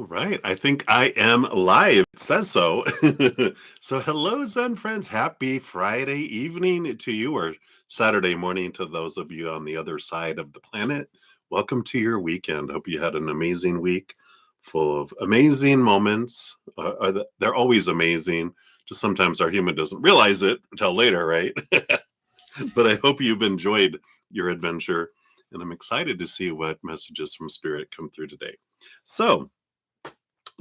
All right. I think I am live. It says so. So, hello, Zen friends. Happy Friday evening to you, or Saturday morning to those of you on the other side of the planet. Welcome to your weekend. Hope you had an amazing week full of amazing moments. They're always amazing. Just sometimes our human doesn't realize it until later, right? But I hope you've enjoyed your adventure. And I'm excited to see what messages from Spirit come through today. So,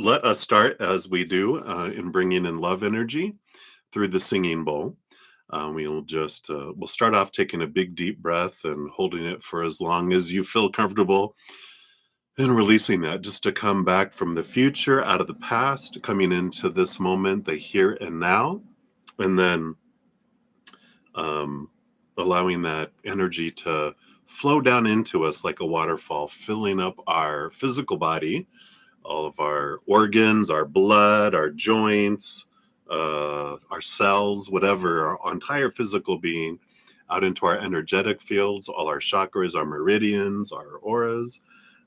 let us start as we do in bringing in love energy through the singing bowl. We'll start off taking a big deep breath and holding it for as long as you feel comfortable, and releasing that just to come back from the future, out of the past, coming into this moment, the here and now, and then allowing that energy to flow down into us like a waterfall, filling up our physical body, all of our organs, our blood, our joints, our cells, whatever, our entire physical being, out into our energetic fields, all our chakras, our meridians, our auras,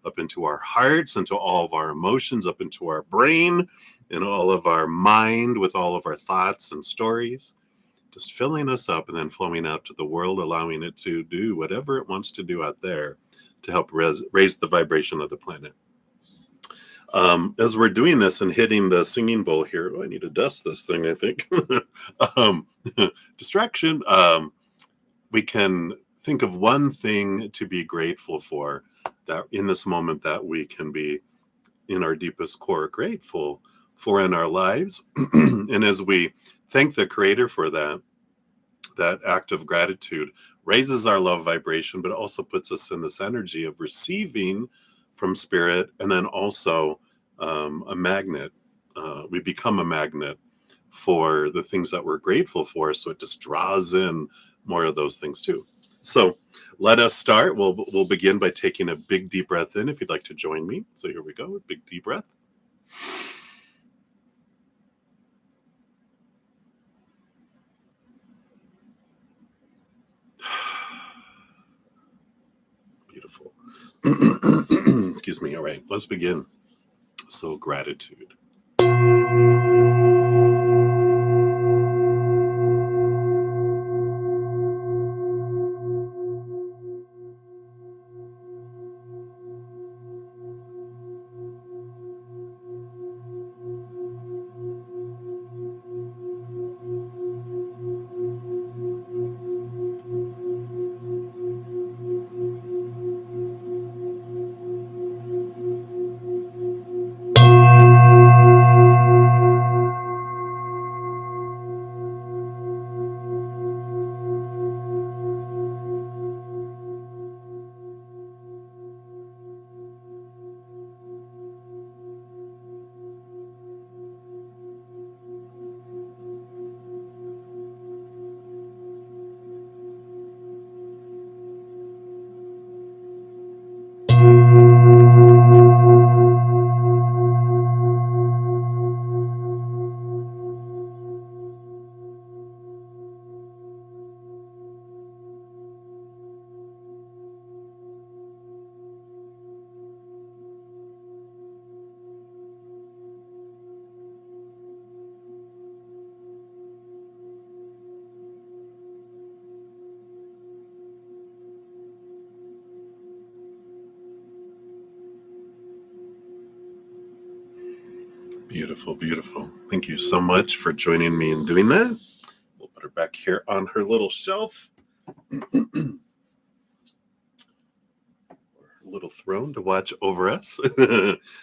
up into our hearts, into all of our emotions, up into our brain, and all of our mind with all of our thoughts and stories, just filling us up and then flowing out to the world, allowing it to do whatever it wants to do out there to help raise the vibration of the planet. As we're doing this and hitting the singing bowl here, I need to dust this thing, I think. Distraction. We can think of one thing to be grateful for, that in this moment that we can be in our deepest core grateful for in our lives. And as we thank the Creator for that act of gratitude raises our love vibration, but also puts us in this energy of receiving from Spirit, and then also a magnet. We become a magnet for the things that we're grateful for, so it just draws in more of those things too. So let us start. We'll begin by taking a big deep breath in, if you'd like to join me. So here we go, big deep breath. Beautiful. Excuse me. All right, let's begin. So, gratitude. Beautiful, beautiful. Thank you so much for joining me in doing that. We'll put her back here on her little shelf. Little throne to watch over us.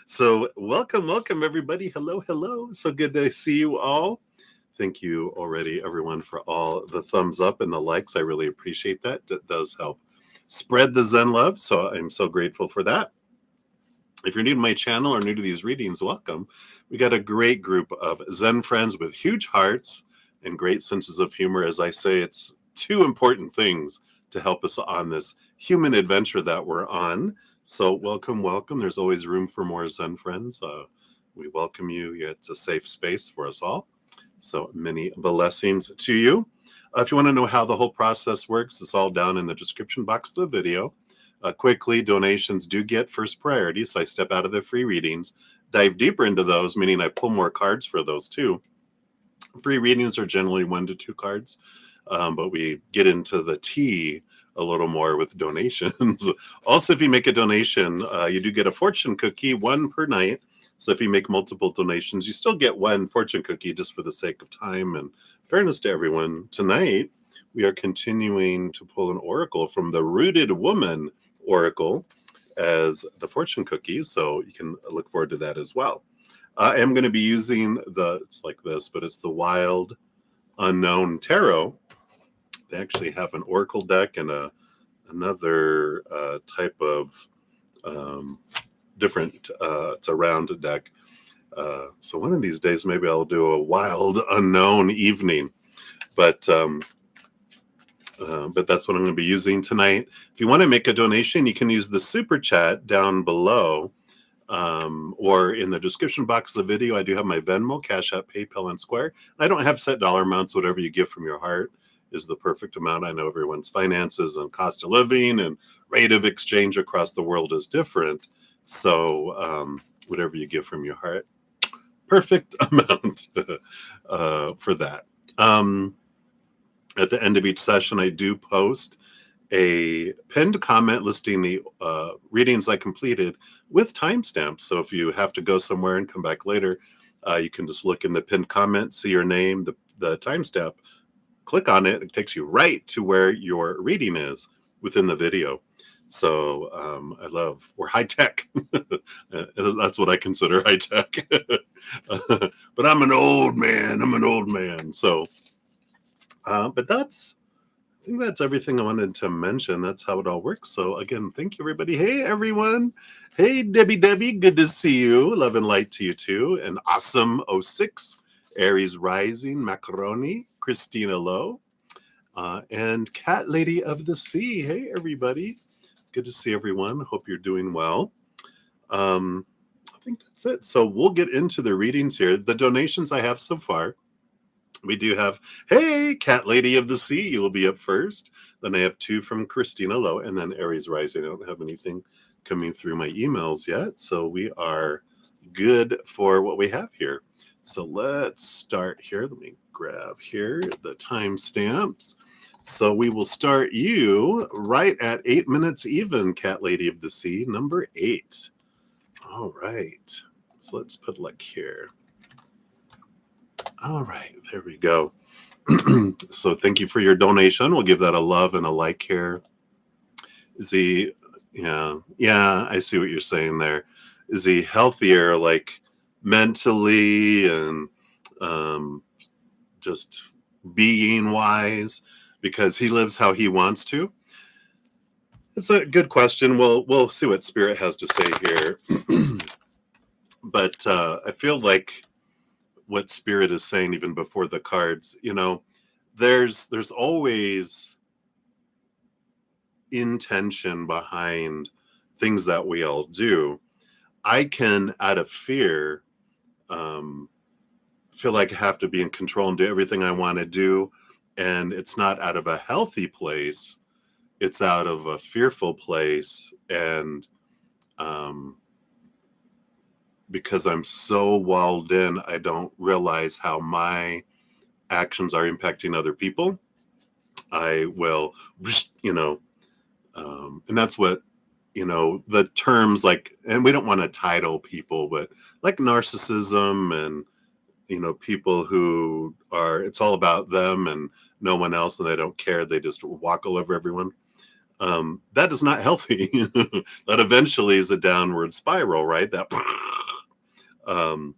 So welcome everybody. Hello. So good to see you all. Thank you already, everyone, for all the thumbs up and the likes. I really appreciate that. That does help spread the Zen love. So I'm so grateful for that. If you're new to my channel or new to these readings, welcome. We got a great group of Zen friends with huge hearts and great senses of humor. As I say, it's two important things to help us on this human adventure that we're on. So welcome. There's always room for more Zen friends. We welcome you. It's a safe space for us all. So many blessings to you. If you want to know how the whole process works, it's all down in the description box of the video. Quickly, donations do get first priority, so I step out of the free readings dive deeper into those, meaning I pull more cards for those too. Free readings are generally 1 to 2 cards, but we get into the tea a little more with donations. Also, if you make a donation, you do get a fortune cookie, 1 per night. So if you make multiple donations, you still get 1 fortune cookie, just for the sake of time and fairness to everyone. Tonight, we are continuing to pull an oracle from the Rooted Woman Oracle as the fortune cookie. So you can look forward to that as well. I am going to be using it's like this, but it's the Wild Unknown Tarot. They actually have an oracle deck and another type of different, it's a round deck. So one of these days, maybe I'll do a Wild Unknown evening. But that's what I'm going to be using tonight. If you want to make a donation, you can use the super chat down below. Or in the description box of the video, I do have my Venmo, CashApp, PayPal, and Square. I don't have set dollar amounts. Whatever you give from your heart is the perfect amount. I know everyone's finances and cost of living and rate of exchange across the world is different. So whatever you give from your heart, perfect amount for that. At the end of each session, I do post a pinned comment listing the readings I completed with timestamps. So if you have to go somewhere and come back later, you can just look in the pinned comment, see your name, the timestamp, click on it. It takes you right to where your reading is within the video. So we're high tech. That's what I consider high tech. But I'm an old man. So, but I think that's everything I wanted to mention. That's how it all works. So again, thank you, everybody. Hey, everyone. Hey, Debbie. Good to see you. Love and light to you, too. And awesome 06, Aries Rising, Macaroni, Christina Lowe, and Cat Lady of the Sea. Hey, everybody. Good to see everyone. Hope you're doing well. I think that's it. So we'll get into the readings here. The donations I have so far. We do have, hey, Cat Lady of the Sea, you will be up first. Then I have 2 from Christina Lowe, and then Aries Rising. I don't have anything coming through my emails yet, so we are good for what we have here. So let's start here. Let me grab here the timestamps. So we will start you right at 8 minutes even, Cat Lady of the Sea, number 8. All right. So let's put like here. All right, there we go. So thank you for your donation. We'll give that a love and a like here. Is he, yeah, I see what you're saying there. Is he healthier, like mentally and just being wise because he lives how he wants to? It's a good question. We'll see what Spirit has to say here. But I feel like what Spirit is saying even before the cards, there's always intention behind things that we all do. I can, out of fear, feel like I have to be in control and do everything I want to do. And it's not out of a healthy place. It's out of a fearful place. And because I'm so walled in, I don't realize how my actions are impacting other people. I will, and that's what, the terms like, and we don't want to title people, but like narcissism and, people who are, it's all about them and no one else and they don't care. They just walk all over everyone. That is not healthy. That eventually is a downward spiral, right? And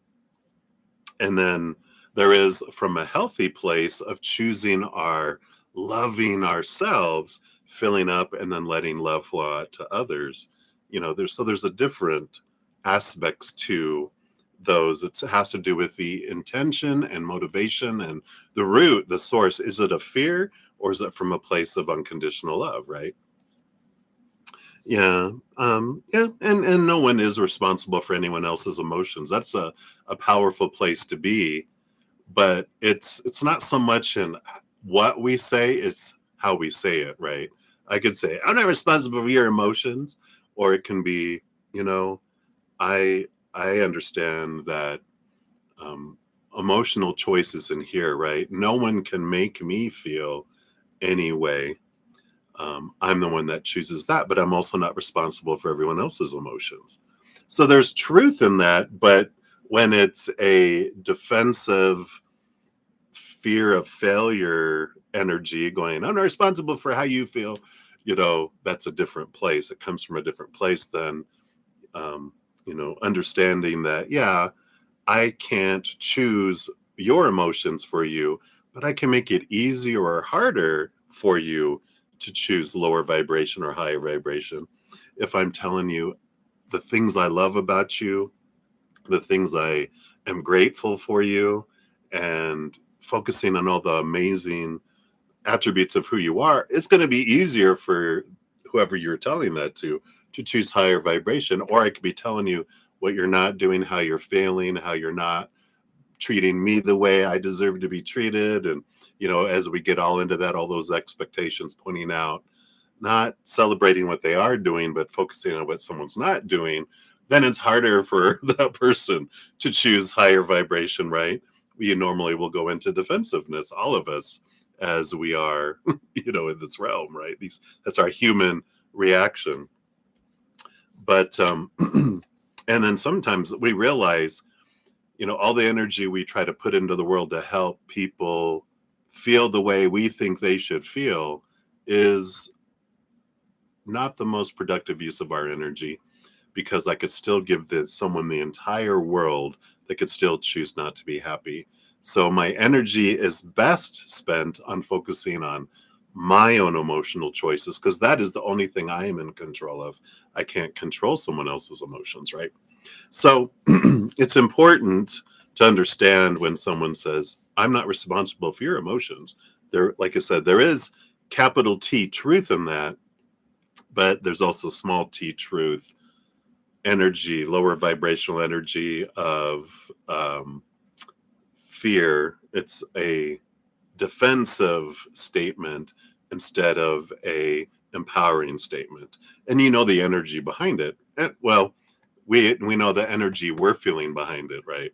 then there is from a healthy place of choosing loving ourselves, filling up and then letting love flow out to others. There's a different aspects to those. It has to do with the intention and motivation and the root, the source. Is it a fear or is it from a place of unconditional love, right? Yeah. And no one is responsible for anyone else's emotions. That's a powerful place to be, but it's not so much in what we say, it's how we say it, right? I could say, I'm not responsible for your emotions, or it can be, I I understand that um, emotional choices in here, right? No one can make me feel any way. I'm the one that chooses that, but I'm also not responsible for everyone else's emotions. So there's truth in that, but when it's a defensive fear of failure energy going, I'm not responsible for how you feel, that's a different place. It comes from a different place than, um, understanding that, yeah, I can't choose your emotions for you, but I can make it easier or harder for you to choose lower vibration or higher vibration. If I'm telling you the things I love about you, the things I am grateful for you, and focusing on all the amazing attributes of who you are, it's going to be easier for whoever you're telling that to choose higher vibration. Or I could be telling you what you're not doing, how you're failing, how you're not treating me the way I deserve to be treated. And, as we get all into that, all those expectations pointing out, not celebrating what they are doing, but focusing on what someone's not doing, then it's harder for that person to choose higher vibration, right? We normally will go into defensiveness, all of us, as we are, in this realm, right? That's our human reaction. But and then sometimes we realize, all the energy we try to put into the world to help people feel the way we think they should feel is not the most productive use of our energy, because I could still give someone the entire world that could still choose not to be happy. So my energy is best spent on focusing on my own emotional choices, because that is the only thing I am in control of. I can't control someone else's emotions, right? So it's important to understand when someone says, I'm not responsible for your emotions. There, like I said, there is capital T truth in that, but there's also small t truth energy, lower vibrational energy of fear. It's a defensive statement instead of a empowering statement. And the energy behind it. Well, we know the energy we're feeling behind it, right?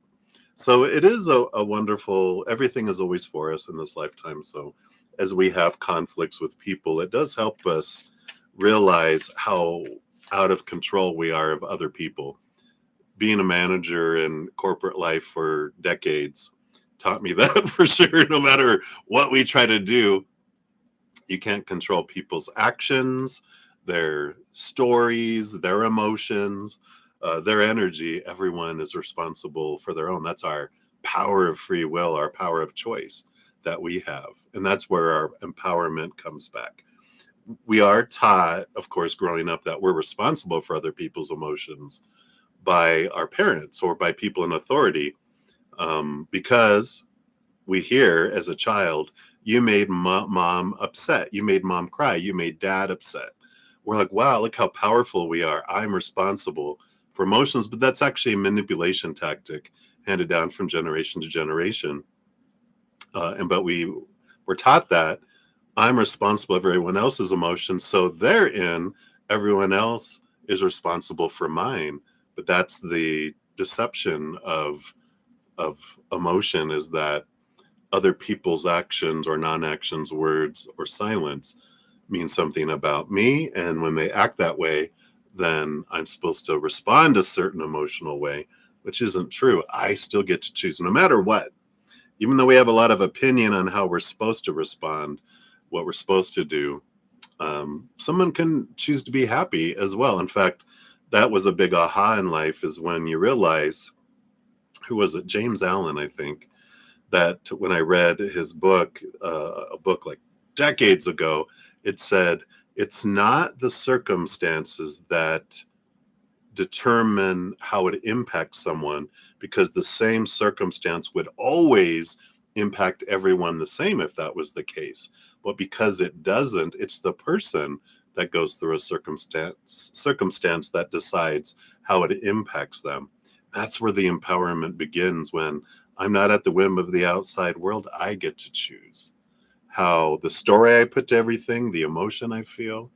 So it is a wonderful, everything is always for us in this lifetime. So as we have conflicts with people, it does help us realize how out of control we are of other people. Being a manager in corporate life for decades taught me that for sure. No matter what we try to do, you can't control people's actions, their stories, their emotions, their energy. Everyone is responsible for their own. That's our power of free will, our power of choice that we have. And that's where our empowerment comes back. We are taught, of course, growing up, that we're responsible for other people's emotions by our parents or by people in authority, because we hear as a child, you made mom upset, you made mom cry, you made dad upset. We're like, wow, look how powerful we are. I'm responsible for emotions, but that's actually a manipulation tactic handed down from generation to generation. But we were taught that I'm responsible for everyone else's emotions, so therein everyone else is responsible for mine. But that's the deception of emotion, is that other people's actions or non-actions, words or silence, mean something about me. And when they act that way, then I'm supposed to respond a certain emotional way, which isn't true. I still get to choose no matter what. Even though we have a lot of opinion on how we're supposed to respond, what we're supposed to do, someone can choose to be happy as well. In fact, that was a big aha in life, is when you realize, who was it? James Allen, I think, that when I read his book, a book like decades ago, it said, it's not the circumstances that determine how it impacts someone, because the same circumstance would always impact everyone the same if that was the case. But because it doesn't, it's the person that goes through a circumstance that decides how it impacts them. That's where the empowerment begins, when I'm not at the whim of the outside world. I get to choose how the story I put to everything, the emotion I feel,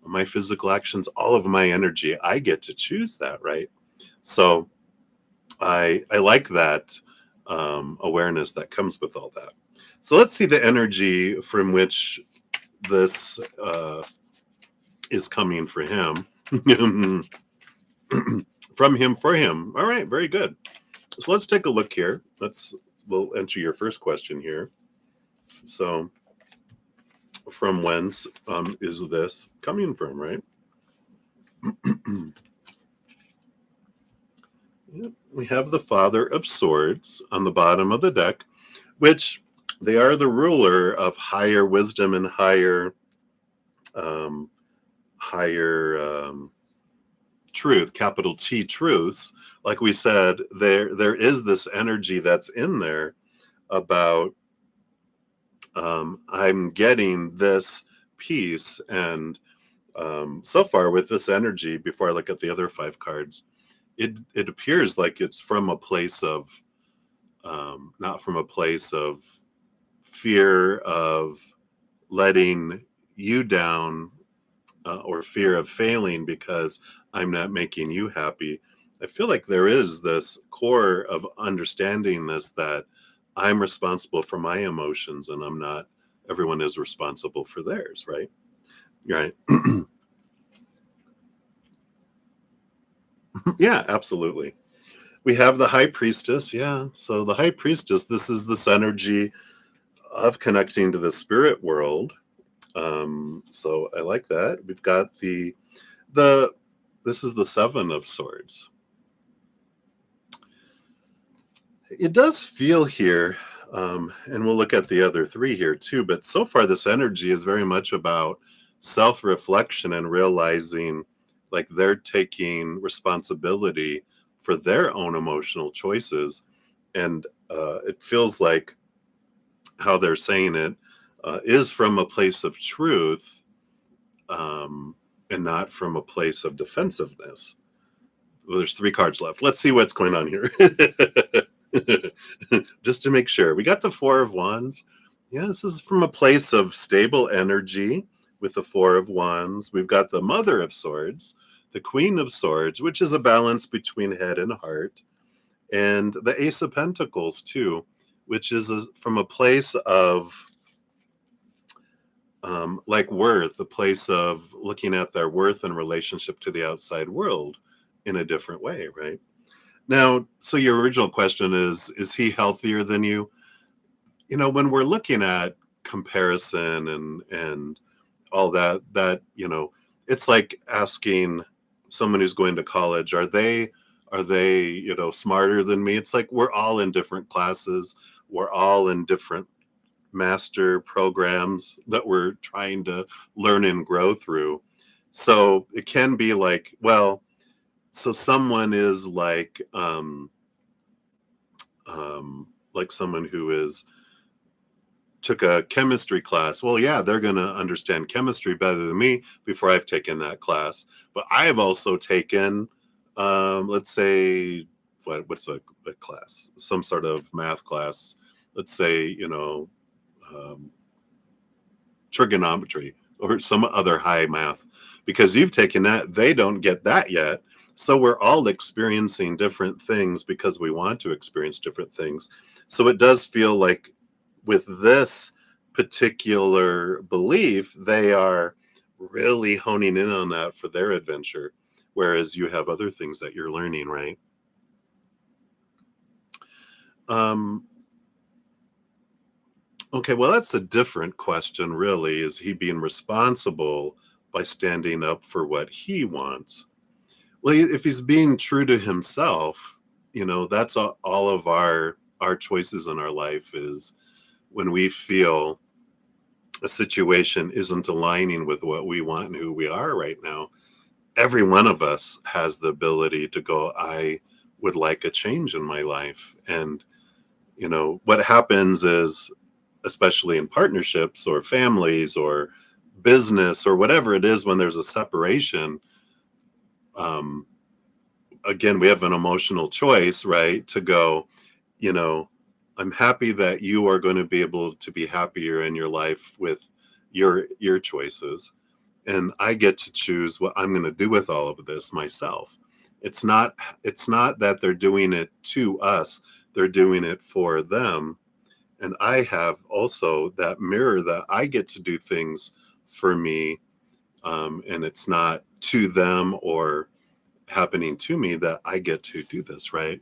my physical actions, all of my energy. I get to choose that, right? So I like that awareness that comes with all that. So let's see the energy from which this is coming for him. From him for him. All right, very good. So let's take a look here. We'll enter your first question here. So from whence is this coming from, right? Yep, we have the Father of Swords on the bottom of the deck, which they are the ruler of higher wisdom and um, higher truth, capital T truths. Like we said, there is this energy that's in there about I'm getting this piece, and so far with this energy, before I look at the other five cards, it appears like it's from a place of not from a place of fear of letting you down or fear of failing because I'm not making you happy. I feel like there is this core of understanding this, that I'm responsible for my emotions and I'm not, everyone is responsible for theirs, right? Right. Yeah, absolutely. We have the high priestess. Yeah. So the high priestess, this is this energy of connecting to the spirit world. So I like that. We've got the this is the seven of swords. It does feel here, and we'll look at the other three here too, but so far this energy is very much about self-reflection and realizing like they're taking responsibility for their own emotional choices. And it feels like how they're saying it is from a place of truth, and not from a place of defensiveness. Well, there's three cards left. Let's see what's going on here. Just to make sure. We got the Four of Wands. Yeah, this is from a place of stable energy with the Four of Wands. We've got the Mother of Swords, the Queen of Swords, which is a balance between head and heart, and the Ace of Pentacles, too, which is from a place of like worth, a place of looking at their worth in relationship to the outside world in a different way, right? Now, so your original question is he healthier than you? You know, when we're looking at comparison and all that, it's like asking someone who's going to college, are they, smarter than me? It's like we're all in different classes. We're all in different master programs that we're trying to learn and grow through. So it can be like, well, so someone is like someone who is took a chemistry class. Well, yeah, they're going to understand chemistry better than me before I've taken that class. But I've also taken, let's say, what's a class? Some sort of math class. Let's say, um, trigonometry or some other high math, because you've taken that, they don't get that yet. So we're all experiencing different things because we want to experience different things. So it does feel like with this particular belief, they are really honing in on that for their adventure, whereas you have other things that you're learning, right? um Okay, well, that's a different question, really. Is he being responsible by standing up for what he wants? Well, if he's being true to himself, that's all of our choices in our life is when we feel a situation isn't aligning with what we want and who we are right now. Every one of us has the ability to go, I would like a change in my life. And what happens is, especially in partnerships or families or business or whatever it is, when there's a separation, um, again, we have an emotional choice, right? To go, you know, I'm happy that you are going to be able to be happier in your life with your choices, and I get to choose what I'm going to do with all of this myself. it's not that they're doing it to us, they're doing it for them. And I have also that mirror that I get to do things for me, and it's not to them or happening to me, that I get to do this, right?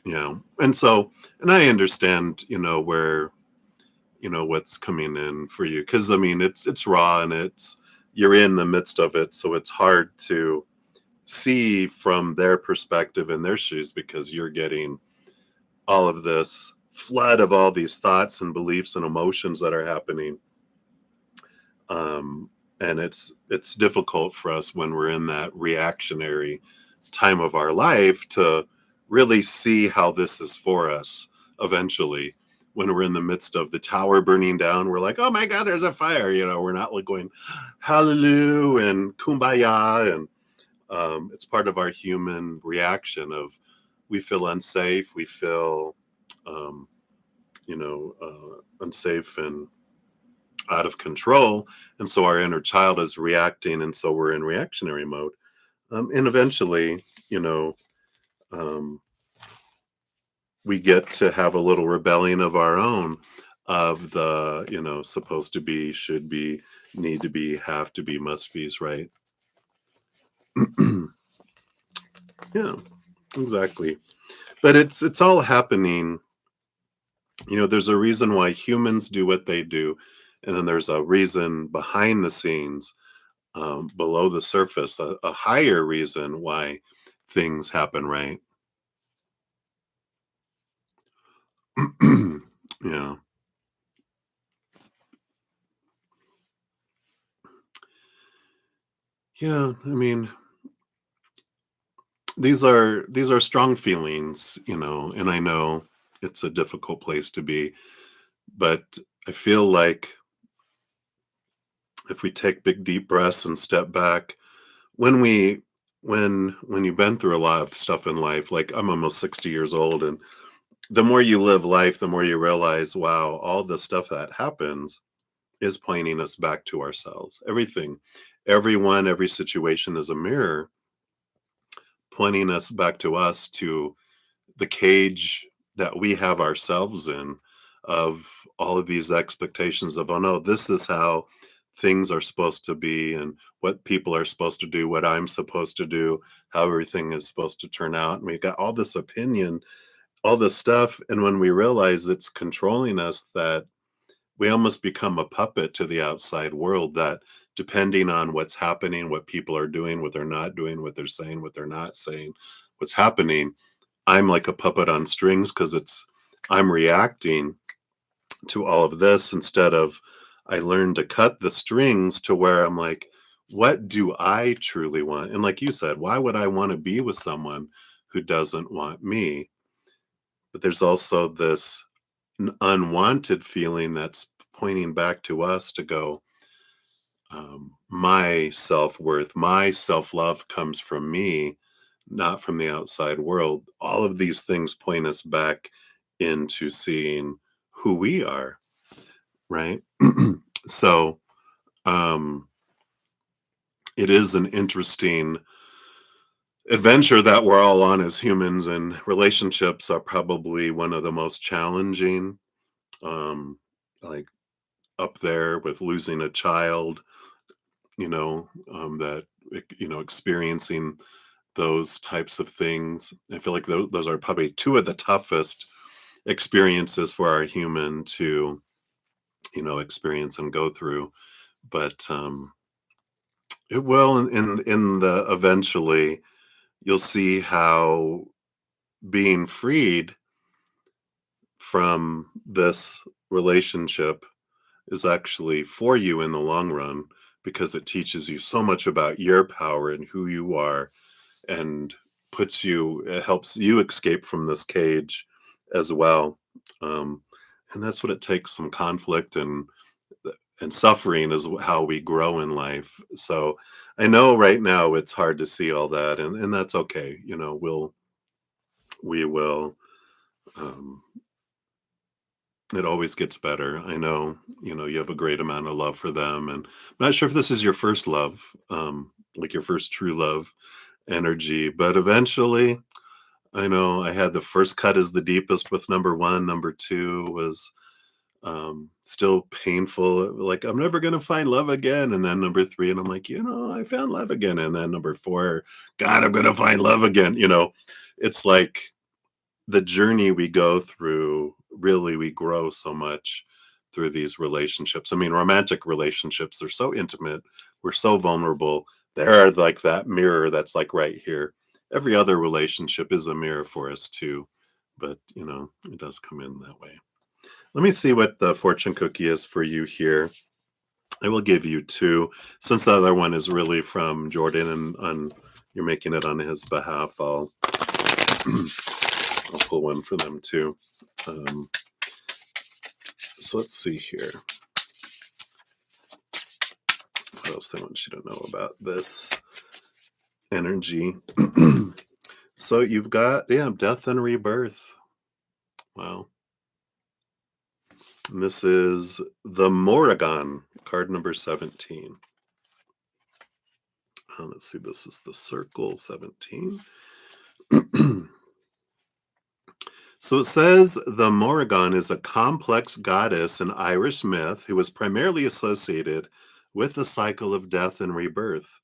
Yeah. And I understand, where, what's coming in for you. Cause I mean, it's raw and you're in the midst of it. So it's hard to see from their perspective in their shoes because you're getting all of this flood of all these thoughts and beliefs and emotions that are happening. Um, and it's difficult for us when we're in that reactionary time of our life to really see how this is for us eventually. When we're in the midst of the tower burning down, we're like, oh my God, there's a fire. We're not like going hallelujah and kumbaya. And it's part of our human reaction of we feel unsafe, we feel um, unsafe and out of control, and so our inner child is reacting, and so we're in reactionary mode. And eventually, you know, um, we get to have a little rebellion of our own, of the supposed to be, should be, need to be, have to be, must be's, right? Yeah, exactly. But it's all happening. There's a reason why humans do what they do, and then there's a reason behind the scenes, below the surface, a higher reason why things happen, right? Yeah. Yeah, I mean, these are strong feelings, and I know it's a difficult place to be, but I feel like if we take big deep breaths and step back, when we when you've been through a lot of stuff in life, like I'm almost 60 years old, and the more you live life, the more you realize, wow, all the stuff that happens is pointing us back to ourselves. Everything, everyone, every situation is a mirror pointing us back to us, to the cage that we have ourselves in, of all of these expectations of, oh no, this is how things are supposed to be, and what people are supposed to do, what I'm supposed to do, how everything is supposed to turn out. And we got all this opinion, all this stuff. And when we realize it's controlling us, that we almost become a puppet to the outside world, that depending on what's happening, what people are doing, what they're not doing, what they're saying, what they're not saying, what's happening, I'm like a puppet on strings, because I'm reacting to all of this, instead of I learned to cut the strings to where I'm like, what do I truly want? And like you said, why would I want to be with someone who doesn't want me? But there's also this unwanted feeling that's pointing back to us to go, my self-worth, my self-love comes from me, not from the outside world. All of these things point us back into seeing who we are, right? So um it is an interesting adventure that we're all on as humans, and relationships are probably one of the most challenging, like up there with losing a child, that experiencing those types of things. I feel like those are probably two of the toughest experiences for our human to, experience and go through. But it will, in the eventually, you'll see how being freed from this relationship is actually for you in the long run, because it teaches you so much about your power and who you are, and it helps you escape from this cage as well. Um, and that's what it takes, some conflict and suffering is how we grow in life. So I know right now it's hard to see all that, and that's okay. We will um, It always gets better. I know, you have a great amount of love for them, and I'm not sure if this is your first love, like your first true love energy, but eventually, I know I had the first cut is the deepest with number 1, number 2 was, still painful, like, "I'm never gonna find love again," and then number 3, and I'm like, "I found love again," and then number 4, "God, I'm gonna find love again." It's like the journey we go through, really, we grow so much through these relationships. I mean, romantic relationships, they're so intimate, we're so vulnerable. They're like that mirror that's like right here. Every other relationship is a mirror for us too, but it does come in that way. Let me see what the fortune cookie is for you here. I will give you two, since the other one is really from Jordan, and on you're making it on his behalf. I'll pull one for them too. Um, so let's see here. What else they want you to know about this energy? So you've got, death and rebirth. Wow. And this is the Morrigan, card number 17. Let's see, this is the circle 17. So it says the Morrigan is a complex goddess in Irish myth who was primarily associated with the cycle of death and rebirth.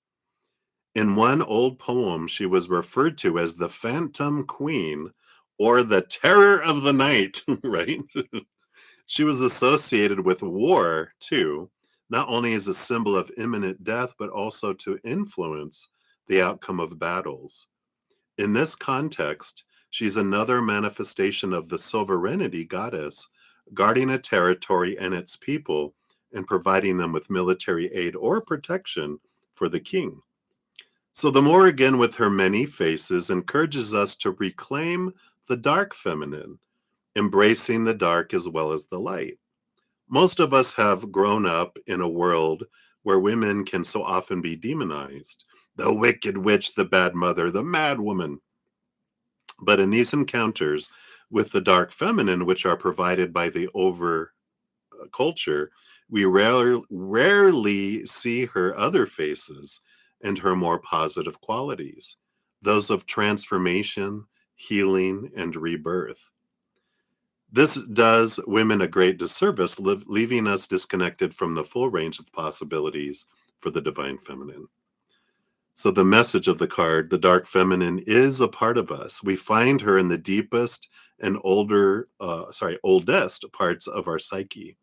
In one old poem, she was referred to as the Phantom Queen or the Terror of the Night, right? She was associated with war, too, not only as a symbol of imminent death, but also to influence the outcome of battles. In this context, she's another manifestation of the sovereignty goddess, guarding a territory and its people and providing them with military aid or protection for the king. So the Morrigan, with her many faces, encourages us to reclaim the dark feminine, embracing the dark as well as the light. Most of us have grown up in a world where women can so often be demonized. The wicked witch, the bad mother, the mad woman. But in these encounters with the dark feminine, which are provided by the over culture, we rarely see her other faces and her more positive qualities, those of transformation, healing, and rebirth. This does women a great disservice, leaving us disconnected from the full range of possibilities for the divine feminine. So the message of the card, the dark feminine, is a part of us. We find her in the deepest and oldest parts of our psyche.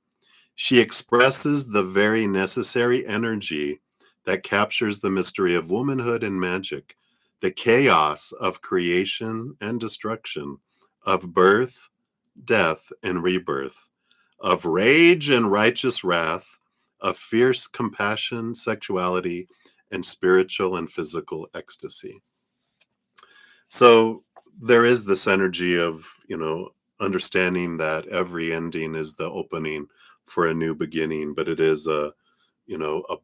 She expresses the very necessary energy that captures the mystery of womanhood and magic, the chaos of creation and destruction, of birth, death, and rebirth, of rage and righteous wrath, of fierce compassion, sexuality, and spiritual and physical ecstasy. So there is this energy of, understanding that every ending is the opening for a new beginning, but it is a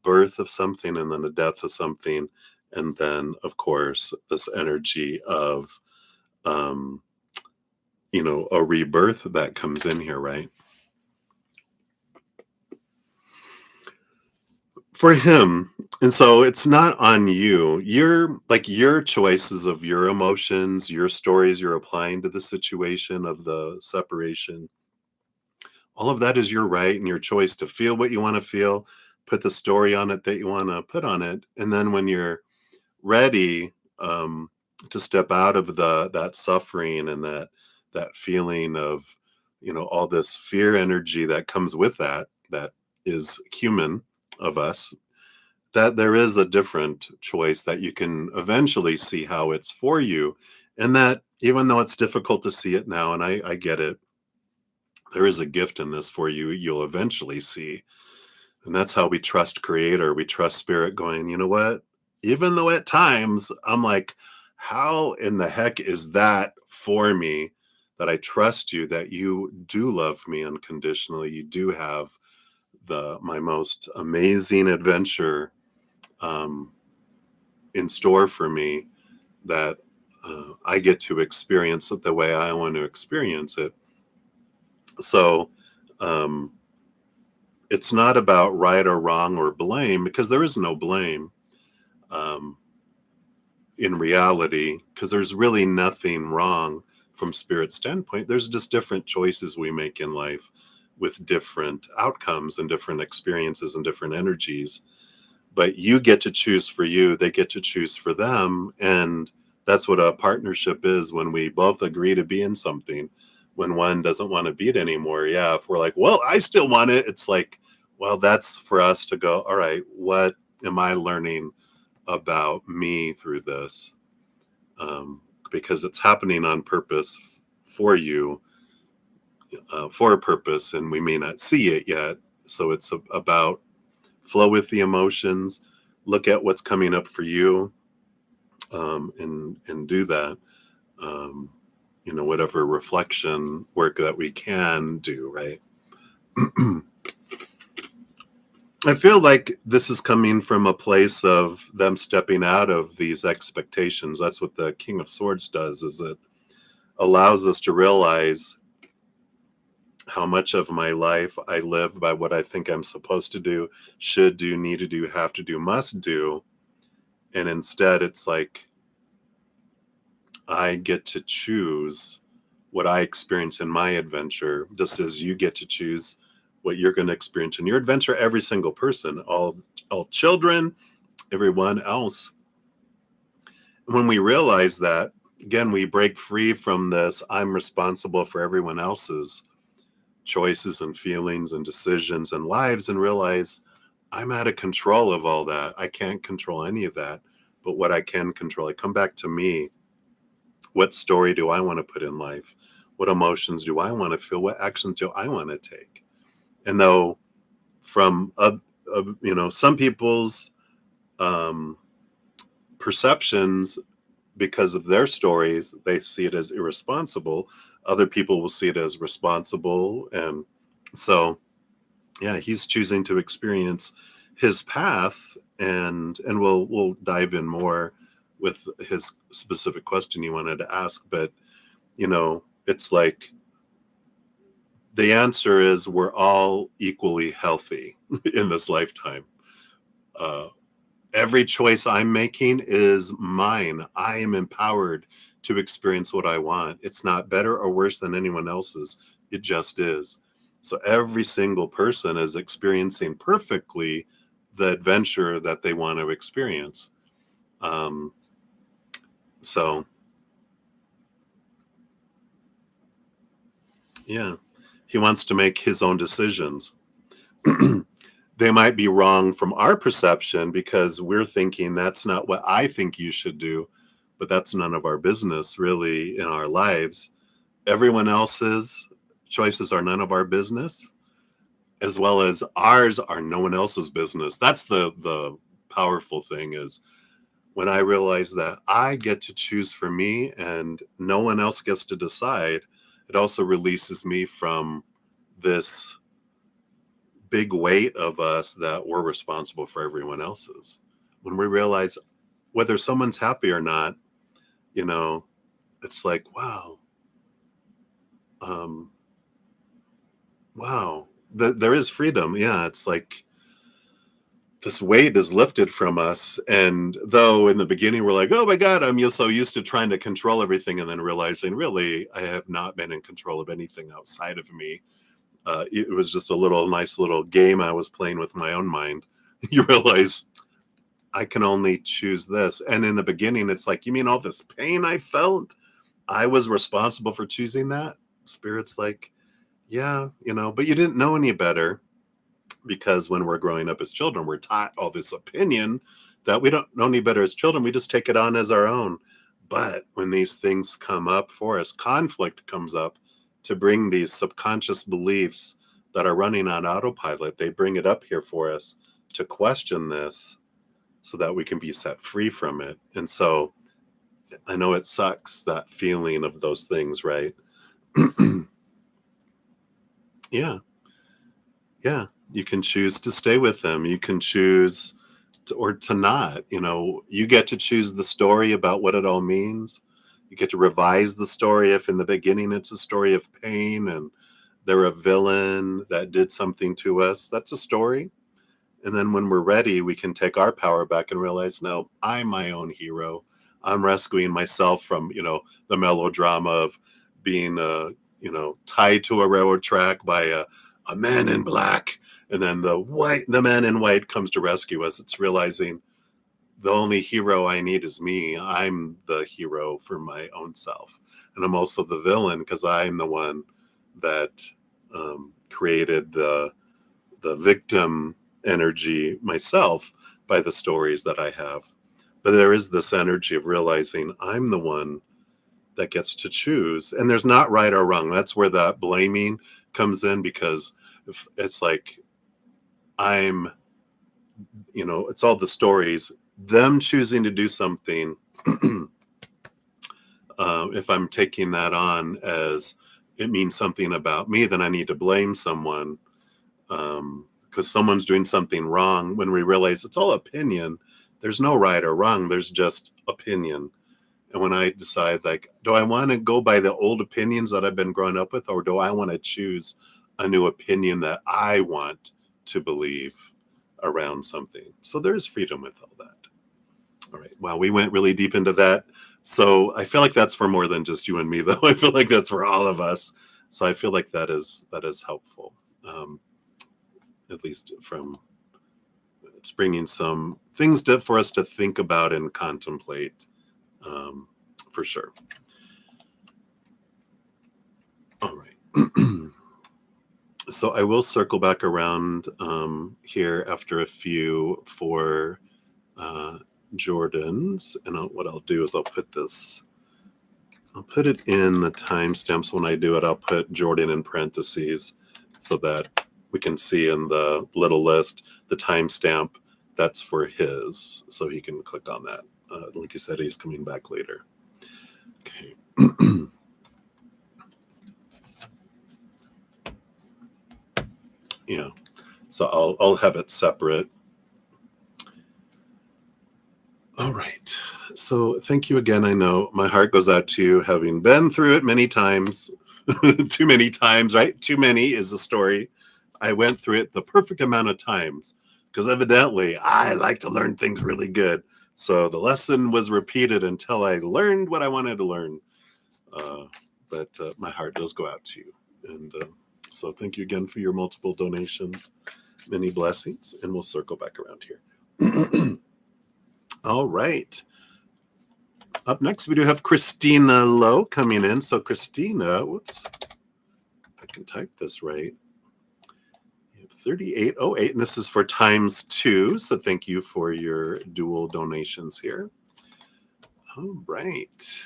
birth of something and then a death of something. And then, of course, this energy of, um, a rebirth that comes in here, right? For him, and so it's not on you. You're like your choices of your emotions, your stories you're applying to the situation of the separation. All of that is your right and your choice to feel what you want to feel, put the story on it that you want to put on it. And then when you're ready, to step out of the that suffering and that feeling of, all this fear energy that comes with that is human of us, that there is a different choice that you can eventually see how it's for you. And that even though it's difficult to see it now, and I get it, there is a gift in this for you, you'll eventually see. And that's how we trust creator, we trust spirit, going, you know what, even though at times I'm like, how in the heck is that for me, that I trust you, that you do love me unconditionally, you do have the my most amazing adventure, um, in store for me, that I get to experience it the way I want to experience it. So Um, it's not about right or wrong or blame, because there is no blame. Um, in reality, because there's really nothing wrong from spirit standpoint. There's just different choices we make in life with different outcomes and different experiences and different energies. But you get to choose for you, they get to choose for them. And that's what a partnership is, when we both agree to be in something. When one doesn't want to be it anymore, yeah, if we're like, well, I still want it, it's like, well, that's for us to go, all right, what am I learning about me through this? Because it's happening on purpose for you, for a purpose, and we may not see it yet. So it's about flow with the emotions, look at what's coming up for you, and do that. Um, whatever reflection work that we can do, right? I feel like this is coming from a place of them stepping out of these expectations. That's what the King of Swords does, is it allows us to realize how much of my life I live by what I think I'm supposed to do, should do, need to do, have to do, must do. And instead, it's like I get to choose what I experience in my adventure, just as you get to choose what you're going to experience in your adventure. Every single person, all children, everyone else. When we realize that, again, we break free from this I'm responsible for everyone else's choices and feelings and decisions and lives, and realize I'm out of control of all that. I can't control any of that. But what I can control, I come back to me. What story do I want to put in life? What emotions do I want to feel? What actions do I want to take? And though from some people's um, perceptions, because of their stories, they see it as irresponsible. Other people will see it as responsible. And so, yeah, he's choosing to experience his path, and we'll dive in more with his specific question you wanted to ask. But it's like the answer is we're all equally healthy in this lifetime. uh, every choice I'm making is mine. I am empowered to experience what I want. It's not better or worse than anyone else's. It just is. So every single person is experiencing perfectly the adventure that they want to experience. Um, so, yeah, he wants to make his own decisions. They might be wrong from our perception, because we're thinking that's not what I think you should do, but that's none of our business really in our lives. Everyone else's choices are none of our business, as well as ours are no one else's business. That's the powerful thing, is when I realize that I get to choose for me and no one else gets to decide, it also releases me from this big weight of us that we're responsible for everyone else's. When we realize whether someone's happy or not, you know, it's like, wow, um, wow, there is freedom. Yeah, it's like this weight is lifted from us. And though in the beginning we're like, oh my God, I'm just so used to trying to control everything, and then realizing really I have not been in control of anything outside of me. It was just a nice little game I was playing with my own mind. You realize I can only choose this. And in the beginning, it's like, you mean all this pain I felt? I was responsible for choosing that? Spirit's like, yeah, but you didn't know any better, because when we're growing up as children, we're taught all this opinion that we don't know any better as children. We just take it on as our own. But when these things come up for us, conflict comes up to bring these subconscious beliefs that are running on autopilot. They bring it up here for us to question this, so that we can be set free from it. And so I know it sucks, that feeling of those things, right? Yeah. Yeah. You can choose to stay with them. You can choose or to not. You get to choose the story about what it all means. You get to revise the story if in the beginning it's a story of pain and they're a villain that did something to us. That's a story. And then when we're ready, we can take our power back and realize, no, I'm my own hero. I'm rescuing myself from, the melodrama of being, tied to a railroad track by a man in black. And then the man in white comes to rescue us. It's realizing the only hero I need is me. I'm the hero for my own self. And I'm also the villain because I'm the one that created the victim energy myself by the stories that I have. But there is this energy of realizing I'm the one that gets to choose. And there's not right or wrong. That's where that blaming comes in, because if it's like it's all the stories, them choosing to do something. If I'm taking that on as it means something about me, then I need to blame someone because someone's doing something wrong, when we realize it's all opinion. There's no right or wrong. There's just opinion. And when I decide, like, do I want to go by the old opinions that I've been growing up with, or do I want to choose a new opinion that I want to believe around something? So there's freedom with all that. All right. Wow, we went really deep into that. So I feel like that's for more than just you and me, though. I feel like that's for all of us. So I feel like that is helpful. At least it's bringing some things for us to think about and contemplate, for sure. All right. So I will circle back around here after a few for Jordan's, and what I'll do is I'll put it in the timestamps. When I do it, I'll put Jordan in parentheses so that we can see in the little list the timestamp that's for his, so he can click on that. Like you said, he's coming back later. Okay. Yeah. So I'll have it separate. All right. So thank you again. I know my heart goes out to you, having been through it many times. Too many times, right? Too many is the story. I went through it the perfect amount of times because evidently I like to learn things really good. So the lesson was repeated until I learned what I wanted to learn. But my heart does go out to you. And so thank you again for your multiple donations. Many blessings. And we'll circle back around here. All right. Up next, we do have Christina Lowe coming in. So Christina, whoops, if I can type this right. 3808, and this is for ×2. So thank you for your dual donations here. All right.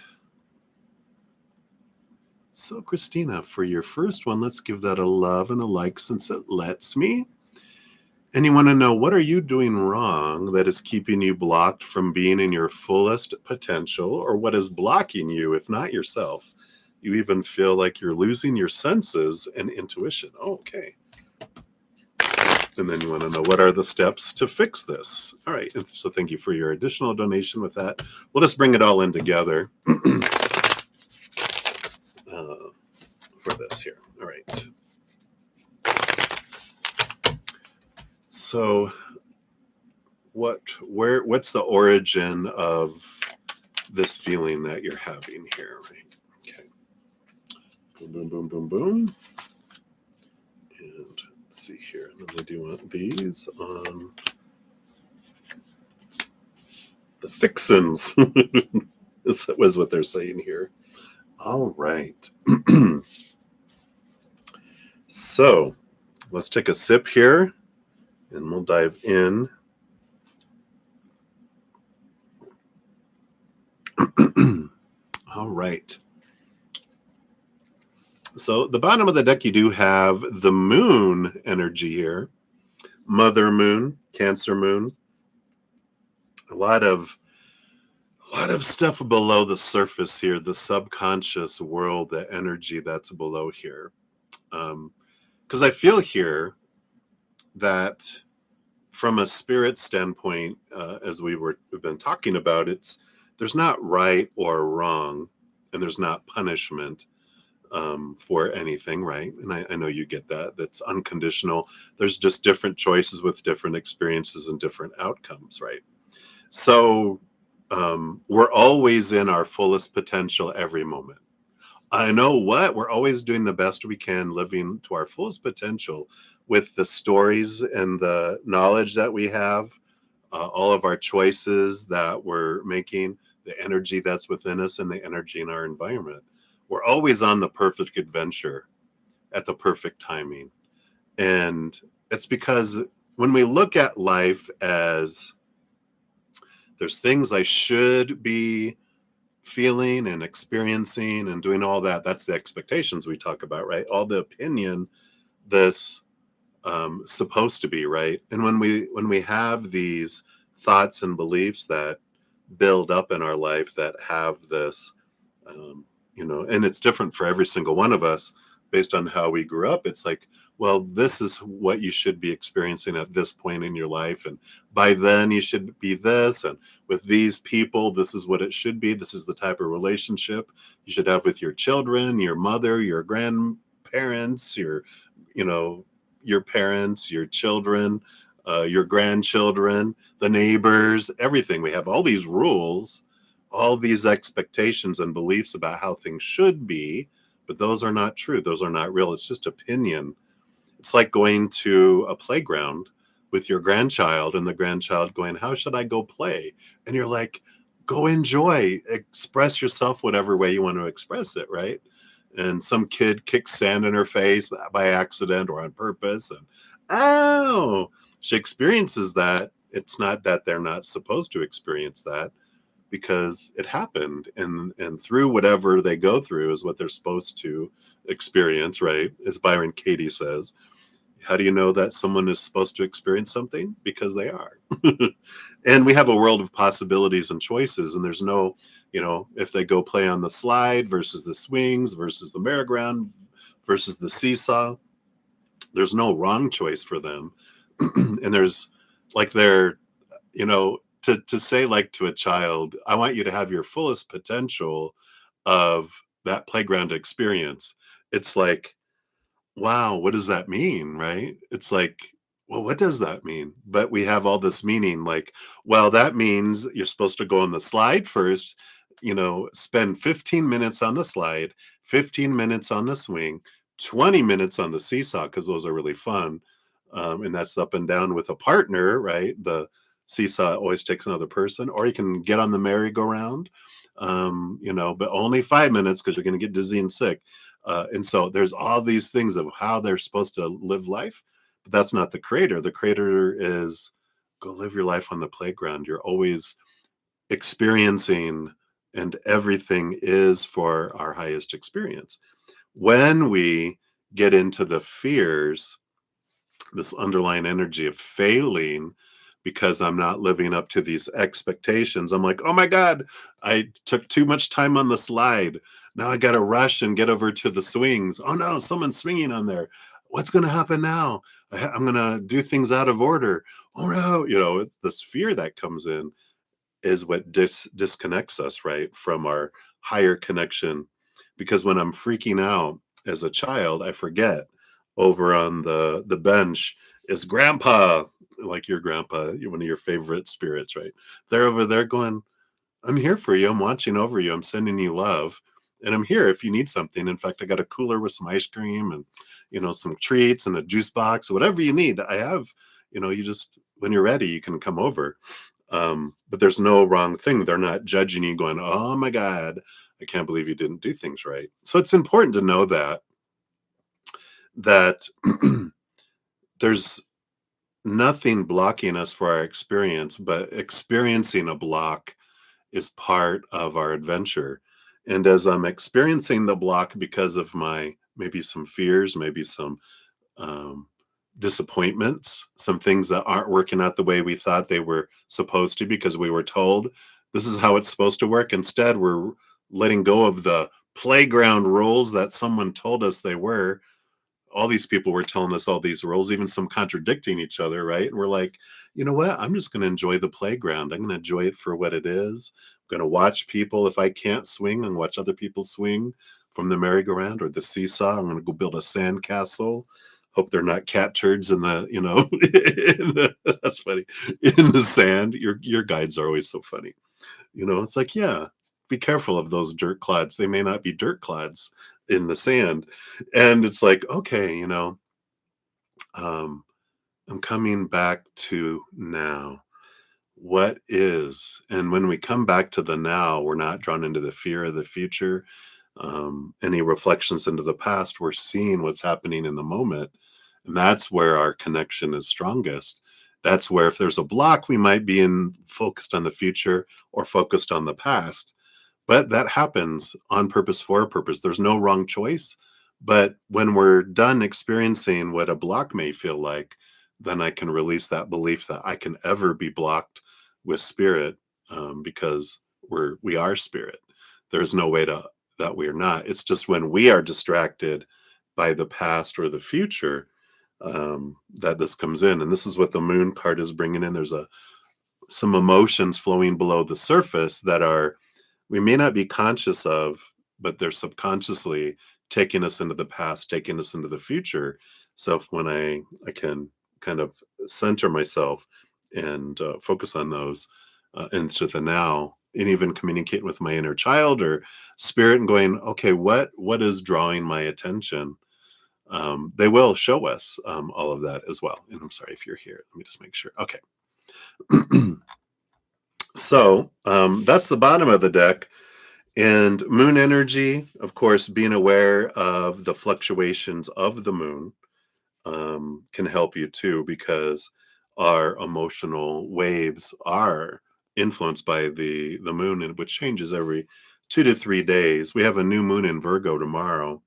So Christina, for your first one, let's give that a love and a like since it lets me. And you want to know, what are you doing wrong that is keeping you blocked from being in your fullest potential, or what is blocking you, if not yourself? You even feel like you're losing your senses and intuition. Oh, okay. And then you want to know, what are the steps to fix this? All right. So thank you for your additional donation with that. We'll just bring it all in together for this here. All right. So what's the origin of this feeling that you're having here, right? Okay. Boom, boom, boom, boom, boom. And let's see here. And then they do want these on the fixins. That was what they're saying here. All right. So let's take a sip here and we'll dive in. All right. So the bottom of the deck, you do have the moon energy here. Mother moon, Cancer moon. A lot of stuff below the surface here, the subconscious world, the energy that's below here. Because I feel here that from a spirit standpoint, as we've been talking about, there's not right or wrong, and there's not punishment. for anything, right? And I know you get that. That's unconditional. There's just different choices with different experiences and different outcomes, right? So we're always in our fullest potential every moment. I know what we're always doing the best we can, living to our fullest potential with the stories and the knowledge that we have, all of our choices that we're making, the energy that's within us, and the energy in our environment. We're always on the perfect adventure at the perfect timing. And it's because when we look at life as there's things I should be feeling and experiencing and doing all that, that's the expectations we talk about, right? All the opinion this supposed to be, right? And when we have these thoughts and beliefs that build up in our life that have this, and it's different for every single one of us based on how we grew up. It's like, well, this is what you should be experiencing at this point in your life, and by then you should be this, and with these people this is what it should be. This is the type of relationship you should have with your children, your mother, your grandparents, you know your parents, your children, your grandchildren, the neighbors, everything. We have all these rules, all these expectations and beliefs about how things should be, but those are not true. Those are not real. It's just opinion. It's like going to a playground with your grandchild and the grandchild going, "How should I go play?" And you're like, "Go enjoy, express yourself whatever way you want to express it," right? And some kid kicks sand in her face by accident or on purpose, and oh, she experiences that. It's not that they're not supposed to experience that, because it happened, and through whatever they go through is what they're supposed to experience, right? As Byron Katie says, how do you know that someone is supposed to experience something? Because they are. And we have a world of possibilities and choices, and there's no, if they go play on the slide versus the swings versus the merry-go-round versus the seesaw, there's no wrong choice for them. And there's like they're, to say, like, to a child, I want you to have your fullest potential of that playground experience. It's like, wow, what does that mean, right? It's like, well, what does that mean? But we have all this meaning, like, well, that means you're supposed to go on the slide first, spend 15 minutes on the slide, 15 minutes on the swing, 20 minutes on the seesaw, because those are really fun. And that's up and down with a partner, right? The seesaw always takes another person, or you can get on the merry-go-round, but only 5 minutes because you're going to get dizzy and sick. And so there's all these things of how they're supposed to live life, but that's not the creator. The creator is, go live your life on the playground. You're always experiencing, and everything is for our highest experience. When we get into the fears, this underlying energy of failing because I'm not living up to these expectations. I'm like, oh my God, I took too much time on the slide. Now I got to rush and get over to the swings. Oh no, someone's swinging on there. What's going to happen now? I'm going to do things out of order. Oh no, it's this fear that comes in is what disconnects us, right, from our higher connection. Because when I'm freaking out as a child, I forget over on the bench is grandpa, like your grandpa, one of your favorite spirits, right? They're over there going, I'm here for you. I'm watching over you. I'm sending you love. And I'm here if you need something. In fact, I got a cooler with some ice cream and, some treats and a juice box, whatever you need. I have, you just, when you're ready, you can come over. But there's no wrong thing. They're not judging you going, oh my God, I can't believe you didn't do things right. So it's important to know that there's nothing blocking us for our experience, but experiencing a block is part of our adventure. And as I'm experiencing the block because of my maybe some fears, maybe some um, disappointments, some things that aren't working out the way we thought they were supposed to because we were told this is how it's supposed to work. Instead, we're letting go of the playground rules that someone told us they were. All these people were telling us all these rules, even some contradicting each other, right? And we're like, you know what? I'm just going to enjoy the playground. I'm going to enjoy it for what it is. I'm going to watch people. If I can't swing and watch other people swing from the merry-go-round or the seesaw. I'm going to go build a sand castle. Hope they're not cat turds in the, that's funny, in the sand. Your guides are always so funny. It's like, yeah, be careful of those dirt clods. They may not be dirt clods in the sand. And it's like, okay, um, I'm coming back to now. What is? And when we come back to the now, we're not drawn into the fear of the future, any reflections into the past. We're seeing what's happening in the moment. And that's where our connection is strongest. That's where if there's a block, we might be focused on the future or focused on the past. But that happens on purpose for a purpose. There's no wrong choice. But when we're done experiencing what a block may feel like, then I can release that belief that I can ever be blocked with spirit, because we are spirit. There's no way that we are not. It's just when we are distracted by the past or the future, that this comes in. And this is what the moon card is bringing in. There's some emotions flowing below the surface that are we may not be conscious of, but they're subconsciously taking us into the past, taking us into the future. So when I can kind of center myself and focus on those into the now, and even communicate with my inner child or spirit and going, okay, what is drawing my attention? They will show us all of that as well. And I'm sorry if you're here. Let me just make sure. Okay. So that's the bottom of the deck. And moon energy, of course, being aware of the fluctuations of the moon can help you too, because our emotional waves are influenced by the moon, and which changes every 2 to 3 days. We have a new moon in Virgo tomorrow,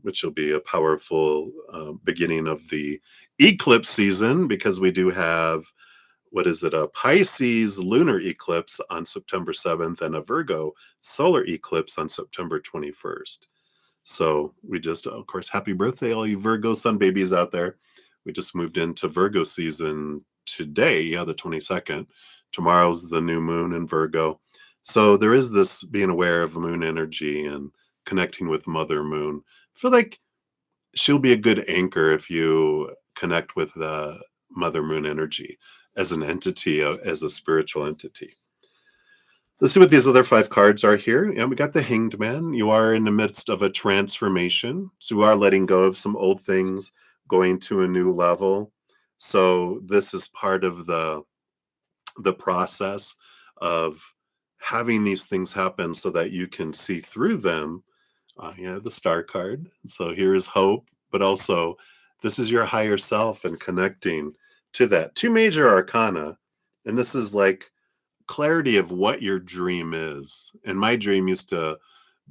which will be a powerful beginning of the eclipse season, because we do have, what is it, a Pisces lunar eclipse on September 7th and a Virgo solar eclipse on September 21st. So we just, of course, happy birthday, all you Virgo sun babies out there. We just moved into Virgo season today, yeah, the 22nd. Tomorrow's the new moon in Virgo. So there is this being aware of moon energy and connecting with Mother Moon. I feel like she'll be a good anchor if you connect with the Mother Moon energy as an entity, as a spiritual entity. Let's see what these other 5 cards are here. Yeah, we got the Hanged Man. You are in the midst of a transformation. So you are letting go of some old things, going to a new level. So this is part of the process of having these things happen so that you can see through them. Yeah, the Star card. So here's hope, but also this is your higher self and connecting to that. 2 major arcana. And this is like clarity of what your dream is. And my dream used to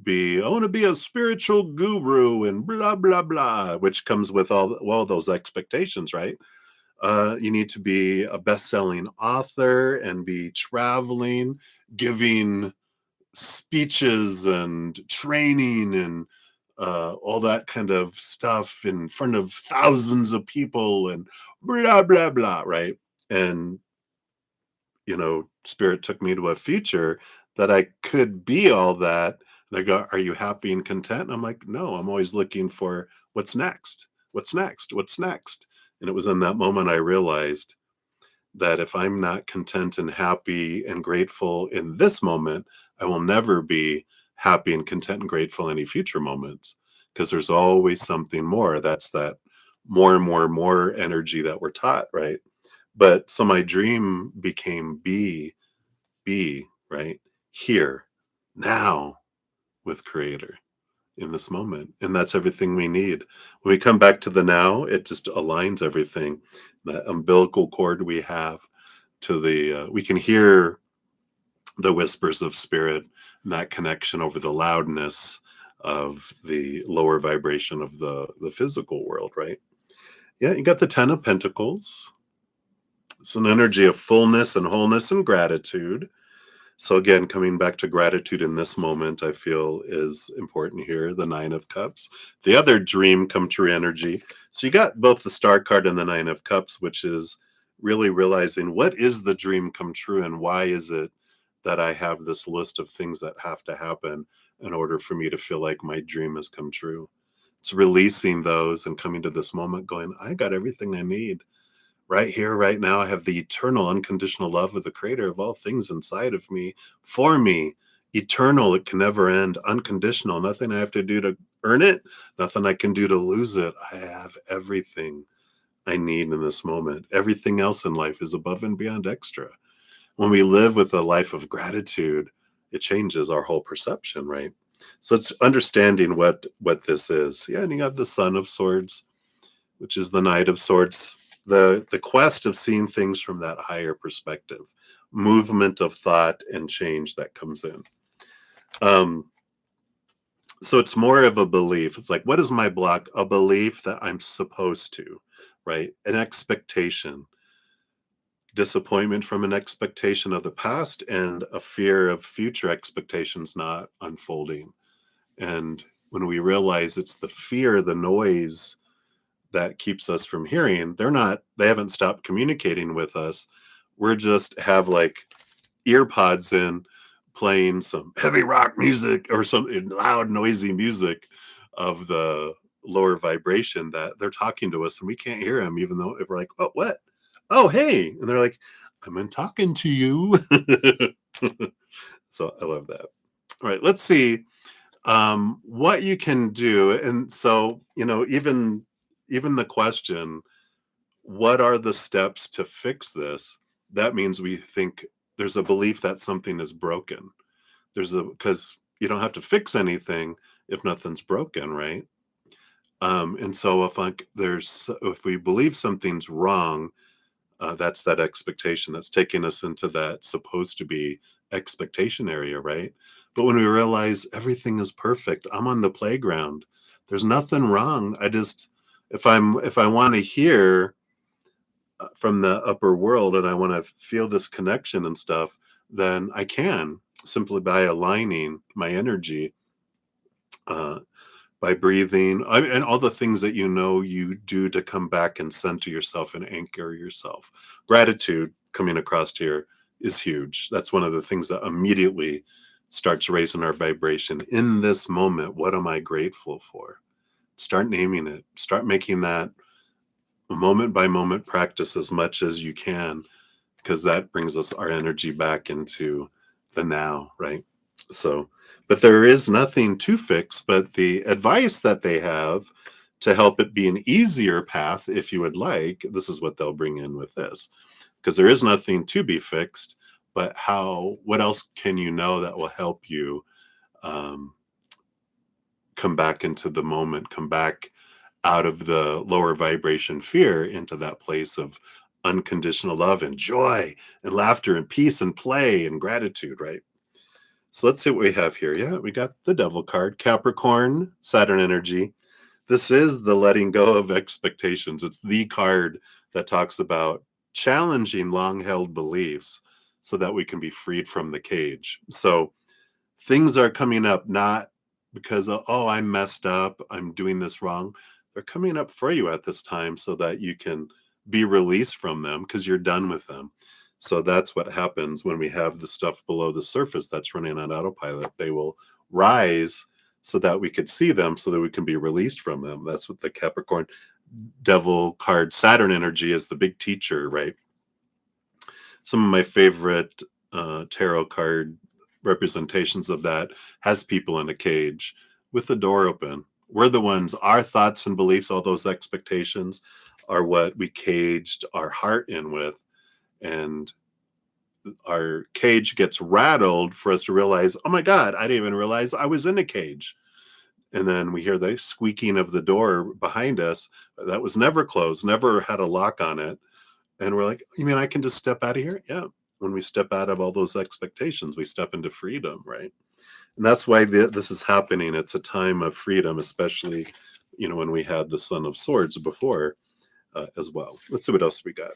be, I want to be a spiritual guru and blah, blah, blah, which comes with all those expectations, right? You need to be a best-selling author and be traveling, giving speeches and training and all that kind of stuff in front of thousands of people and blah, blah, blah, right? And spirit took me to a future that I could be all that. They go, are you happy and content? And I'm like, no, I'm always looking for what's next, what's next, what's next. And it was in that moment I realized that if I'm not content and happy and grateful in this moment, I will never be happy and content and grateful in any future moments, because there's always something more. That's that more and more and more energy that we're taught, right? But so my dream became be, right? Here, now, with Creator in this moment. And that's everything we need. When we come back to the now, it just aligns everything. That umbilical cord we have to we can hear the whispers of spirit, and that connection over the loudness of the lower vibration of the physical world, right? Yeah, you got the 10 of Pentacles. It's an energy of fullness and wholeness and gratitude. So again, coming back to gratitude in this moment, I feel is important here. The 9 of Cups, the other dream come true energy. So you got both the Star card and the 9 of Cups, which is really realizing what is the dream come true and why is it that I have this list of things that have to happen. in order for me to feel like my dream has come true. It's releasing those and coming to this moment going, I got everything I need right here, right now. I have the eternal, unconditional love of the creator of all things inside of me, for me. Eternal, it can never end, unconditional, nothing I have to do to earn it, nothing I can do to lose it. I have everything I need in this moment. Everything else in life is above and beyond extra. When we live with a life of gratitude, it changes our whole perception, right? So it's understanding what this is. Yeah, and you got the Son of Swords, which is the Knight of Swords, the quest of seeing things from that higher perspective, movement of thought and change that comes in. Um, so it's more of a belief. It's like, what is my block? A belief that I'm supposed to, right? An expectation, disappointment from an expectation of the past, and a fear of future expectations not unfolding. And when we realize it's the fear, the noise that keeps us from hearing, they haven't stopped communicating with us. We're just have like ear pods in, playing some heavy rock music or some loud noisy music of the lower vibration, that they're talking to us and we can't hear them, even though if we're like, oh, what? Oh, hey. And they're like, I'm in talking to you. So I love that. All right, let's see what you can do. And so, even the question, what are the steps to fix this? That means we think there's a belief that something is broken. Because you don't have to fix anything if nothing's broken, right? And so if we believe something's wrong, that's that expectation that's taking us into that supposed to be expectation area, right? But when we realize everything is perfect, I'm on the playground. There's nothing wrong. If I want to hear from the upper world and I want to feel this connection and stuff, then I can simply by aligning my energy, uh, by breathing, and all the things that you do to come back and center yourself and anchor yourself. Gratitude coming across here is huge. That's one of the things that immediately starts raising our vibration. In this moment, what am I grateful for? Start naming it. Start making that a moment by moment practice as much as you can, because that brings us our energy back into the now, right? So, but there is nothing to fix, but the advice that they have to help it be an easier path, if you would like, this is what they'll bring in with this, because there is nothing to be fixed, but what else can you know that will help you um, come back into the moment, come back out of the lower vibration fear into that place of unconditional love and joy and laughter and peace and play and gratitude, right? So let's see what we have here. Yeah, we got the Devil card, Capricorn, Saturn energy. This is the letting go of expectations. It's the card that talks about challenging long held beliefs so that we can be freed from the cage. So things are coming up not because oh, I messed up, I'm doing this wrong. They're coming up for you at this time so that you can be released from them because you're done with them. So that's what happens when we have the stuff below the surface that's running on autopilot. They will rise so that we could see them, so that we can be released from them. That's what the Capricorn Devil card, Saturn energy, is the big teacher, right? Some of my favorite tarot card representations of that has people in a cage with the door open. We're the ones, our thoughts and beliefs, all those expectations are what we caged our heart in with. And our cage gets rattled for us to realize, oh my God, I didn't even realize I was in a cage. And then we hear the squeaking of the door behind us that was never closed, never had a lock on it. And we're like, you mean I can just step out of here? Yeah. When we step out of all those expectations, we step into freedom, right? And that's why this is happening. It's a time of freedom, especially, when we had the Son of Swords before as well. Let's see what else we got.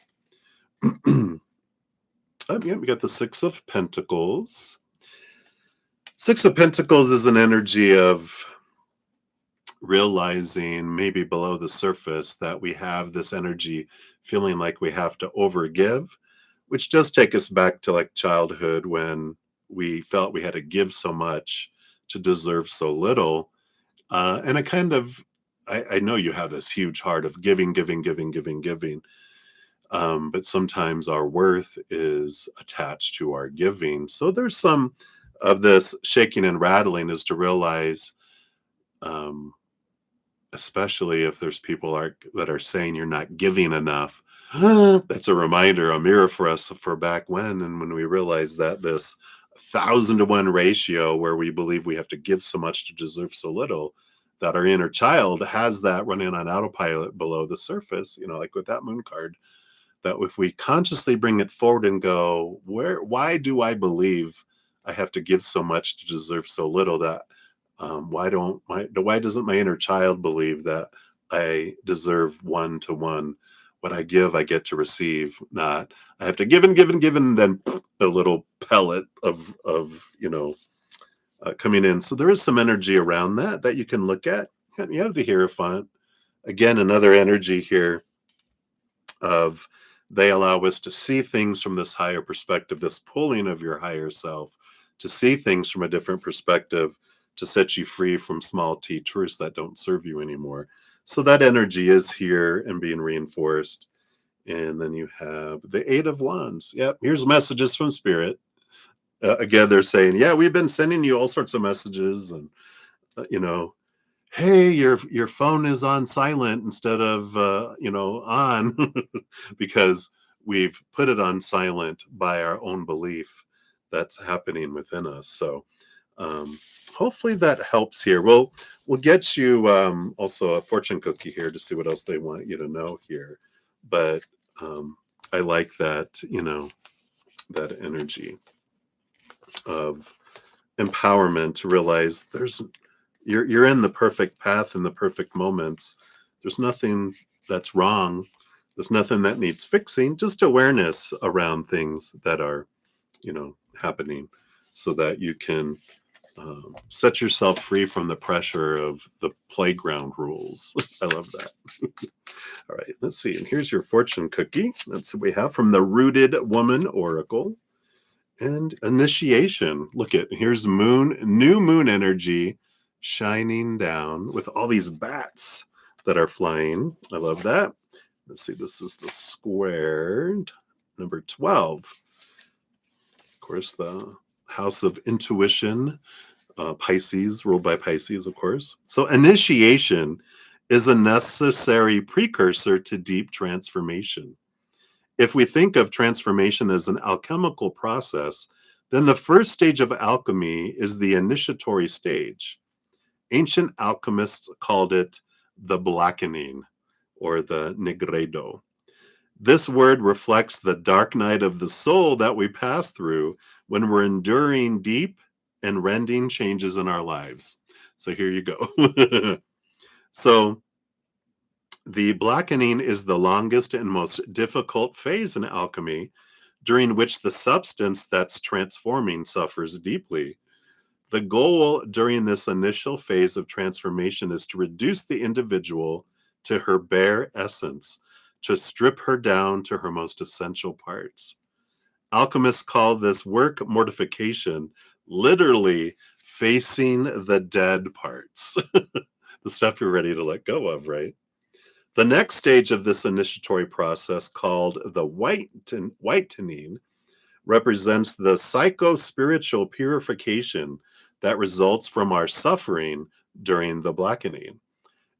Yeah, we got the Six of Pentacles. Six of Pentacles is an energy of realizing maybe below the surface that we have this energy feeling like we have to overgive, which does take us back to like childhood when we felt we had to give so much to deserve so little. And I kind of, I know you have this huge heart of giving, giving, giving, giving, giving. But sometimes our worth is attached to our giving. So there's some of this shaking and rattling is to realize, um, especially if there's people that are saying you're not giving enough. That's a reminder, a mirror for us for back when, and when we realize that this 1,000 to 1 ratio where we believe we have to give so much to deserve so little, that our inner child has that running on autopilot below the surface, like with that moon card, that if we consciously bring it forward and go, why do I believe I have to give so much to deserve so little? That why doesn't my inner child believe that I deserve 1 to 1? What I give, I get to receive. Not I have to give and give and give, and then a little pellet of coming in. So there is some energy around that you can look at. And you have the Hierophant. Again, another energy here of they allow us to see things from this higher perspective, this pulling of your higher self, to see things from a different perspective, to set you free from small t truths that don't serve you anymore. So that energy is here and being reinforced. And then you have the Eight of Wands. Yep, here's messages from Spirit. Again, they're saying, yeah, we've been sending you all sorts of messages, and hey, your phone is on silent instead of on, because we've put it on silent by our own belief that's happening within us. So um, hopefully that helps here. We'll get you also a fortune cookie here to see what else they want you to know here. But I like that, that energy of empowerment to realize you're in the perfect path in the perfect moments. There's nothing that's wrong. There's nothing that needs fixing. Just awareness around things that are, happening, so that you can set yourself free from the pressure of the playground rules. I love that. All right, let's see. And here's your fortune cookie. That's what we have from the Rooted Woman Oracle. And initiation. Look at, here's new moon energy shining down with all these bats that are flying. I love that. Let's see, this is the squared number 12. Of course, the house of intuition, Pisces, ruled by Pisces, of course. So initiation is a necessary precursor to deep transformation. If we think of transformation as an alchemical process, then the first stage of alchemy is the initiatory stage. Ancient alchemists called it the blackening or the nigredo. This word reflects the dark night of the soul that we pass through when we're enduring deep and rending changes in our lives. So here you go. So the blackening is the longest and most difficult phase in alchemy, during which the substance that's transforming suffers deeply. The goal during this initial phase of transformation is to reduce the individual to her bare essence, to strip her down to her most essential parts. Alchemists call this work mortification, literally facing the dead parts, the stuff you're ready to let go of, right? The next stage of this initiatory process, called the whitening, represents the psycho-spiritual purification that results from our suffering during the blackening.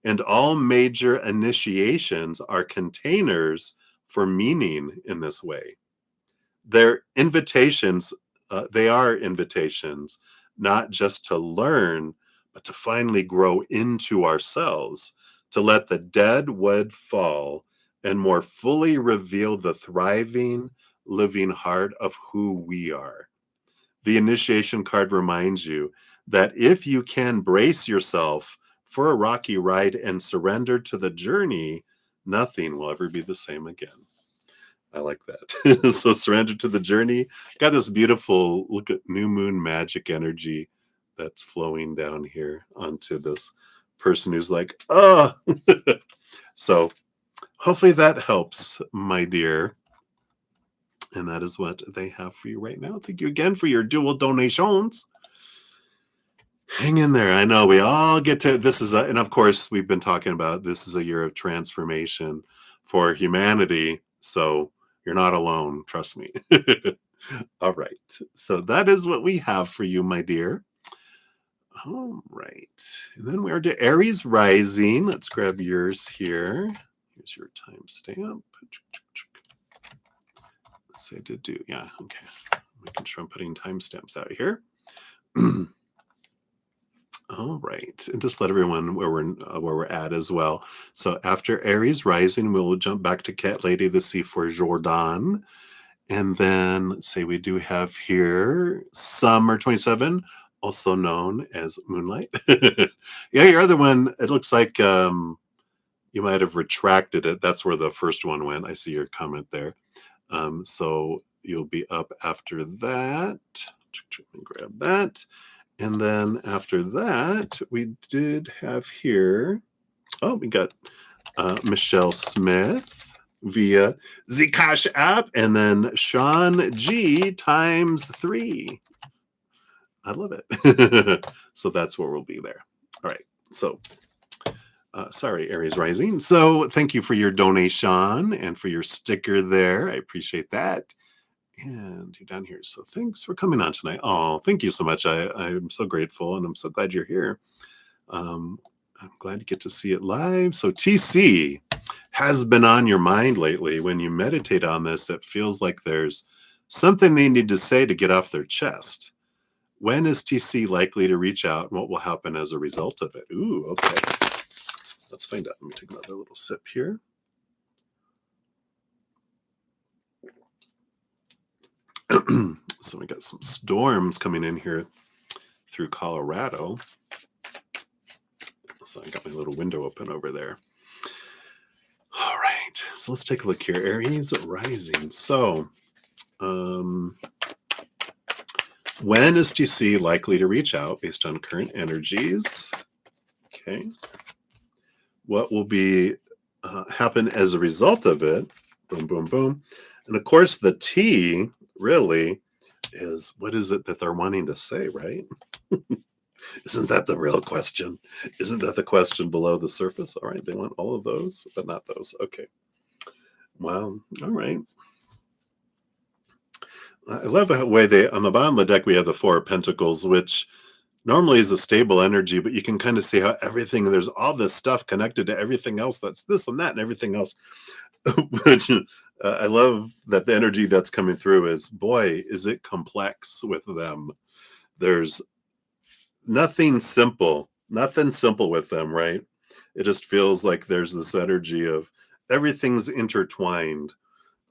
And all major initiations are containers for meaning in this way. They're invitations, they are invitations, not just to learn, but to finally grow into ourselves, to let the dead wood fall and more fully reveal the thriving, living heart of who we are. The initiation card reminds you that if you can brace yourself for a rocky ride and surrender to the journey, nothing will ever be the same again. I like that. So surrender to the journey. Got this beautiful, look at new moon magic energy that's flowing down here onto this person who's like, oh. So hopefully that helps, my dear. And that is what they have for you right now. Thank you again for your dual donations. Hang in there. I know we all get to this is a, and of course we've been talking about this is a year of transformation for humanity. So you're not alone, trust me. All right. So that is what we have for you, my dear. All right. And then we are to Aries rising. Let's grab yours here. Here's your timestamp. Let's say to do. Yeah, okay. Making sure I'm putting timestamps out here. All right, and just let everyone where we're at as well. So after Aries rising, we'll jump back to Cat Lady, the C4 Jordan, and then let's say we do have here Summer 27, also known as Moonlight. Yeah, your other one. It looks like you might have retracted it. That's where the first one went. I see your comment there. So you'll be up after that. Let me grab that. And then after that, we did have here, oh, we got Michelle Smith via the CashApp, and then Sean G times 3. I love it. So that's where we'll be there. All right. So sorry, Aries Rising. So thank you for your donation and for your sticker there. I appreciate that. And you're down here. So thanks for coming on tonight. Oh, thank you so much. I'm so grateful and I'm so glad you're here. I'm glad you get to see it live. So TC has been on your mind lately. When you meditate on this, it feels like there's something they need to say to get off their chest. When is TC likely to reach out and what will happen as a result of it? Ooh, okay. Let's find out. Let me take another little sip here. So we got some storms coming in here through Colorado. So I got my little window open over there. All right, so let's take a look here. Aries rising. So when is TC likely to reach out based on current energies? Okay. What will be happen as a result of it? Boom, boom, boom. And of course, the T really is what is it that they're wanting to say, right? Isn't that the real question? Isn't that the question below the surface? All right, they want all of those, but not those. Okay. Wow. All right. I love the way they, on the bottom of the deck, we have the Four of Pentacles, which normally is a stable energy, but you can kind of see how everything, there's all this stuff connected to everything else that's this and that and everything else. But I love that the energy that's coming through is, boy, is it complex with them. There's nothing simple with them, right? It just feels like there's this energy of everything's intertwined.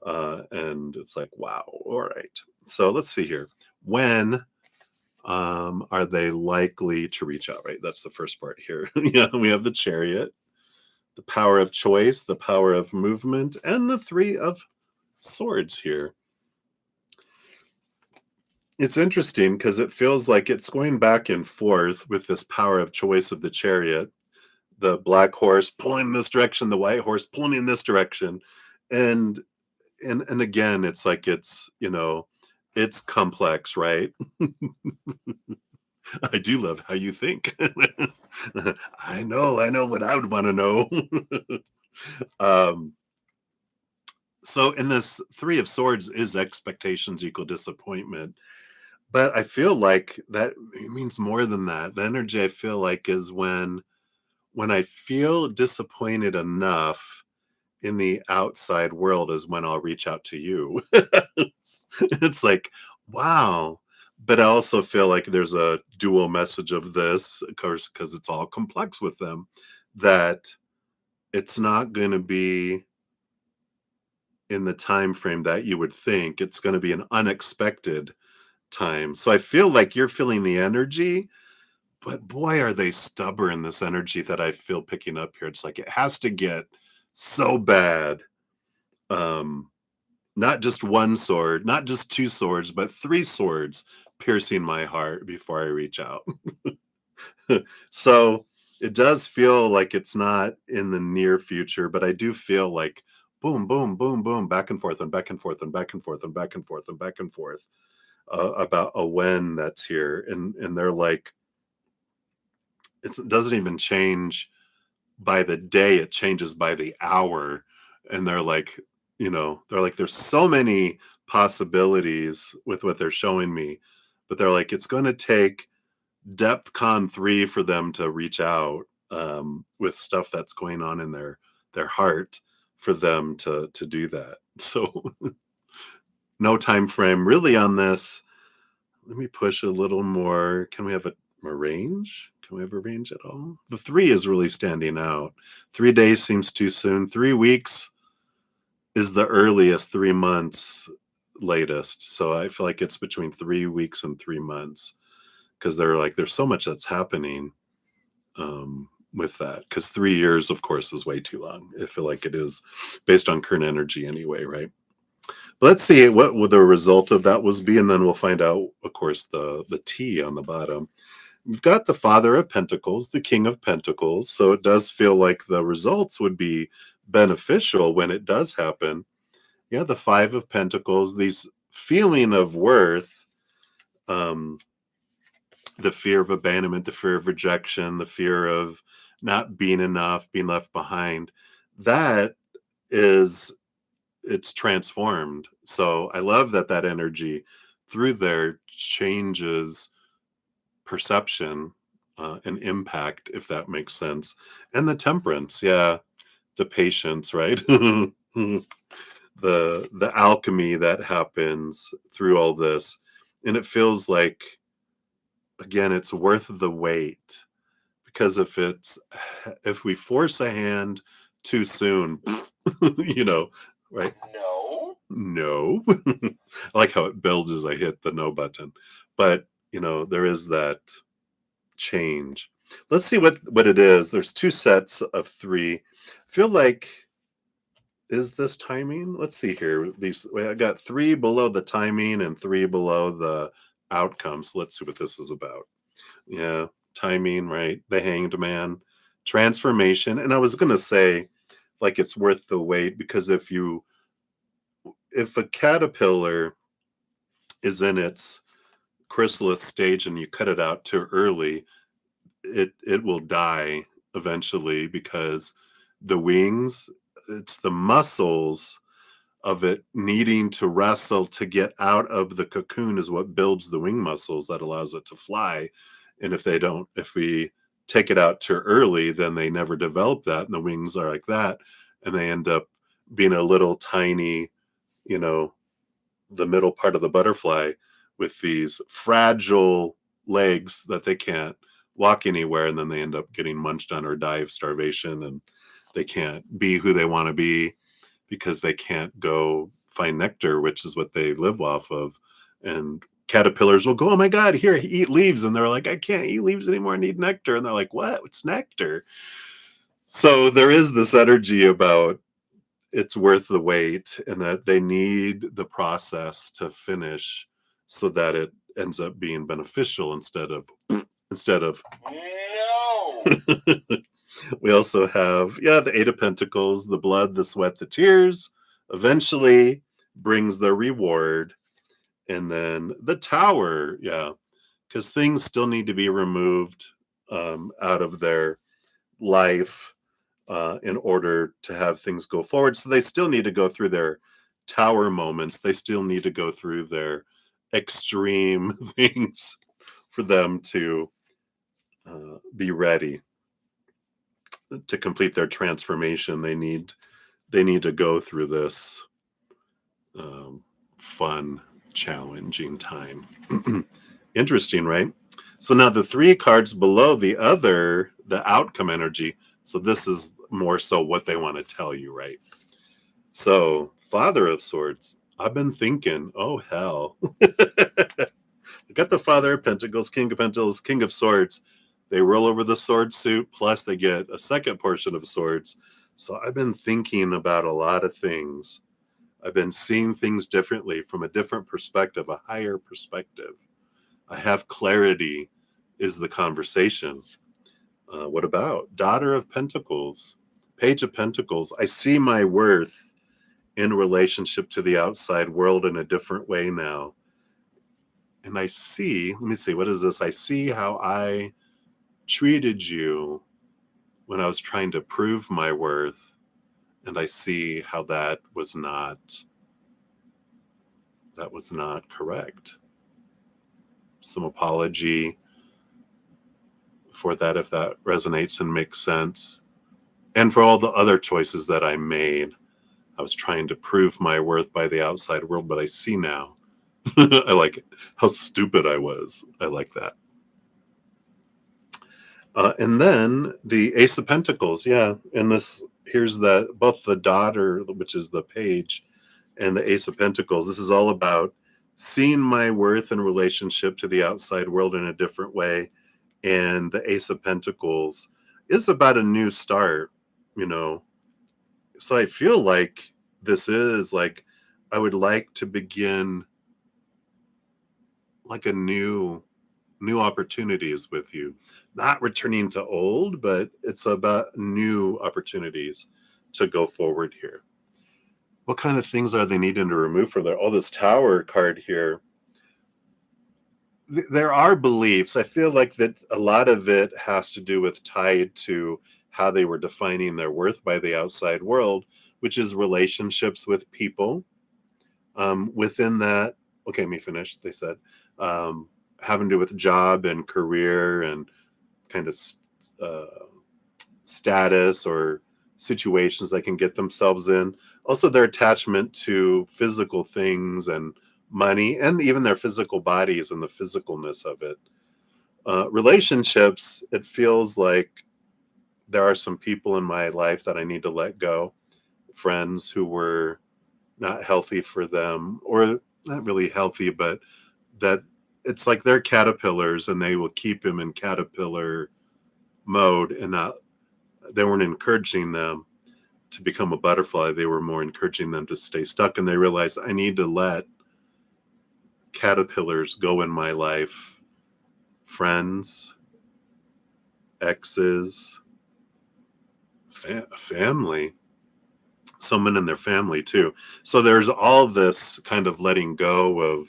And it's like, wow, all right. So let's see here. When are they likely to reach out, right? That's the first part here. Yeah, we have the Chariot, the power of choice, the power of movement, and the Three of Swords here. It's interesting because it feels like it's going back and forth with this power of choice of the Chariot, the black horse pulling in this direction, the white horse pulling in this direction. And again, it's like it's, it's complex, right? I do love how you think. I know what I would want to know. um, so in this Three of Swords is expectations equal disappointment. But I feel like that means more than that. The energy I feel like is when I feel disappointed enough in the outside world is when I'll reach out to you. It's like, wow. But I also feel like there's a dual message of this, of course, because it's all complex with them, that it's not going to be in the time frame that you would think. It's going to be an unexpected time. So I feel like you're feeling the energy, but boy, are they stubborn, this energy that I feel picking up here. It's like it has to get so bad. Not just one sword, not just two swords, but three swords piercing my heart before I reach out. So it does feel like it's not in the near future, but I do feel like boom, boom, boom, boom, back and forth and back and forth and back and forth and back and forth and back and forth about a when that's here. And they're like, it doesn't even change by the day, it changes by the hour. And they're like, they're like, there's so many possibilities with what they're showing me, but they're like, it's going to take depth con 3 for them to reach out, with stuff that's going on in their heart, for them to do that. So no time frame really on this. Let me push a little more. Can we have a range? Can we have a range at all? The 3 is really standing out. 3 days seems too soon. 3 weeks is the earliest, 3 months latest. So I feel like it's between 3 weeks and 3 months, because they're like, there's so much that's happening, with that. Because 3 years, of course, is way too long. I feel like it is, based on current energy anyway, right? Let's see what would the result of that was be, and then we'll find out, of course, the T on the bottom. We've got the Father of Pentacles, the King of Pentacles, so it does feel like the results would be beneficial when it does happen. Yeah, the Five of Pentacles, these feeling of worth, um, the fear of abandonment, the fear of rejection, the fear of not being enough, being left behind. That is, it's transformed. So I love that energy through there changes perception, and impact, if that makes sense. And the temperance, yeah, the patience, right? The alchemy that happens through all this. And it feels like, again, it's worth the wait, because if we force a hand too soon, you know, right? No. I like how it builds as I hit the no button. But, there is that change. Let's see what it is. There's two sets of three. I feel like, is this timing? Let's see here. I got three below the timing and three below the outcomes. Let's see what this is about. Yeah, timing, right? The Hanged Man, transformation. And I was gonna say, like, it's worth the wait, because if a caterpillar is in its chrysalis stage and you cut it out too early, it will die eventually, because the wings, it's the muscles of it needing to wrestle to get out of the cocoon is what builds the wing muscles that allows it to fly. And if we take it out too early, then they never develop that, and the wings are like that, and they end up being a little tiny, you know the middle part of the butterfly, with these fragile legs that they can't walk anywhere, and then they end up getting munched on or die of starvation, and they can't be who they want to be, because they can't go find nectar, which is what they live off of. And caterpillars will go, oh my god, here, eat leaves, and they're like, I can't eat leaves anymore, I need nectar. And they're like, what? What's nectar? So there is this energy about, it's worth the wait, and that they need the process to finish, so that it ends up being beneficial, instead of no. We also have, yeah, the Eight of Pentacles, the blood, the sweat, the tears eventually brings the reward. And then the Tower, yeah, because things still need to be removed, out of their life, in order to have things go forward. So they still need to go through their tower moments. They still need to go through their extreme things for them to, be ready to complete their transformation. They need to go through this, fun, challenging time. Interesting, right? So now the three cards below the outcome energy. So this is more so what they want to tell you, right? So, Father of Swords, I've been thinking, oh hell. I got the Father of Pentacles, King of Pentacles, King of Swords. They roll over the sword suit, plus they get a second portion of swords. So I've been thinking about a lot of things. I've been seeing things differently, from a different perspective, a higher perspective. I have clarity, is the conversation. What about Daughter of Pentacles, Page of Pentacles? I see my worth in relationship to the outside world in a different way now. And let me see, what is this? I see how I treated you when I was trying to prove my worth, and I see how that was not correct. Some apology for that if that resonates and makes sense. And for all the other choices that I made. I was trying to prove my worth by the outside world, but I see now. I like it. How stupid I was. I like that. And then the Ace of Pentacles. Yeah. And here's both the daughter, which is the page, and the Ace of Pentacles. This is all about seeing my worth in relationship to the outside world in a different way. And the Ace of Pentacles is about a new start, you know. So I feel like this is like, I would like to begin like a new opportunities with you, not returning to old, but it's about new opportunities to go forward here. What kind of things are they needing to remove from there? Oh, this Tower card here. There are beliefs. I feel like that a lot of it has to do with tied to how they were defining their worth by the outside world, which is relationships with people. Within that, okay, let me finish. They said having to do with job and career and kind of uh, status or situations they can get themselves in. Also, their attachment to physical things and money, and even their physical bodies and the physicalness of it. Relationships, it feels like there are some people in my life that I need to let go. Friends who were not healthy for them, or not really healthy, but that it's like they're caterpillars and they will keep him in caterpillar mode, and not, they weren't encouraging them to become a butterfly. They were more encouraging them to stay stuck. And they realized, I need to let caterpillars go in my life. Friends, exes, family, someone in their family too. So there's all this kind of letting go of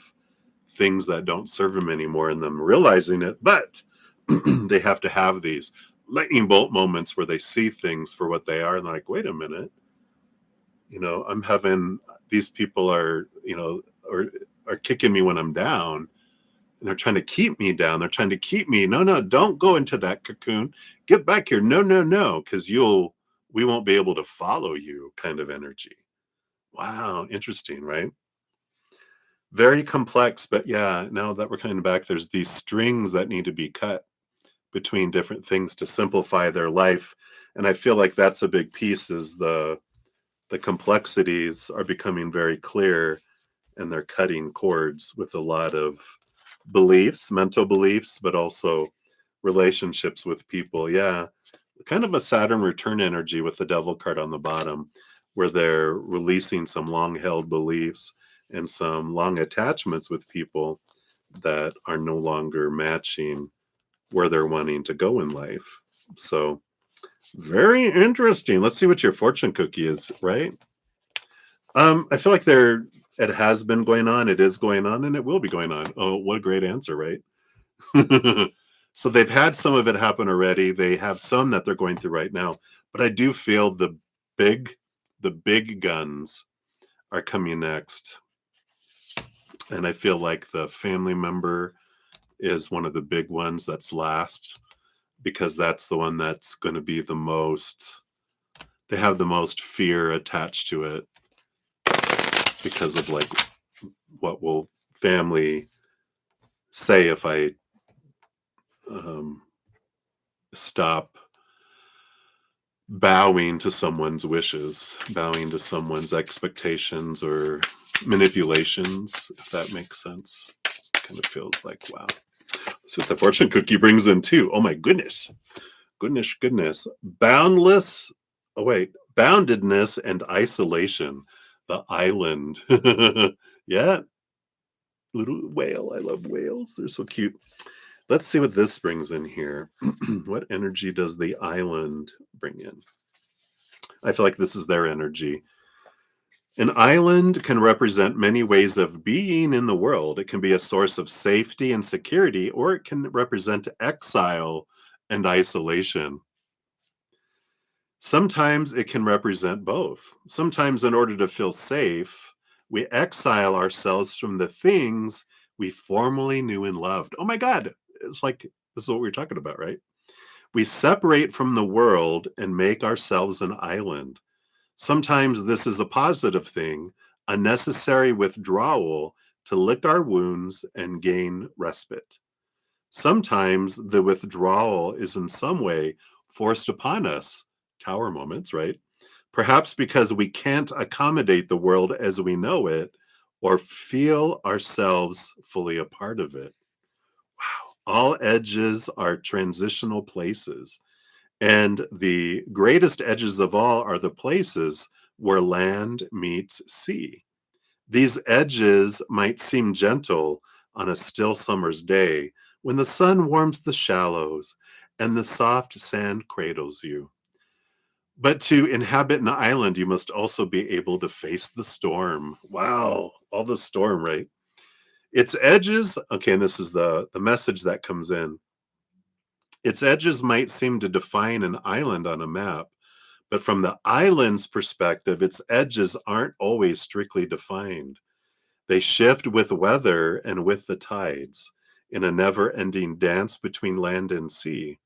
things that don't serve them anymore, and them realizing it. But they have to have these lightning bolt moments where they see things for what they are, and they're like, wait a minute, I'm having, these people are, or are kicking me when I'm down, and they're trying to keep me down. They're trying to keep me. No, don't go into that cocoon. Get back here. No, because we won't be able to follow you, kind of energy. Wow, interesting, right? Very complex, but yeah, now that we're coming back, there's these strings that need to be cut between different things to simplify their life. And I feel like that's a big piece, is the complexities are becoming very clear, and they're cutting cords with a lot of beliefs, mental beliefs, but also relationships with people. Yeah, kind of a Saturn return energy with the Devil card on the bottom, where they're releasing some long held beliefs and some long attachments with people that are no longer matching where they're wanting to go in life. So, very interesting. Let's see what your fortune cookie is, right? I feel like it has been going on, it is going on, and it will be going on. Oh, what a great answer, right? So they've had some of it happen already. They have some that they're going through right now. But I do feel big the big guns are coming next. And I feel like the family member is one of the big ones that's last, because that's the one that's going to be the most, they have the most fear attached to it, because of like, what will family say if I um, stop bowing to someone's wishes, bowing to someone's expectations or manipulations, if that makes sense. Kind of feels like, wow. That's what the fortune cookie brings in too. Oh my goodness. Goodness. Boundedness and isolation. The island. Yeah. Little whale. I love whales. They're so cute. Let's see what this brings in here. What energy does the island bring in? I feel like this is their energy. An island can represent many ways of being in the world. It can be a source of safety and security, or it can represent exile and isolation. Sometimes it can represent both. Sometimes, in order to feel safe, we exile ourselves from the things we formerly knew and loved. Oh my God. It's like, this is what we were talking about, right? We separate from the world and make ourselves an island. Sometimes this is a positive thing, a necessary withdrawal to lick our wounds and gain respite. Sometimes the withdrawal is in some way forced upon us, tower moments, right? Perhaps because we can't accommodate the world as we know it or feel ourselves fully a part of it. Wow. All edges are transitional places. And the greatest edges of all are the places where land meets sea. These edges might seem gentle on a still summer's day when the sun warms the shallows and the soft sand cradles you. But to inhabit an island, you must also be able to face the storm. Wow, all the storm, right? Its edges, okay, and this is the message that comes in. Its edges might seem to define an island on a map, but from the island's perspective, its edges aren't always strictly defined. They shift with weather and with the tides in a never ending dance between land and sea.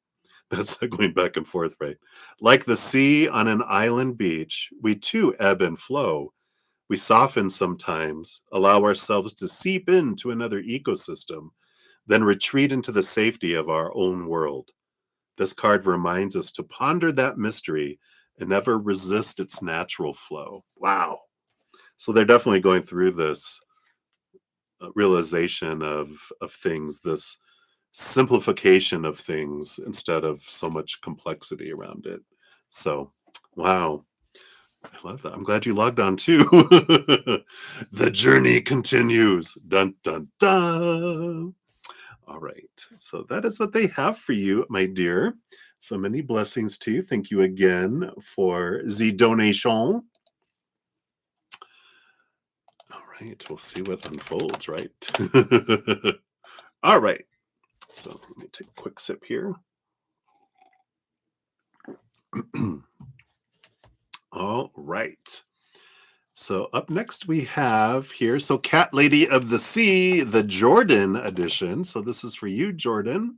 That's like going back and forth, right? Like the sea on an island beach, we too ebb and flow. We soften sometimes, allow ourselves to seep into another ecosystem, then retreat into the safety of our own world. This card reminds us to ponder that mystery and never resist its natural flow. Wow. So they're definitely going through this realization of things, this simplification of things instead of so much complexity around it. So, wow. I love that. I'm glad you logged on too. The journey continues. Dun dun dun. All right. So that is what they have for you, my dear. So many blessings to you. Thank you again for the donation. All right. We'll see what unfolds, right? All right. So let me take a quick sip here. All right. So up next we have here, so Cat Lady of the Sea, the Jordan edition. So this is for you, Jordan.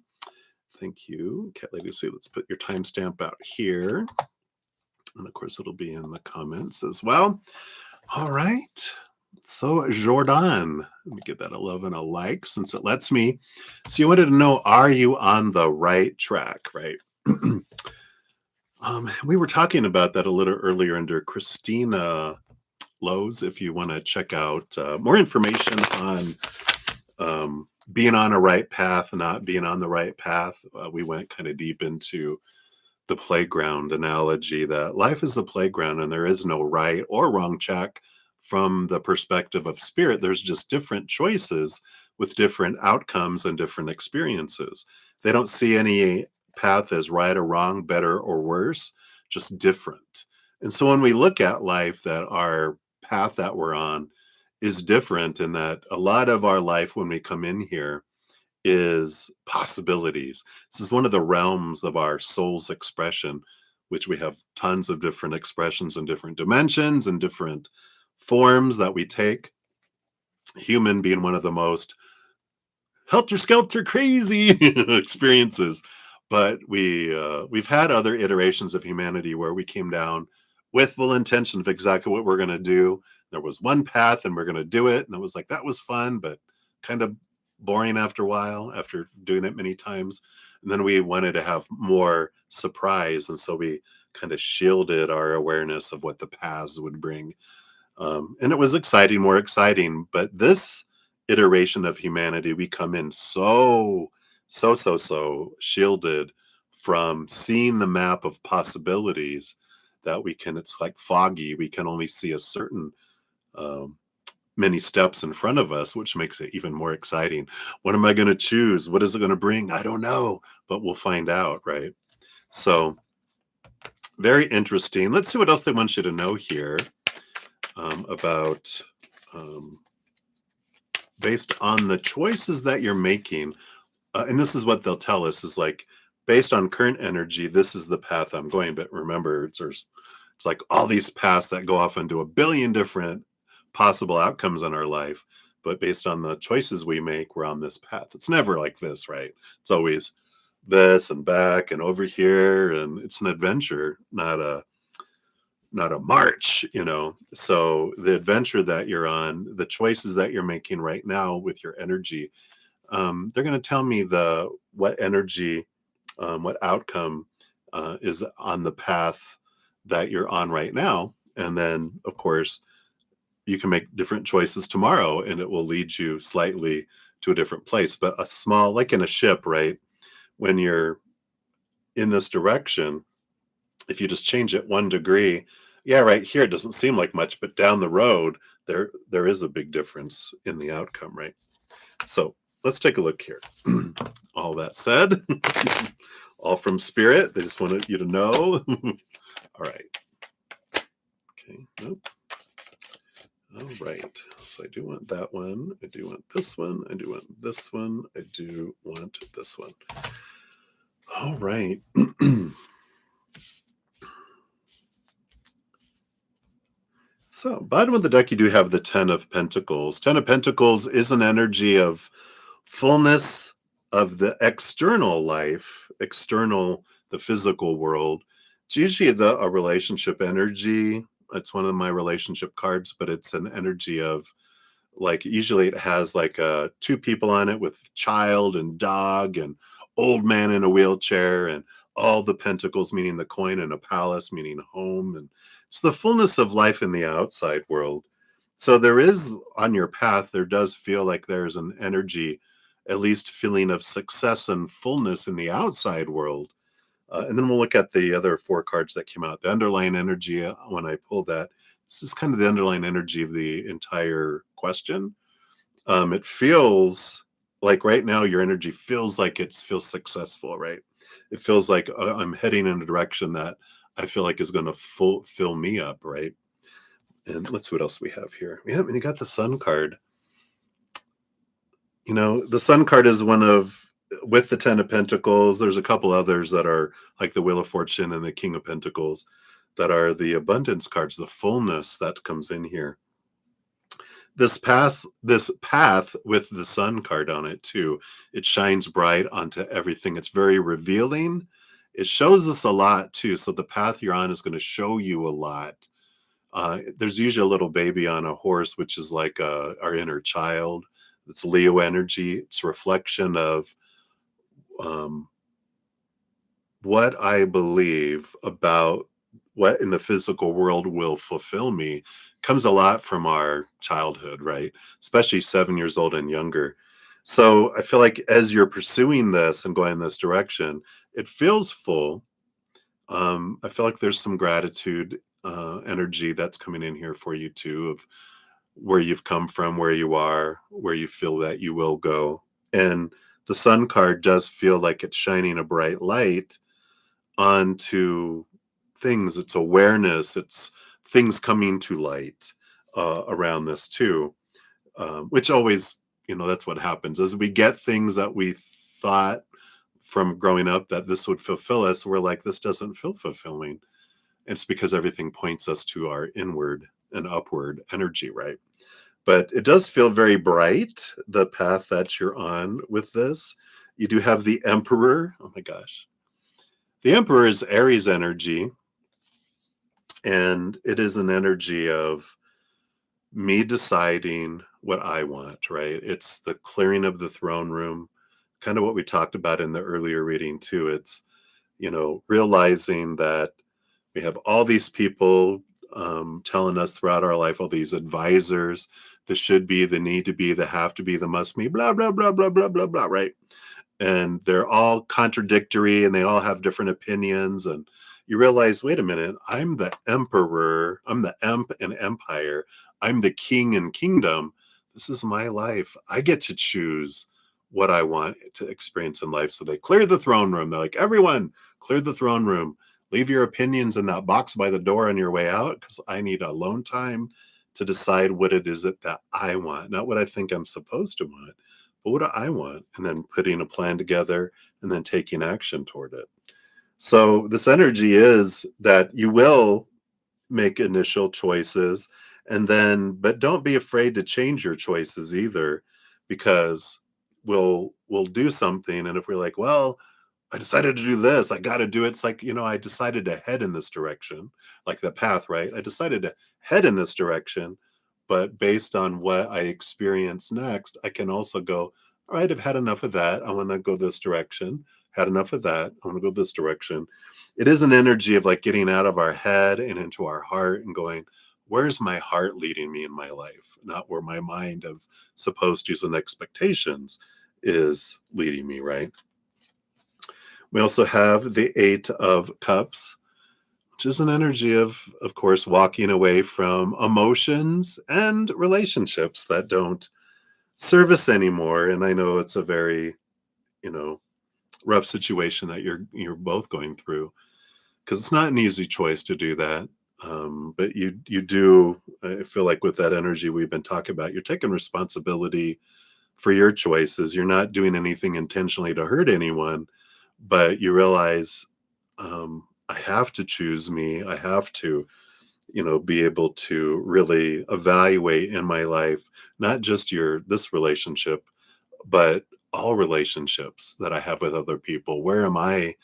Thank you, Cat Lady of the Sea. Let's put your timestamp out here. And of course, it'll be in the comments as well. All right. So Jordan, let me give that a love and a like since it lets me. So you wanted to know, are you on the right track, right? We were talking about that a little earlier under Christina Lowe's. If you want to check out more information on being on a right path, not being on the right path, we went kind of deep into the playground analogy that life is a playground and there is no right or wrong track from the perspective of spirit. There's just different choices with different outcomes and different experiences. They don't see any path as right or wrong, better or worse, just different. And so when we look at life, that our path that we're on is different, and that a lot of our life when we come in here is possibilities. This is one of the realms of our soul's expression, which we have tons of different expressions and different dimensions and different forms that we take. Human being one of the most helter skelter crazy experiences, but we've had other iterations of humanity where we came down with full intention of exactly what we're going to do. There was one path and we're going to do it, and it was like that was fun but kind of boring after a while after doing it many times. And then we wanted to have more surprise, and so we kind of shielded our awareness of what the paths would bring. And it was exciting, more exciting. But this iteration of humanity, we come in so shielded from seeing the map of possibilities that we can, it's like foggy. We can only see a certain um, many steps in front of us, which makes it even more exciting. What am I going to choose? What is it going to bring? I don't know, but we'll find out, right? So very interesting. Let's see what else they want you to know here about based on the choices that you're making. And this is what they'll tell us is like, based on current energy, this is the path I'm going. But remember, it's like all these paths that go off into a billion different possible outcomes in our life. But based on the choices we make, we're on this path. It's never like this, right? It's always this and back and over here, and it's an adventure, not a march, So the adventure that you're on, the choices that you're making right now with your energy, they're going to tell me the what energy, what outcome is on the path that you're on right now. And then, of course, you can make different choices tomorrow and it will lead you slightly to a different place. But a small, like in a ship, right? When you're in this direction, if you just change it 1 degree, yeah, right here it doesn't seem like much, but down the road, there is a big difference in the outcome, right? So let's take a look here. All that said, all from spirit. They just wanted you to know. All right. Okay. Nope. All right. So I do want that one. I do want this one. I do want this one. I do want this one. All right. So, bottom of the deck, you do have the Ten of Pentacles. Ten of Pentacles is an energy of fullness of the external life, the physical world. It's usually a relationship energy. It's one of my relationship cards, but it's an energy of, like, usually it has like two people on it with child and dog and old man in a wheelchair, and all the pentacles meaning the coin, and a palace meaning home, and it's the fullness of life in the outside world. So there is, on your path, there does feel like there's an energy, at least feeling of success and fullness in the outside world. And then we'll look at the other four cards that came out. The underlying energy, when I pulled that, this is kind of the underlying energy of the entire question. It feels like right now your energy feels like feels successful, right? It feels like I'm heading in a direction that I feel like is going to fill me up, right? And let's see what else we have here. Yeah, and you got the Sun card. The Sun card is one of, with the Ten of Pentacles, there's a couple others that are like the Wheel of Fortune and the King of Pentacles that are the abundance cards, the fullness that comes in here. This path with the Sun card on it too, it shines bright onto everything. It's very revealing. It shows us a lot too. So the path you're on is going to show you a lot. There's usually a little baby on a horse, which is like our inner child. It's Leo energy. It's a reflection of um, what I believe about what in the physical world will fulfill me. Comes a lot from our childhood, right? Especially 7 years old and younger. So I feel like as you're pursuing this and going in this direction, it feels full. I feel like there's some gratitude energy that's coming in here for you too, of where you've come from, where you are, where you feel that you will go. And the Sun card does feel like it's shining a bright light onto things. It's awareness. It's things coming to light around this too, which always, that's what happens as we get things that we thought from growing up that this would fulfill us. We're like, this doesn't feel fulfilling. It's because everything points us to our inward and upward energy, right? But it does feel very bright, the path that you're on with this. You do have the Emperor. Oh my gosh. The Emperor is Aries energy, and it is an energy of me deciding what I want, right? It's the clearing of the throne room, kind of what we talked about in the earlier reading too. It's, realizing that we have all these people telling us throughout our life, all these advisors, the should be, the need to be, the have to be, the must be, blah, blah, blah, blah, blah, blah, blah, right? And they're all contradictory and they all have different opinions. And you realize, wait a minute, I'm the emperor, I'm the emp and empire, I'm the king and kingdom. This is my life. I get to choose what I want to experience in life. So they clear the throne room. They're like, everyone, clear the throne room. Leave your opinions in that box by the door on your way out, because I need alone time to decide what it is that I want, not what I think I'm supposed to want, but what do I want? And then putting a plan together and then taking action toward it. So this energy is that you will make initial choices, and then but don't be afraid to change your choices either, because we'll do something, and if we're like, well, I decided to do this, I got to do it. It's like, I decided to head in this direction, like the path, right? I decided to head in this direction, but based on what I experience next, I can also go, all right, I've had enough of that, I want to go this direction. Had enough of that, I want to go this direction. It is an energy of like getting out of our head and into our heart and going, where's my heart leading me in my life? Not where my mind of supposed tos and expectations is leading me, right? We also have the Eight of Cups, which is an energy of course, walking away from emotions and relationships that don't serve us anymore. And I know it's a very, you know, rough situation that you're both going through, because it's not an easy choice to do that. But you do. I feel like with that energy we've been talking about, you're taking responsibility for your choices. You're not doing anything intentionally to hurt anyone, but you realize, I have to choose me. I have to, be able to really evaluate in my life, not just this relationship, but all relationships that I have with other people. Where am I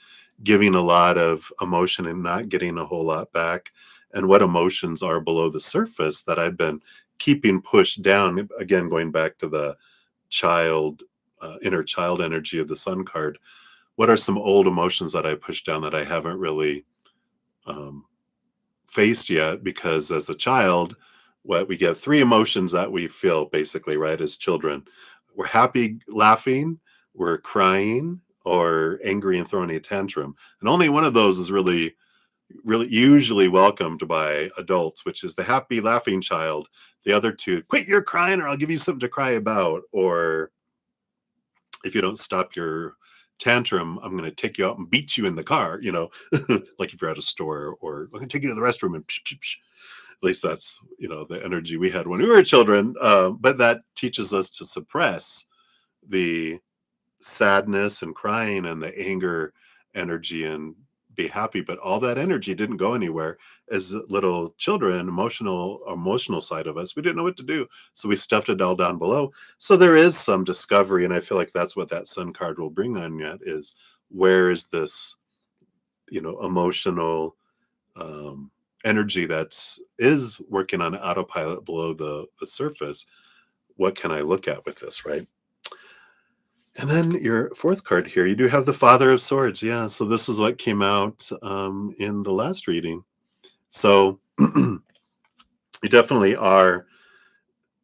giving a lot of emotion and not getting a whole lot back? And what emotions are below the surface that I've been keeping pushed down? Again, going back to the child, inner child energy of the sun card. What are some old emotions that I pushed down that I haven't really um, faced yet? Because as a child, what we get three emotions that we feel basically, right, as children. We're happy, laughing, we're crying, or angry and throwing a tantrum. And only one of those is really usually welcomed by adults, which is the happy, laughing child. The other two, quit your crying or I'll give you something to cry about. Or if you don't stop your tantrum, I'm going to take you out and beat you in the car, like if you're at a store, or I'm going to take you to the restroom and psh, psh, psh. At least that's, the energy we had when we were children. But that teaches us to suppress the sadness and crying and the anger energy and be happy. But all that energy didn't go anywhere. As little children, emotional side of us, we didn't know what to do, so we stuffed it all down below. So there is some discovery, and I feel like that's what that sun card will bring on yet, is where is this emotional energy that's is working on autopilot below the surface. What can I look at with this, right? And then your fourth card here, you do have the Father of Swords. Yeah, so this is what came out in the last reading. So you definitely are.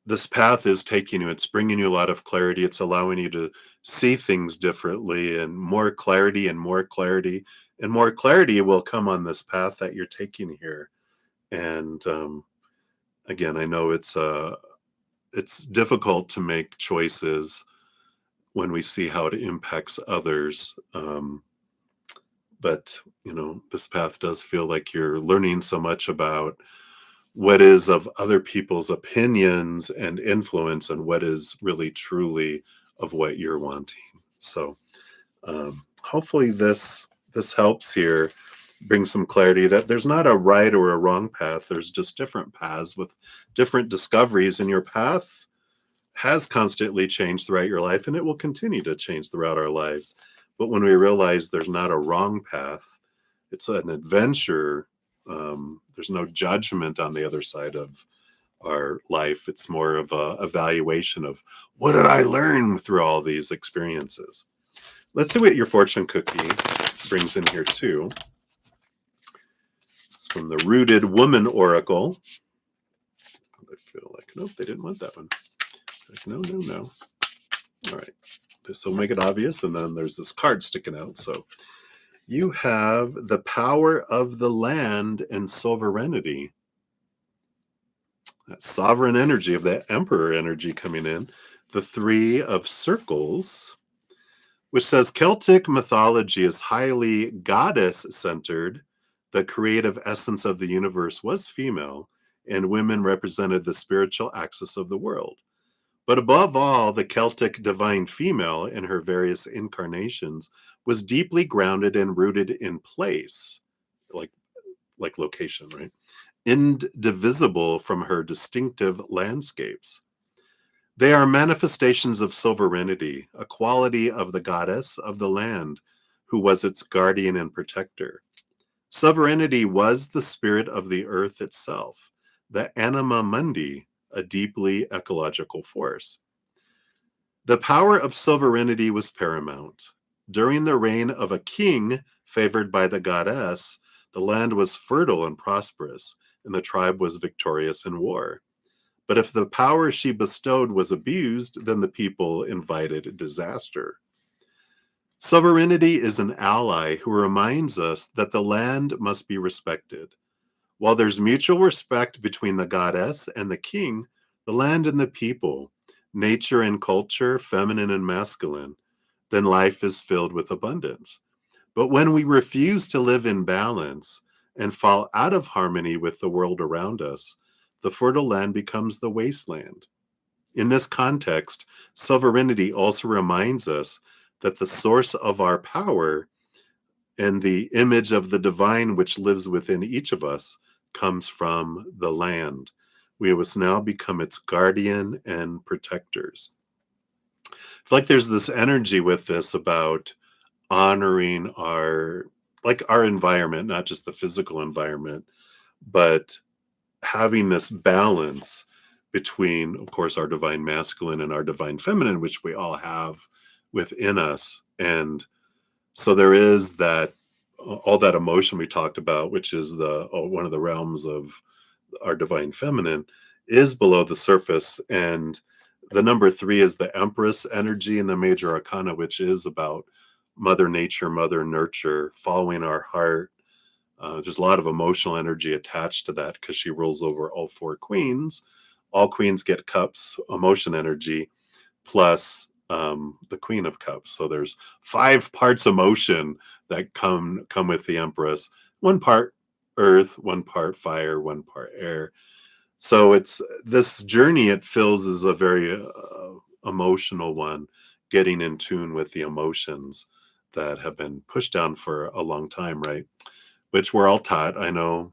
This path is taking you. It's bringing you a lot of clarity. It's allowing you to see things differently, and more clarity, and more clarity, and more clarity will come on this path that you're taking here. And again, I know it's difficult to make choices when we see how it impacts others. But this path does feel like you're learning so much about what is of other people's opinions and influence, and what is really truly of what you're wanting. So hopefully this helps here, bring some clarity that there's not a right or a wrong path. There's just different paths with different discoveries, and your path has constantly changed throughout your life, and it will continue to change throughout our lives. But when we realize there's not a wrong path, it's an adventure. There's no judgment on the other side of our life. It's more of a evaluation of, what did I learn through all these experiences? Let's see what your fortune cookie brings in here too. It's from the Rooted Woman Oracle. I feel like, nope, they didn't want that one. Like, no. All right. This will make it obvious. And then there's this card sticking out. So you have the power of the land and sovereignty. That sovereign energy of that emperor energy coming in. The Three of Circles, which says Celtic mythology is highly goddess-centered. The creative essence of the universe was female, and women represented the spiritual axis of the world. But above all, the Celtic divine female in her various incarnations was deeply grounded and rooted in place, like location, right? Indivisible from her distinctive landscapes. They are manifestations of sovereignty, a quality of the goddess of the land, who was its guardian and protector. Sovereignty was the spirit of the earth itself, the anima mundi, a deeply ecological force. The power of sovereignty was paramount. During the reign of a king favored by the goddess, the land was fertile and prosperous, and the tribe was victorious in war. But if the power she bestowed was abused, then the people invited disaster. Sovereignty is an ally who reminds us that the land must be respected. While there's mutual respect between the goddess and the king, the land and the people, nature and culture, feminine and masculine, then life is filled with abundance. But when we refuse to live in balance and fall out of harmony with the world around us, the fertile land becomes the wasteland. In this context, sovereignty also reminds us that the source of our power and the image of the divine which lives within each of us comes from the land. We must now become its guardian and protectors. I feel like there's this energy with this about honoring our environment, not just the physical environment, but having this balance between, of course, our divine masculine and our divine feminine, which we all have within us. And so there is that all that emotion we talked about, which is one of the realms of our divine feminine, is below the surface. And the number 3 is the Empress energy in the major arcana, which is about Mother Nature, Mother Nurture, following our heart. There's a lot of emotional energy attached to that because she rules over all 4 queens. All queens get cups, emotion energy, plus the Queen of Cups. So there's 5 parts emotion that come with the Empress. 1 part earth, 1 part fire, 1 part air. So it's this journey it feels is a very emotional one, getting in tune with the emotions that have been pushed down for a long time, right? Which we're all taught. I know,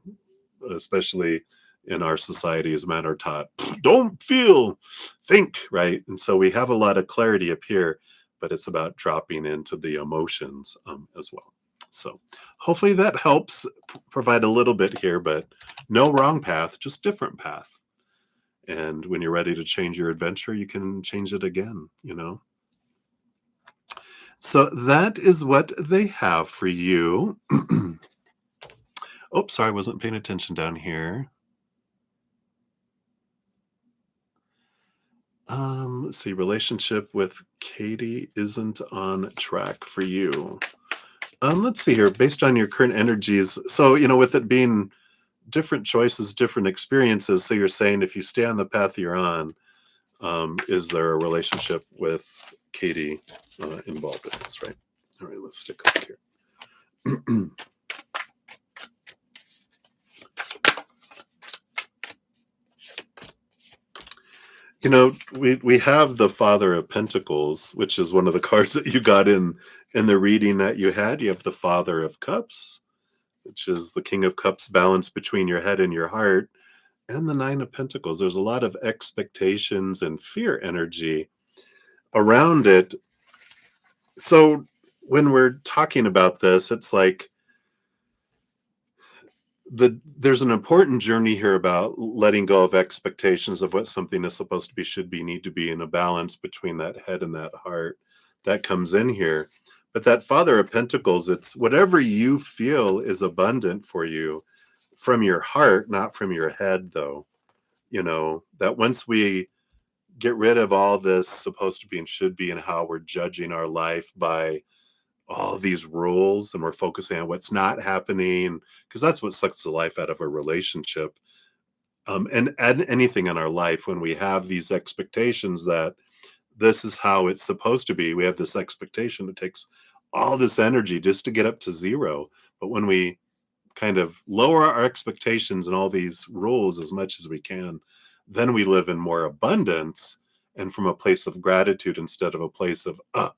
especially in our society, as men are taught, don't feel, think, right? And so we have a lot of clarity up here, but it's about dropping into the emotions as well. So hopefully that helps provide a little bit here, but no wrong path, just different path. And when you're ready to change your adventure, you can change it again, you know? So that is what they have for you. Oh, sorry, I wasn't paying attention down here. Let's see. Relationship with Katie isn't on track for you. Let's see here. Based on your current energies, so with it being different choices, different experiences. So you're saying if you stay on the path you're on, is there a relationship with Katie involved in this? Right. All right. Let's stick up here. We have the Father of Pentacles, which is one of the cards that you got in the reading that you had. You have the Father of Cups, which is the King of Cups, balance between your head and your heart, and the Nine of Pentacles. There's a lot of expectations and fear energy around it. So when we're talking about this, it's like there's an important journey here about letting go of expectations of what something is supposed to be, should be, need to be, in a balance between that head and that heart that comes in here. But that Father of Pentacles, it's whatever you feel is abundant for you from your heart, not from your head, though. That once we get rid of all this supposed to be and should be and how we're judging our life by all these rules, and we're focusing on what's not happening, because that's what sucks the life out of a relationship, and anything in our life. When we have these expectations that this is how it's supposed to be, we have this expectation. It takes all this energy just to get up to zero. But when we kind of lower our expectations and all these rules as much as we can, then we live in more abundance, and from a place of gratitude instead of a place of, I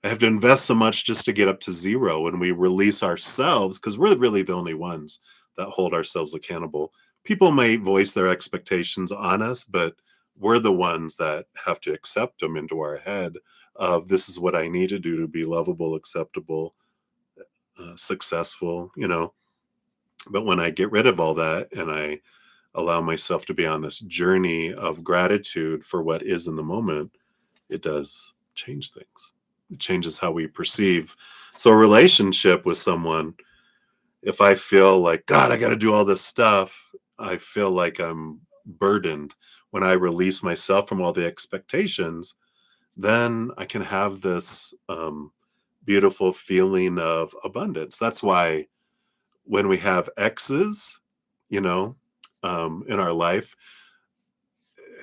have to invest so much just to get up to zero. When we release ourselves, because we're really the only ones that hold ourselves accountable. People may voice their expectations on us, but we're the ones that have to accept them into our head of this is what I need to do to be lovable, acceptable, successful, But when I get rid of all that and I allow myself to be on this journey of gratitude for what is in the moment, it does change things. It changes how we perceive. So, a relationship with someone, if I feel like, God, I got to do all this stuff, I feel like I'm burdened. When I release myself from all the expectations, then I can have this beautiful feeling of abundance. That's why when we have exes, you know, in our life,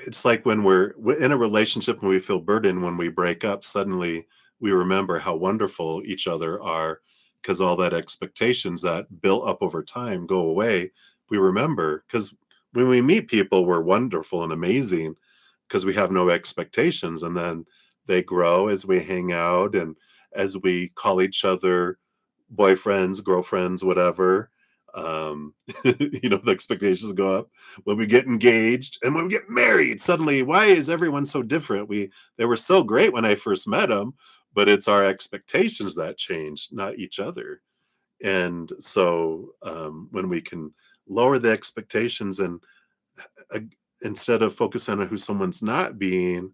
it's like when we're in a relationship and we feel burdened when we break up, suddenly we remember how wonderful each other are because all that expectations that built up over time go away. We remember because when we meet people, we're wonderful and amazing because we have no expectations. And then they grow as we hang out and as we call each other boyfriends, girlfriends, whatever. Um, the expectations go up when we get engaged and when we get married. Suddenly, why is everyone so different? They were so great when I first met them, but it's our expectations that changed, not each other. And so when we can lower the expectations and uh, instead of focusing on who someone's not being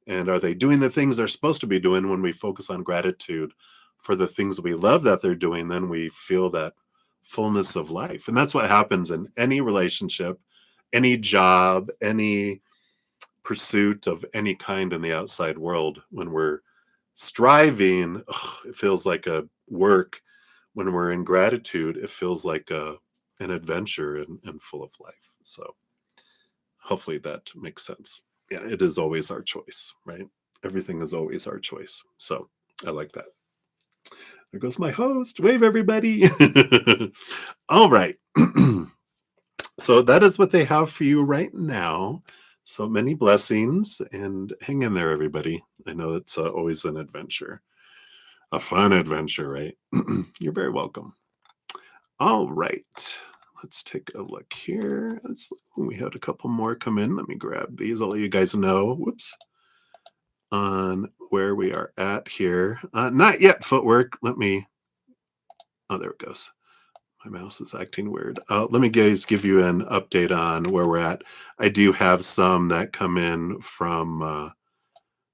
and are they doing the things they're supposed to be doing, when we focus on gratitude for the things we love that they're doing, then we feel that fullness of life. And that's what happens in any relationship, any job, any pursuit of any kind in the outside world. When we're striving, it feels like a work. When we're in gratitude, it feels like an adventure and full of life. So hopefully that makes sense. Yeah, it is always our choice, right? Everything is always our choice. So I like that. There goes my host. Wave, everybody. All right. So that is what they have for you right now. So many blessings and hang in there, everybody. I know it's always an adventure, a fun adventure, right? You're very welcome. All right. Let's take a look here. We had a couple more come in. Let me grab these. I'll let you guys know. Whoops. On where we are at here. Not yet footwork. Oh, there it goes. My mouse is acting weird. Let me give you an update on where we're at. I do have some that come in from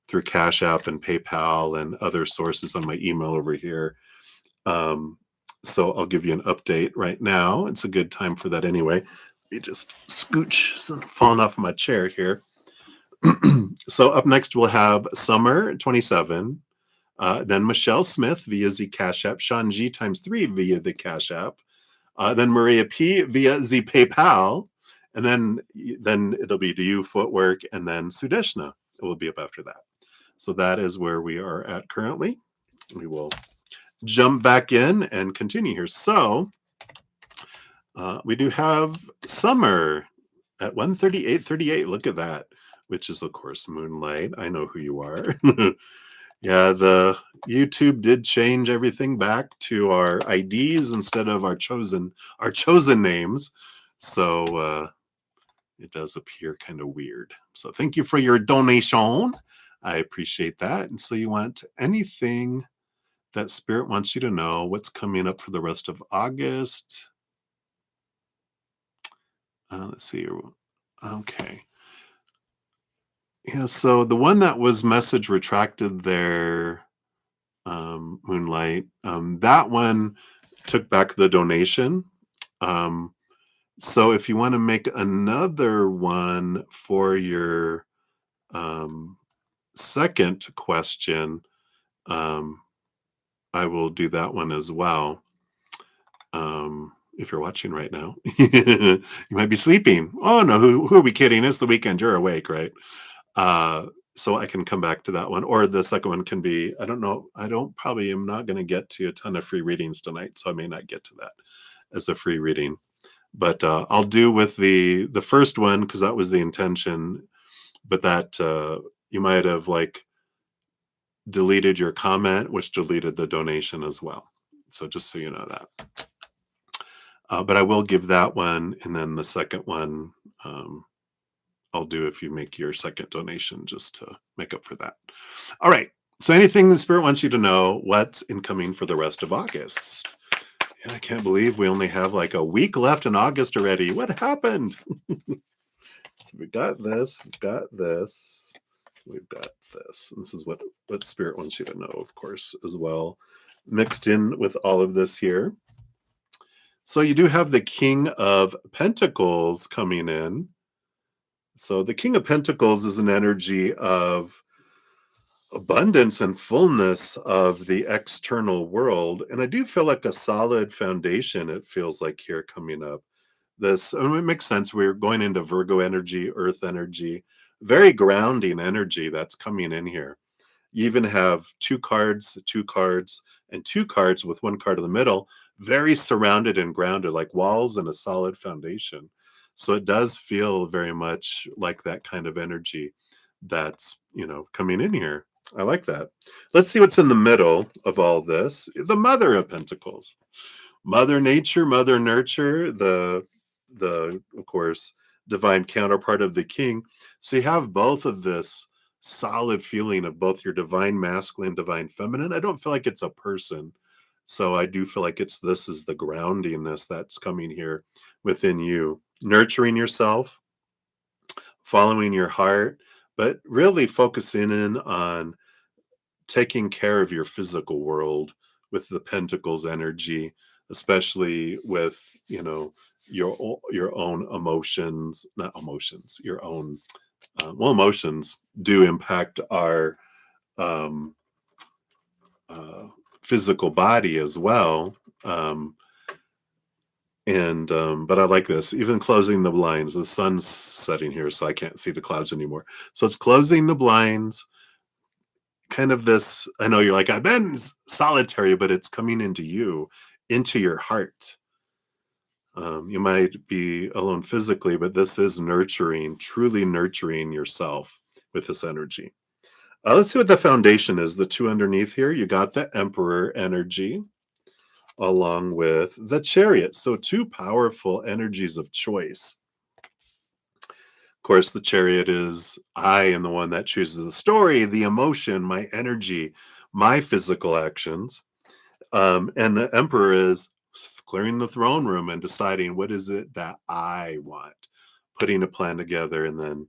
through CashApp and PayPal and other sources on my email over here. So I'll give you an update right now. It's a good time for that anyway. Let me just scooch, falling off my chair here. So up next we'll have Summer 27, then Michelle Smith via the Cash App, Sean G ×3 via the Cash App, then Maria P via the PayPal, and then it'll be to you Footwork, and then Sudeshna. It will be up after that. So that is where we are at currently. We will jump back in and continue here. So we do have Summer at 138.38. Look at that, which is, of course, Moonlight. I know who you are. Yeah, the YouTube did change everything back to our IDs instead of our chosen names. So it does appear kind of weird. So thank you for your donation. I appreciate that. And so you want anything that Spirit wants you to know, what's coming up for the rest of August. Let's see. Okay. Yeah, so the one that was message retracted there, Moonlight, that one took back the donation. So if you want to make another one for your second question, I will do that one as well. If you're watching right now, you might be sleeping. Oh no, who are we kidding? It's the weekend. You're awake, right? So I can come back to that one, or the second one can be, I don't know. I'm not going to get to a ton of free readings tonight, so I may not get to that as a free reading. But I'll do with the first one because that was the intention. But that you might have like deleted your comment, which deleted the donation as well. So just so you know that. But I will give that one, and then the second one um, I'll do if you make your second donation, just to make up for that. All right. So anything the spirit wants you to know, what's incoming for the rest of August? Yeah, I can't believe we only have like a week left in August already. What happened? So we got this, we've got this, we've got this. And this is what spirit wants you to know, of course, as well, mixed in with all of this here. So you do have the King of Pentacles coming in. So the King of Pentacles is an energy of abundance and fullness of the external world. And I do feel like a solid foundation, it feels like, here coming up. This, it makes sense. We're going into Virgo energy, earth energy, very grounding energy that's coming in here. You even have two cards, and two cards with one card in the middle, very surrounded and grounded, like walls and a solid foundation. So it does feel very much like that kind of energy that's, coming in here. I like that. Let's see what's in the middle of all this. The Mother of Pentacles. Mother Nature, Mother Nurture, the of course divine counterpart of the king. So you have both of this solid feeling of both your divine masculine, divine feminine. I don't feel like it's a person. So I do feel like this is the groundingness that's coming here within you, nurturing yourself, following your heart, but really focusing in on taking care of your physical world with the Pentacles energy, especially with, your own emotions, not emotions, your own, emotions do impact our um, uh, physical body as well. But I like this, even closing the blinds. The sun's setting here, so I can't see the clouds anymore. So it's closing the blinds, kind of this. I know you're like, I've been solitary, but it's coming into you, into your heart. You might be alone physically, but this is nurturing, truly nurturing yourself with this energy. Let's see what the foundation is. The two underneath here, you got the Emperor energy along with the Chariot. So two powerful energies of choice. Of course, the Chariot is I am the one that chooses the story, the emotion, my energy, my physical actions. And the Emperor is clearing the throne room and deciding what is it that I want, putting a plan together and then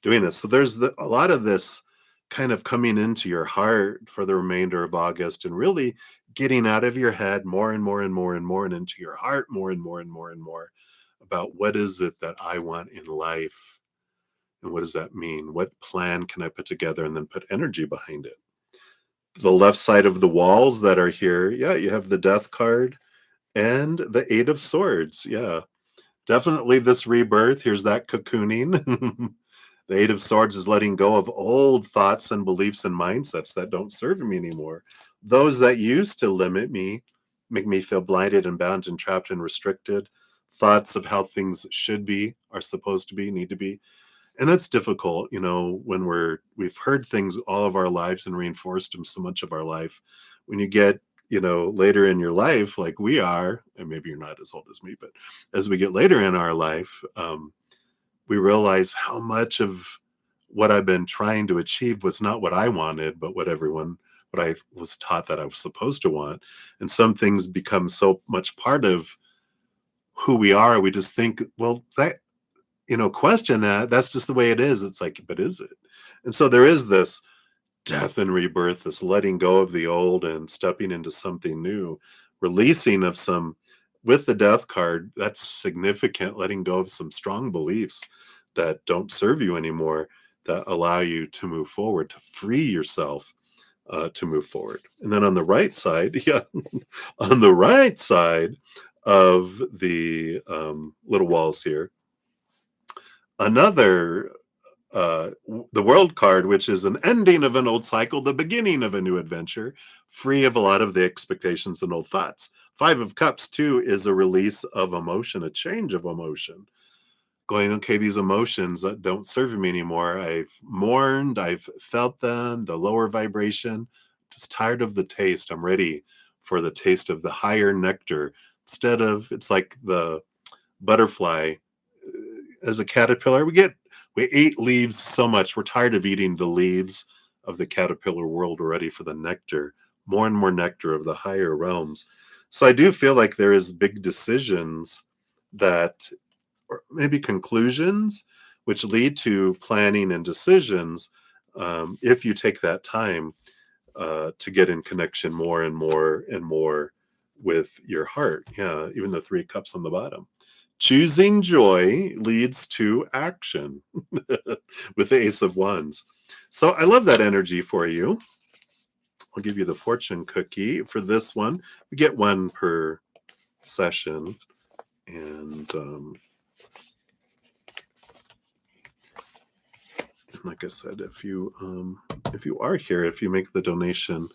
doing this. So there's a lot of this kind of coming into your heart for the remainder of August, and really getting out of your head more and more and more and more, and into your heart more and more and more and more, about what is it that I want in life, and what does that mean? What plan can I put together, and then put energy behind it? The left side of the walls that are here, yeah, you have the Death card and the Eight of Swords. Yeah, definitely this rebirth. Here's that cocooning. The Eight of Swords is letting go of old thoughts and beliefs and mindsets that don't serve me anymore. Those that used to limit me, make me feel blinded and bound and trapped and restricted. Thoughts of how things should be, are supposed to be, need to be. And that's difficult, when we've heard things all of our lives and reinforced them so much of our life. When you get, later in your life, like we are, and maybe you're not as old as me, but as we get later in our life, we realize how much of what I've been trying to achieve was not what I wanted, but what I was taught that I was supposed to want. And some things become so much part of who we are. We just think, well, that, question that. That's just the way it is. It's like, but is it? And so there is this death and rebirth, this letting go of the old and stepping into something new, releasing of some, with the Death card, that's significant, letting go of some strong beliefs that don't serve you anymore, that allow you to move forward, to free yourself, to move forward. And then on the right side, yeah, on the right side of the little walls here, another the World card, which is an ending of an old cycle, the beginning of a new adventure, free of a lot of the expectations and old thoughts. Five of Cups too is a release of emotion, a change of emotion. going, okay, these emotions that don't serve me anymore. I've mourned, I've felt them, the lower vibration, just tired of the taste. I'm ready for the taste of the higher nectar. Instead of, it's like the butterfly as a caterpillar, we ate leaves so much. We're tired of eating the leaves of the caterpillar world. We're ready for the nectar, more and more nectar of the higher realms. So I do feel like there is big decisions that, or maybe conclusions, which lead to planning and decisions. If you take that time to get in connection more and more and more with your heart. Yeah, even the 3 cups on the bottom. Choosing joy leads to action with the Ace of Wands. So I love that energy for you. I'll give you the fortune cookie for this one. We get one per session. And like I said, if you are here, if you make the donation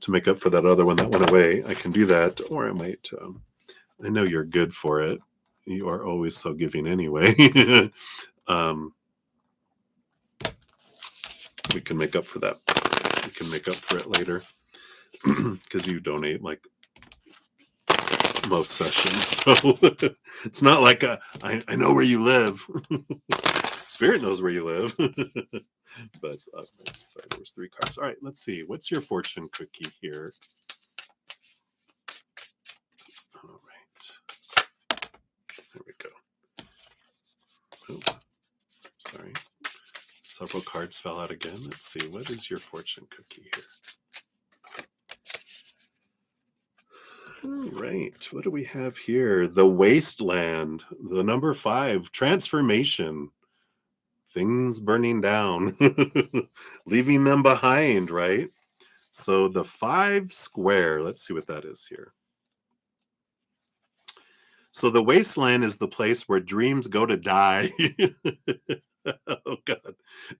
to make up for that other one that went away, I can do that. Or I might, I know you're good for it. You are always so giving anyway. We can make up for that. We can make up for it later because you donate like most sessions. So it's not like I know where you live. Spirit knows where you live. But sorry, there was 3 cards. All right, let's see. What's your fortune cookie here? All right. There we go. Oh, sorry. Several cards fell out again. Let's see. What is your fortune cookie here? All right. What do we have here? The Wasteland. The number 5. Transformation. Things burning down. Leaving them behind, right? So the 5 square. Let's see what that is here. So the wasteland is the place where dreams go to die. Oh, God.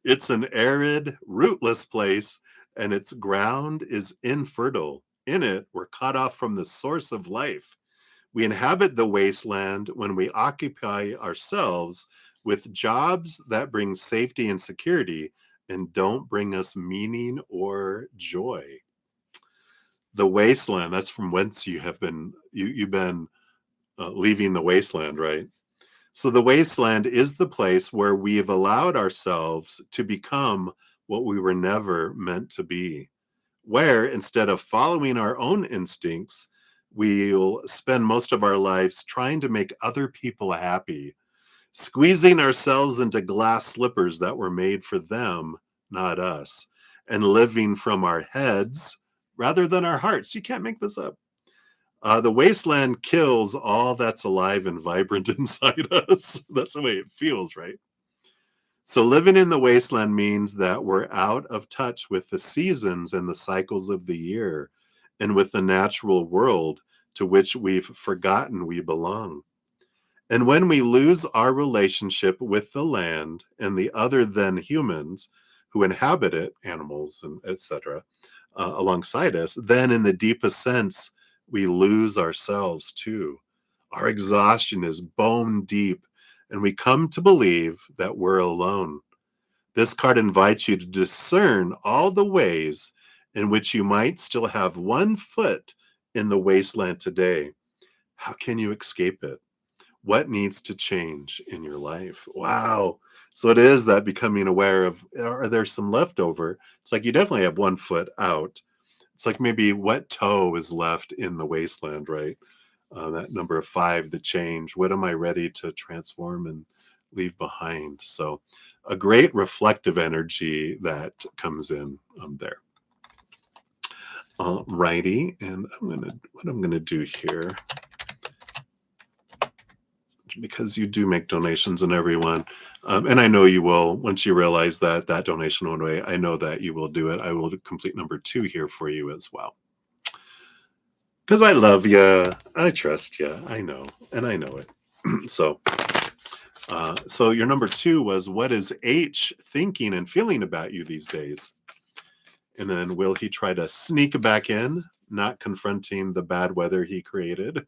It's an arid, rootless place, and its ground is infertile. In it, we're cut off from the source of life. We inhabit the wasteland when we occupy ourselves with jobs that bring safety and security and don't bring us meaning or joy. The wasteland, that's from whence you have been, you've been leaving the wasteland, right? So the wasteland is the place where we have allowed ourselves to become what we were never meant to be, where instead of following our own instincts, we'll spend most of our lives trying to make other people happy, squeezing ourselves into glass slippers that were made for them, not us, and living from our heads rather than our hearts. You can't make this up. The wasteland kills all that's alive and vibrant inside us. That's the way it feels, right? So living in the wasteland means that we're out of touch with the seasons and the cycles of the year and with the natural world to which we've forgotten we belong. And when we lose our relationship with the land and the other than humans who inhabit it, animals and etc., alongside us, then in the deepest sense, we lose ourselves too. Our exhaustion is bone deep, and we come to believe that we're alone. This card invites you to discern all the ways in which you might still have one foot in the wasteland today. How can you escape it? What needs to change in your life? Wow. So it is that becoming aware of, are there some leftover? It's like you definitely have one foot out. It's like maybe what toe is left in the wasteland, right? That number 5, the change. What am I ready to transform and leave behind? So a great reflective energy that comes in there. Righty. And what I'm gonna do here, because you do make donations and everyone, and I know you will, once you realize that that donation went away, I know that you will do it. I will complete number 2 here for you as well. Because I love you, I trust you, I know, and I know it. So your number 2 was, what is H thinking and feeling about you these days? And then will he try to sneak back in, not confronting the bad weather he created?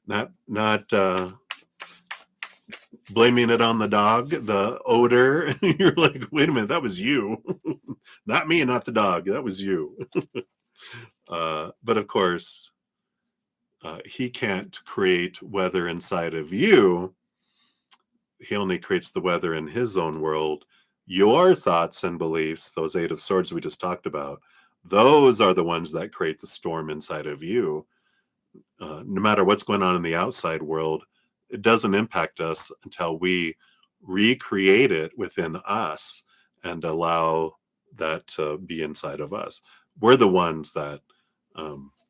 not blaming it on the dog, the odor. You're like, wait a minute, that was you. Not me, not the dog. That was you. But of course, he can't create weather inside of you. He only creates the weather in his own world. Your thoughts and beliefs, those Eight of Swords we just talked about, those are the ones that create the storm inside of you. No matter what's going on in the outside world, it doesn't impact us until we recreate it within us and allow that to be inside of us. We're the ones that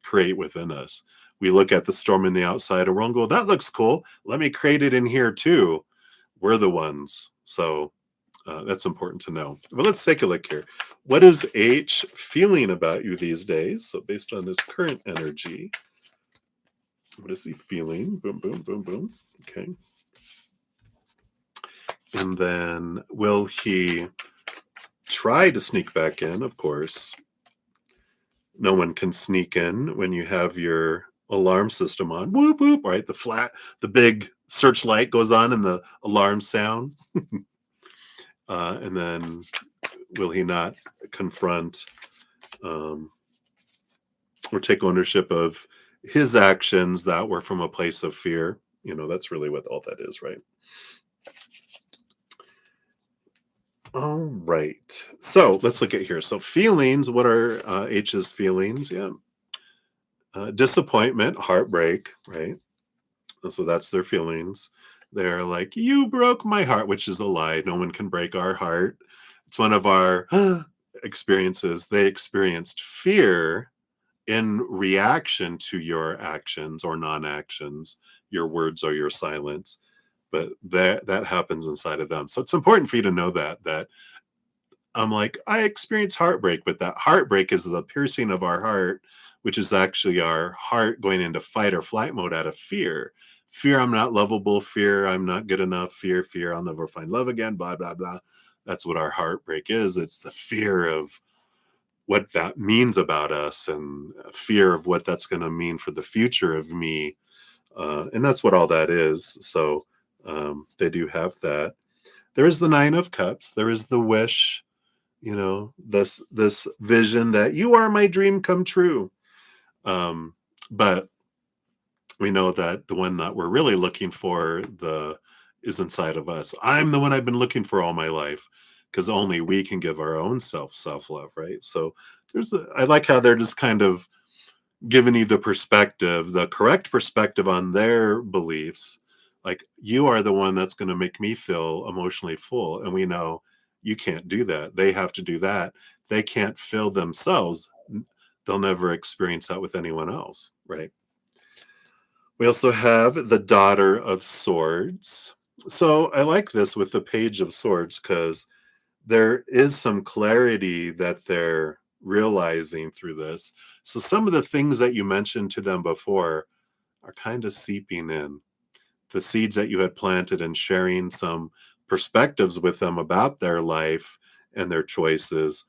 create within us. We look at the storm in the outside world and go, that looks cool. Let me create it in here too. We're the ones. So that's important to know. But let's take a look here. What is H feeling about you these days? So based on this current energy, what is he feeling? Boom, boom, boom, boom. Okay. And then will he try to sneak back in? Of course, no one can sneak in when you have your alarm system on. Whoop, whoop, right? The big searchlight goes on and the alarm sound. And then will he not confront or take ownership of his actions that were from a place of fear? That's really what all that is, right? All right. So let's look at here. So feelings, what are H's feelings? Yeah. Disappointment, heartbreak, right? So that's their feelings. They're like, you broke my heart, which is a lie. No one can break our heart. It's one of our experiences. They experienced fear in reaction to your actions or non-actions, your words or your silence. But that happens inside of them. So it's important for you to know that I'm like, I experience heartbreak, but that heartbreak is the piercing of our heart, which is actually our heart going into fight or flight mode out of fear. Fear, I'm not lovable. Fear, I'm not good enough. Fear, I'll never find love again. Blah, blah, blah. That's what our heartbreak is. It's the fear of what that means about us and fear of what that's going to mean for the future of me. And that's what all that is. So they do have that. There is the Nine of Cups. There is the wish, this vision that you are my dream come true. But we know that the one that we're really looking for is inside of us. I'm the one I've been looking for all my life, because only we can give our own self-love, right? So I like how they're just kind of giving you the correct perspective on their beliefs. Like, you are the one that's going to make me feel emotionally full. And we know you can't do that. They have to do that. They can't fill themselves. They'll never experience that with anyone else, right? We also have the Daughter of Swords. So I like this with the Page of Swords because there is some clarity that they're realizing through this. So some of the things that you mentioned to them before are kind of seeping in. The seeds that you had planted and sharing some perspectives with them about their life and their choices,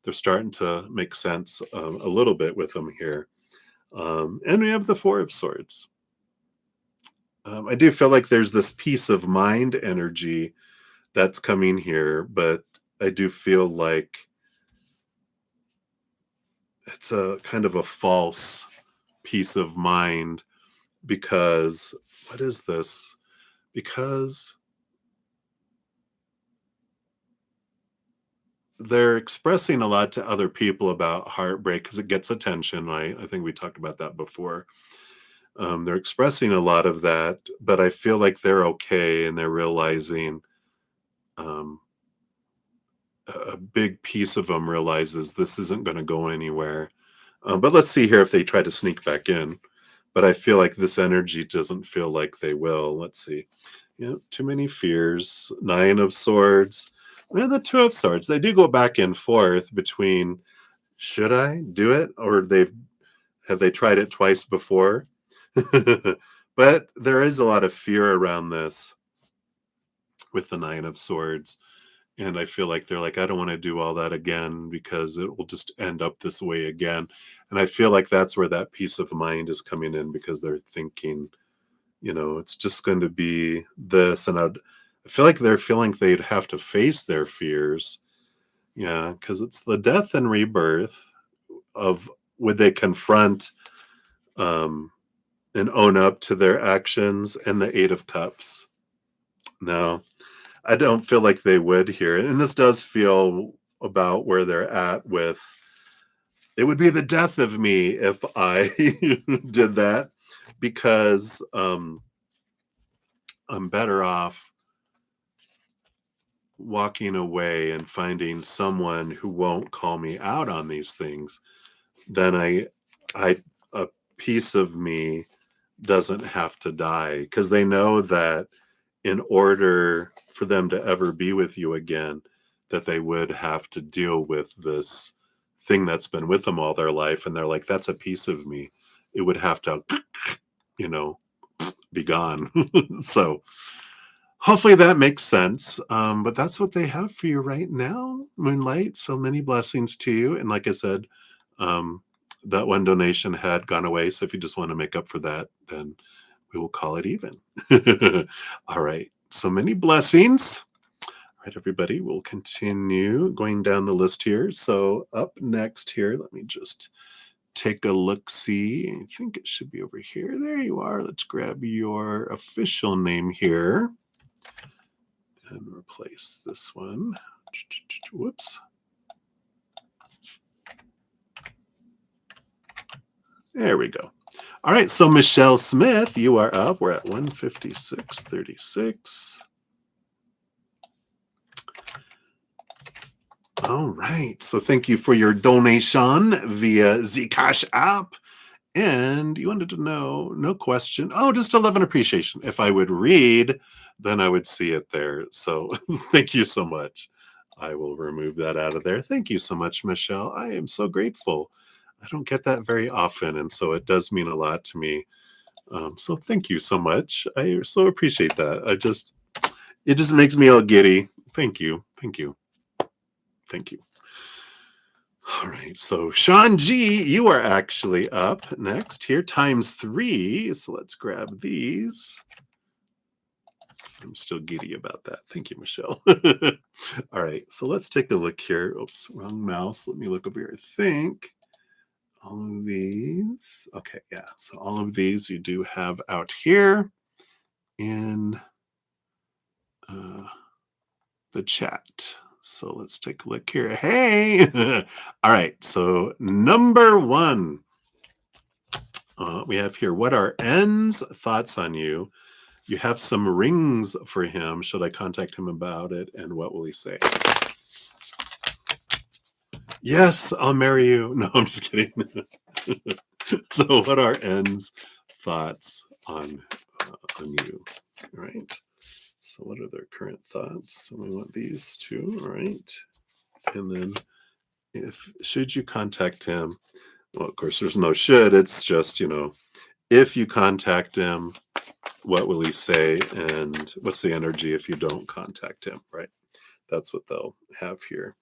they're starting to make sense a little bit with them here. And we have the Four of Swords. I do feel like there's this peace of mind energy that's coming here, but I do feel like it's a kind of a false peace of mind, because what is this? Because they're expressing a lot to other people about heartbreak because it gets attention, right? I think we talked about that before. They're expressing a lot of that, but I feel like they're okay and they're realizing um, a big piece of them realizes this isn't going to go anywhere. But let's see here if they try to sneak back in. But I feel like this energy doesn't feel like they will. Let's see. Yeah, too many fears. Nine of Swords. And the Two of Swords. They do go back and forth between, should I do it? Or have they tried it twice before? But there is a lot of fear around this with the Nine of Swords. And I feel like they're like, I don't want to do all that again because it will just end up this way again. And I feel like that's where that peace of mind is coming in, because they're thinking It's just going to be this. And I feel like they're feeling they'd have to face their fears. Yeah, because it's the death and rebirth of, would they confront um, and own up to their actions, and the Eight of Cups. No, I don't feel like they would here. And this does feel about where they're at with, it would be the death of me if I did that, because I'm better off walking away and finding someone who won't call me out on these things than I a piece of me doesn't have to die, because they know that in order for them to ever be with you again, that they would have to deal with this thing that's been with them all their life. And they're like, that's a piece of me. It would have to, you know, be gone. So hopefully that makes sense. But that's what they have for you right now, Moonlight. So many blessings to you. And like I said, um, that one donation had gone away. So if you just want to make up for that, then we will call it even. All right. So many blessings. All right, everybody. We'll continue going down the list here. So up next here, let me just take a look. See, I think it should be over here. There you are. Let's grab your official name here and replace this one. Whoops. There we go. All right, so Michelle Smith, you are up. We're at 156.36. All right, so thank you for your donation via the CashApp. And you wanted to know, no question. Oh, just a love and appreciation. If I would read, then I would see it there. So thank you so much. I will remove that out of there. Thank you so much, Michelle. I am so grateful. I don't get that very often, and so it does mean a lot to me. So thank you so much. I so appreciate that. It just makes me all giddy. Thank you. Thank you. Thank you. All right. So Sean G, you are actually up next here, times 3. So let's grab these. I'm still giddy about that. Thank you, Michelle. All right. So let's take a look here. Oops, wrong mouse. Let me look over here. I think all of these. Okay. Yeah. So all of these you do have out here in the chat. So let's take a look here. Hey. All right. So number 1. We have here, what are N's thoughts on you? You have some rings for him. Should I contact him about it? And what will he say? Yes, I'll marry you. No, I'm just kidding. So what are N's thoughts on you? All right. So what are their current thoughts? So we want these 2. All right. And then should you contact him? Well, of course, there's no should. It's just, if you contact him, what will he say? And what's the energy if you don't contact him, right? That's what they'll have here.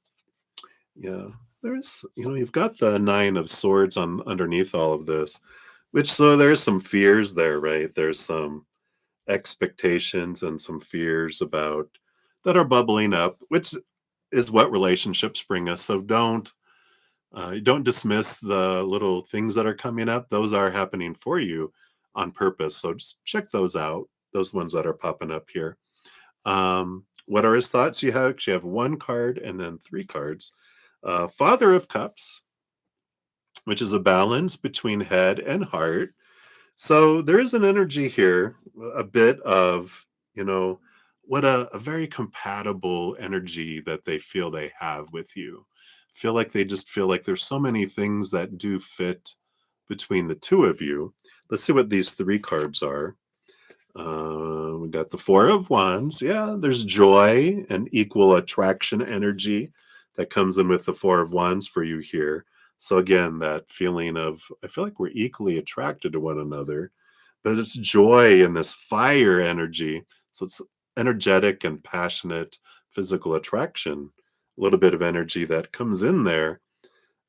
Yeah. There's, you've got the 9 of Swords on underneath all of this, which, so there's some fears there, right? There's some expectations and some fears about that are bubbling up, which is what relationships bring us. So don't dismiss the little things that are coming up. Those are happening for you on purpose. So just check those out, those ones that are popping up here. What are his thoughts? You actually have 1 card and then 3 cards. Father of Cups, which is a balance between head and heart. So there is an energy here, a bit of, what a very compatible energy that they feel they have with you. Feel like they just feel like there's so many things that do fit between the 2 of you. Let's see what these 3 cards are. We got the 4 of Wands. Yeah, there's joy and equal attraction energy that comes in with the 4 of Wands for you here. So again, that feeling of, I feel like we're equally attracted to one another, but it's joy and this fire energy. So it's energetic and passionate physical attraction, a little bit of energy that comes in there.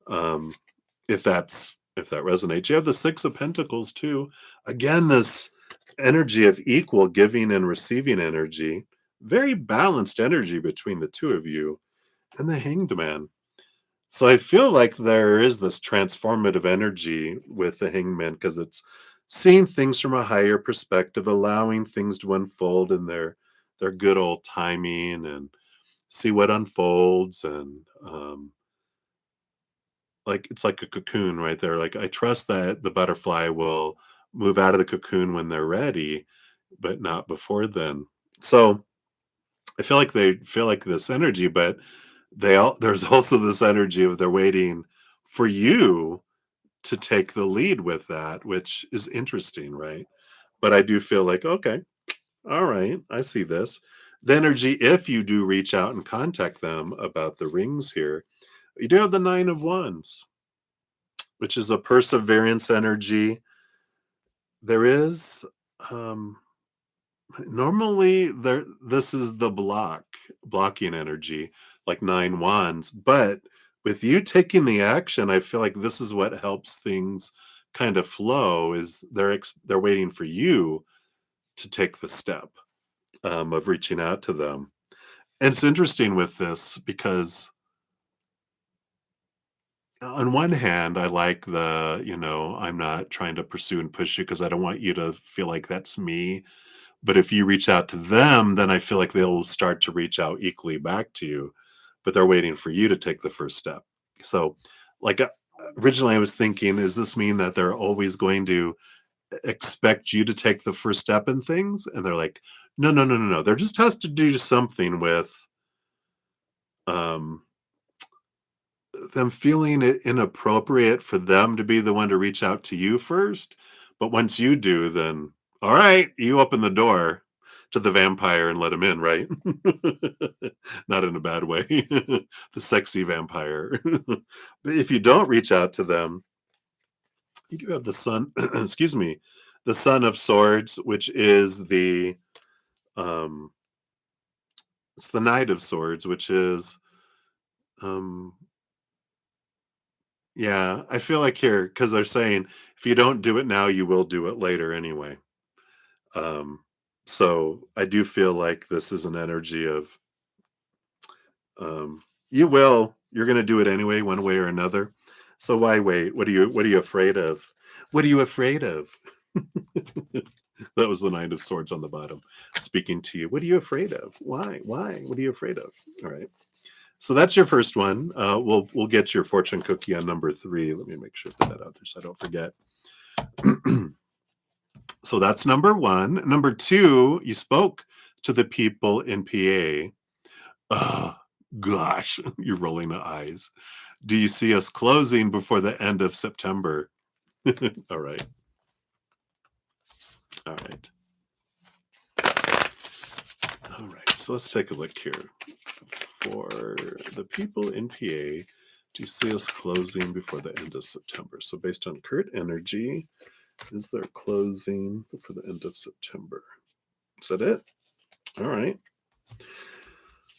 If that resonates. You have the 6 of Pentacles too. Again, this energy of equal giving and receiving energy, very balanced energy between the two of you, and the Hanged Man. So I feel like there is this transformative energy with the Hangman because it's seeing things from a higher perspective, allowing things to unfold in their good old timing, and see what unfolds. And like it's like a cocoon right there. Like I trust that the butterfly will move out of the cocoon when they're ready, but not before then. So I feel like they feel like this energy, but there's also this energy of they're waiting for you to take the lead with that, which is interesting, right? But I do feel like, okay, all right, I see this. The energy, if you do reach out and contact them about the rings here, you do have the Nine of Wands, which is a perseverance energy. There is normally this is the blocking energy, like nine wands, but with you taking the action, I feel like this is what helps things kind of flow, is they're waiting for you to take the step of reaching out to them. And it's interesting with this because on one hand, I like I'm not trying to pursue and push you because I don't want you to feel like that's me. But if you reach out to them, then I feel like they'll start to reach out equally back to you, but they're waiting for you to take the first step. So, like, originally I was thinking, does this mean that they're always going to expect you to take the first step in things? And they're like, no, no, no, no, no. There just has to do something with um, them feeling it inappropriate for them to be the one to reach out to you first. But once you do, then all right, you open the door to the vampire and let him in, right? Not in a bad way. The sexy vampire. But if you don't reach out to them, you do have the sun, excuse me, the Son of Swords, which is um it's the Knight of Swords, which is um yeah, I feel like here, because they're saying if you don't do it now, you will do it later anyway. Um, so I do feel like this is an energy of you're gonna do it anyway, one way or another. So why wait? What are you afraid of? What are you afraid of? That was the Knight of Swords on the bottom speaking to you. What are you afraid of? Why? Why? What are you afraid of? All right. So that's your first one. We'll get your fortune cookie on number 3. Let me make sure I put that out there so I don't forget. So that's number 1. Number 2, you spoke to the people in PA. Oh, gosh, you're rolling the eyes. Do you see us closing before the end of September? All right. All right. All right. So let's take a look here. For the people in PA, do you see us closing before the end of September? So based on current energy, is there closing before the end of September? Is that it? All right.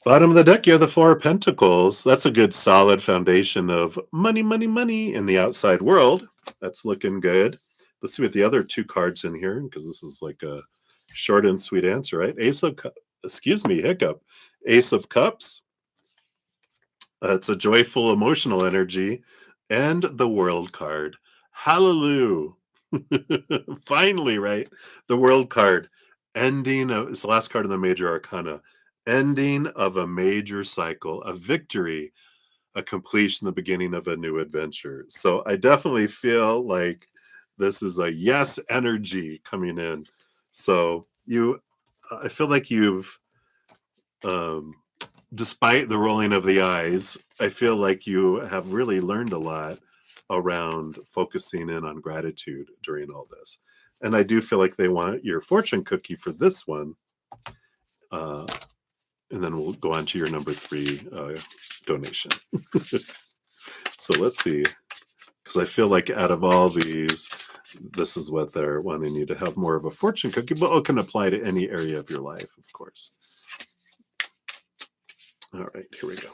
Bottom of the deck, you have the Four of Pentacles. That's a good solid foundation of money, money, money in the outside world. That's looking good. Let's see what the other 2 cards in here, because this is like a short and sweet answer, right? Excuse me, hiccup. Ace of Cups. It's a joyful, emotional energy. And the World card. Hallelujah. Finally, right? The World card. It's the last card in the major arcana. Ending of a major cycle, a victory, a completion, the beginning of a new adventure. So I definitely feel like this is a yes energy coming in. So I feel like you've, um, despite the rolling of the eyes, I feel like you have really learned a lot around focusing in on gratitude during all this. And I do feel like they want your fortune cookie for this one. Uh, and then we'll go on to your number 3 donation. So let's see, because I feel like out of all these, this is what they're wanting you to have more of a fortune cookie, but it can apply to any area of your life, of course. All right, here we go.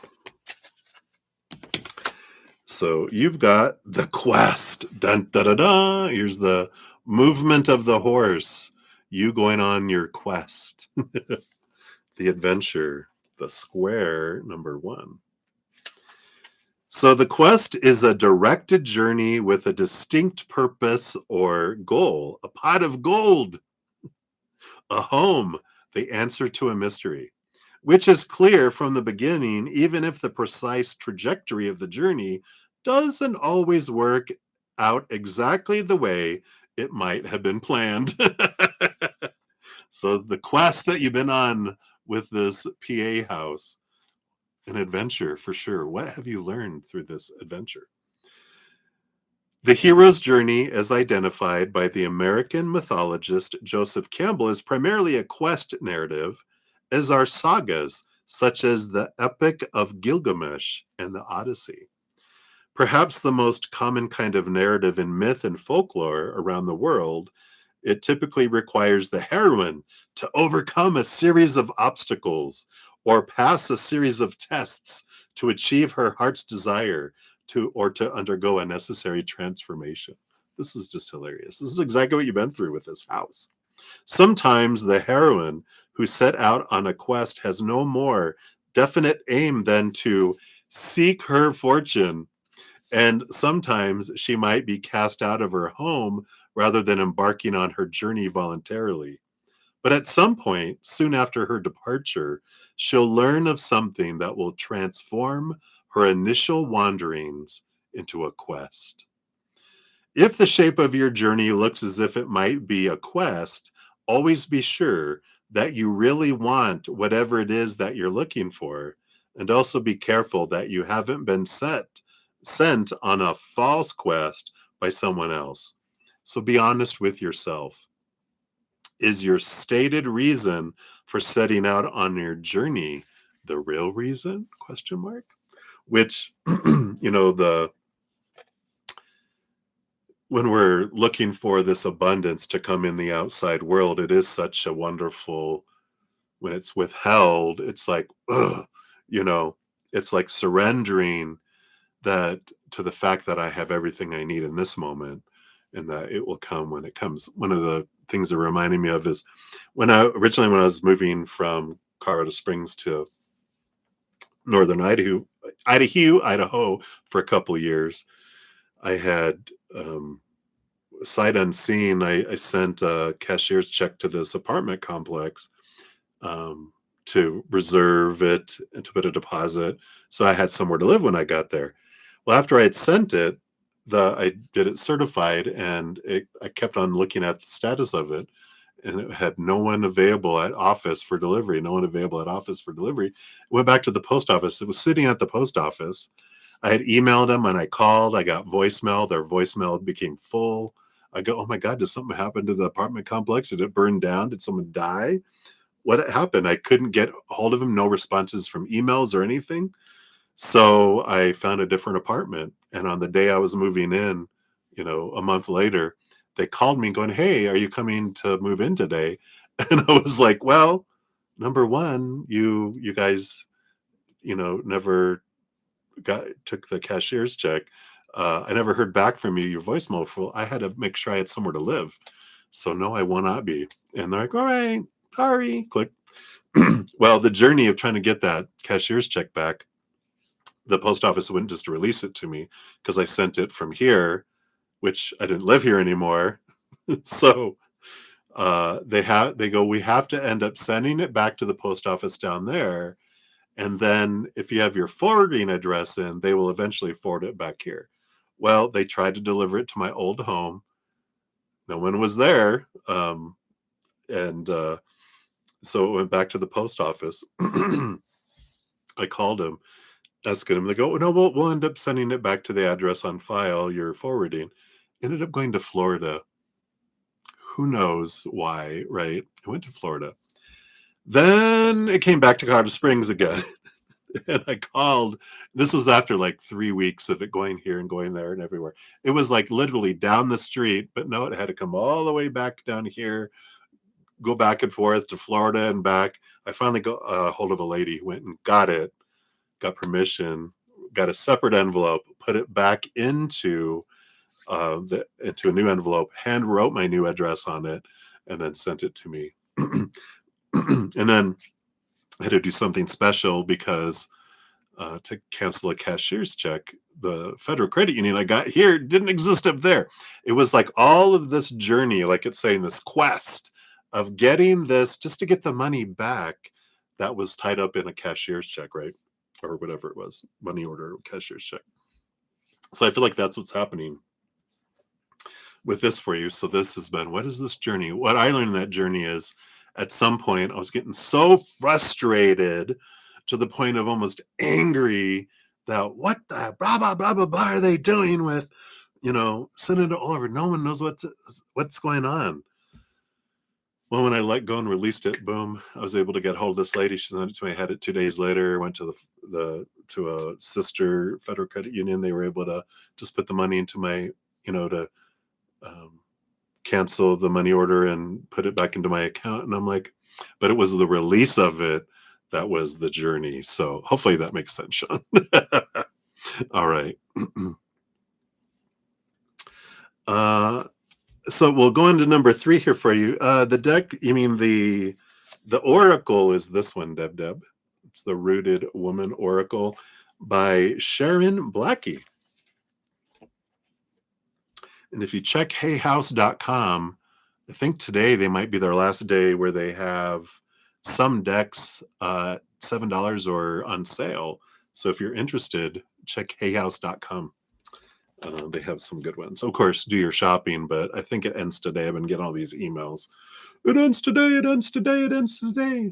So you've got the quest. Dun da da da. Here's the movement of the horse. You going on your quest, the adventure, the square number one. So the quest is a directed journey with a distinct purpose or goal, a pot of gold, a home, the answer to a mystery, which is clear from the beginning, even if the precise trajectory of the journey doesn't always work out exactly the way it might have been planned. So the quest that you've been on with this PA house, an adventure for sure. What have you learned through this adventure? The hero's journey, as identified by the American mythologist Joseph Campbell, is primarily a quest narrative, as are sagas such as the Epic of Gilgamesh and the Odyssey. Perhaps the most common kind of narrative in myth and folklore around the world, it typically requires the heroine to overcome a series of obstacles or pass a series of tests to achieve her heart's desire to undergo a necessary transformation. This is just hilarious. This is exactly what you've been through with this house. Sometimes the heroine who set out on a quest has no more definite aim than to seek her fortune, and sometimes she might be cast out of her home rather than embarking on her journey voluntarily. But at some point, soon after her departure, she'll learn of something that will transform her initial wanderings into a quest. If the shape of your journey looks as if it might be a quest, always be sure that you really want whatever it is that you're looking for, and also be careful that you haven't been sent on a false quest by someone else. So be honest with yourself. Is your stated reason for setting out on your journey the real reason? Question mark. Which, the when we're looking for this abundance to come in the outside world, it is such a wonderful, when it's withheld, it's like, ugh, you know, it's like surrendering that to the fact that I have everything I need in this moment and that it will come when it comes. One of the things that reminding me of is when I was moving from Colorado Springs to northern Idaho for a couple of years, I had sight unseen, I sent a cashier's check to this apartment complex um, to reserve it and to put a deposit. So I had somewhere to live when I got there. Well, after I had sent it, I did it certified, and I kept on looking at the status of it, and it had no one available at office for delivery. No one available at office for delivery. Went back to the post office. It was sitting at the post office. I had emailed them and I called. I got voicemail. Their voicemail became full. I go, oh my God, did something happen to the apartment complex? Did it burn down? Did someone die? What happened? I couldn't get a hold of him. No responses from emails or anything. So I found a different apartment. And on the day I was moving in, a month later, they called me going, hey, are you coming to move in today? And I was like, well, number one, you guys, never took the cashier's check. I never heard back from you. Your voicemail full. I had to make sure I had somewhere to live. So no, I will not be. And they're like, all right, sorry, click. Well, the journey of trying to get that cashier's check back, the post office wouldn't just release it to me because I sent it from here, which I didn't live here anymore. So they go, we have to end up sending it back to the post office down there. And then if you have your forwarding address in, they will eventually forward it back here. Well, they tried to deliver it to my old home. No one was there. And so it went back to the post office. I called him, asking him. They go, no, we'll end up sending it back to the address on file you're forwarding. Ended up going to Florida. Who knows why, right? I went to Florida. Then it came back to Colorado Springs again. And I called. This was after like 3 weeks of it going here and going there and everywhere. It was like literally down the street, but no, it had to come all the way back down here, go back and forth to Florida and back. I finally got a hold of a lady, went and got it, got permission, got a separate envelope, put it back into a new envelope, hand wrote my new address on it, and then sent it to me. And then I had to do something special because to cancel a cashier's check, the federal credit union I got here didn't exist up there. It was like all of this journey, like it's saying, this quest of getting this just to get the money back that was tied up in a cashier's check, right? Or whatever it was, money order, cashier's check. So I feel like that's what's happening with this for you. So this has been, what is this journey? What I learned in that journey is at some point I was getting so frustrated to the point of almost angry that what the blah, blah, blah, blah, blah are they doing with, sending it all over. No one knows what's going on. Well, when I let go and released it, boom, I was able to get hold of this lady. She sent it to me. I had it 2 days later, went to to a sister federal credit union. They were able to just put the money into my, to cancel the money order and put it back into my account. And I'm like, but it was the release of it that was the journey. So hopefully that makes sense, Sean. All right. So we'll go into number 3 here for you. The deck, you mean the oracle is this one, Deb. It's the Rooted Woman Oracle by Sharon Blackie. And if you check heyhouse.com, I think today they might be their last day where they have some decks $7 or on sale. So if you're interested, check heyhouse.com. They have some good ones. Of course, do your shopping, but I think it ends today. I've been getting all these emails. It ends today, it ends today, it ends today.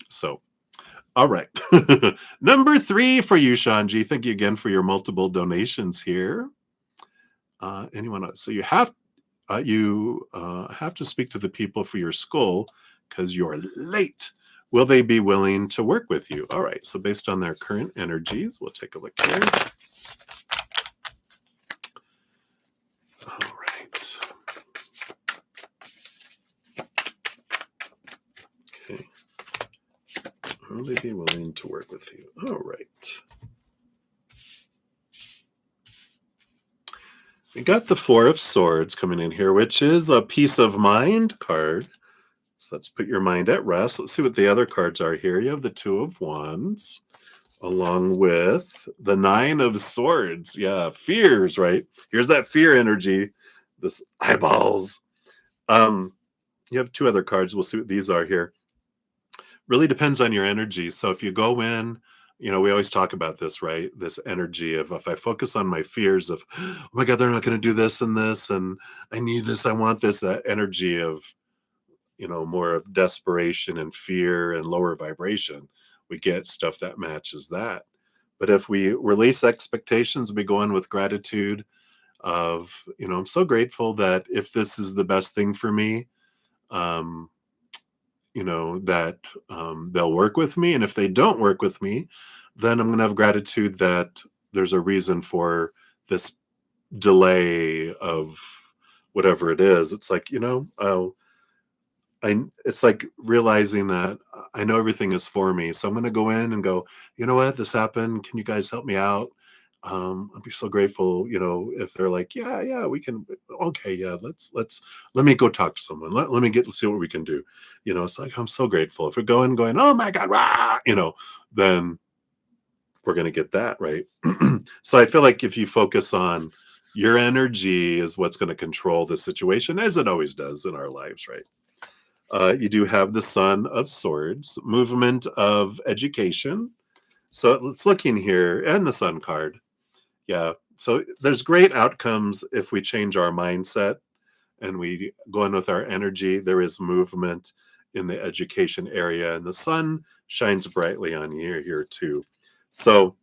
So, all right. Number 3 for you, Shanji. Thank you again for your multiple donations here. Anyone else? So you have to speak to the people for your school because you're late. Will they be willing to work with you? All right. So based on their current energies, we'll take a look here. All right. Okay. Will they be willing to work with you? All right. We got the 4 of Swords coming in here, which is a peace of mind card. So let's put your mind at rest. Let's see what the other cards are here. You have the 2 of Wands, along with the 9 of Swords. Yeah, fears, right? Here's that fear energy, this eyeballs. You have 2 other cards. We'll see what these are here. Really depends on your energy. So if you go in, we always talk about this, right? This energy of if I focus on my fears of, oh my God, they're not going to do this, and I need this, I want this, that energy of, more of desperation and fear and lower vibration, we get stuff that matches that. But if we release expectations, we go in with gratitude of, I'm so grateful that if this is the best thing for me, that they'll work with me. And if they don't work with me, then I'm going to have gratitude that there's a reason for this delay of whatever it is. It's like, it's like realizing that I know everything is for me. So I'm going to go in and go, you know what, this happened. Can you guys help me out? I'd be so grateful, if they're like, yeah, we can. Okay. Yeah. Let me go talk to someone. Let me see what we can do. It's like, I'm so grateful. If we're going, oh my God, rah, then we're going to get that. Right. So I feel like if you focus on your energy is what's going to control the situation, as it always does in our lives. Right. You do have the Son of Swords, movement of education. So let's look in here, and the Sun card. Yeah. So there's great outcomes if we change our mindset and we go in with our energy. There is movement in the education area, and the sun shines brightly on you here too. So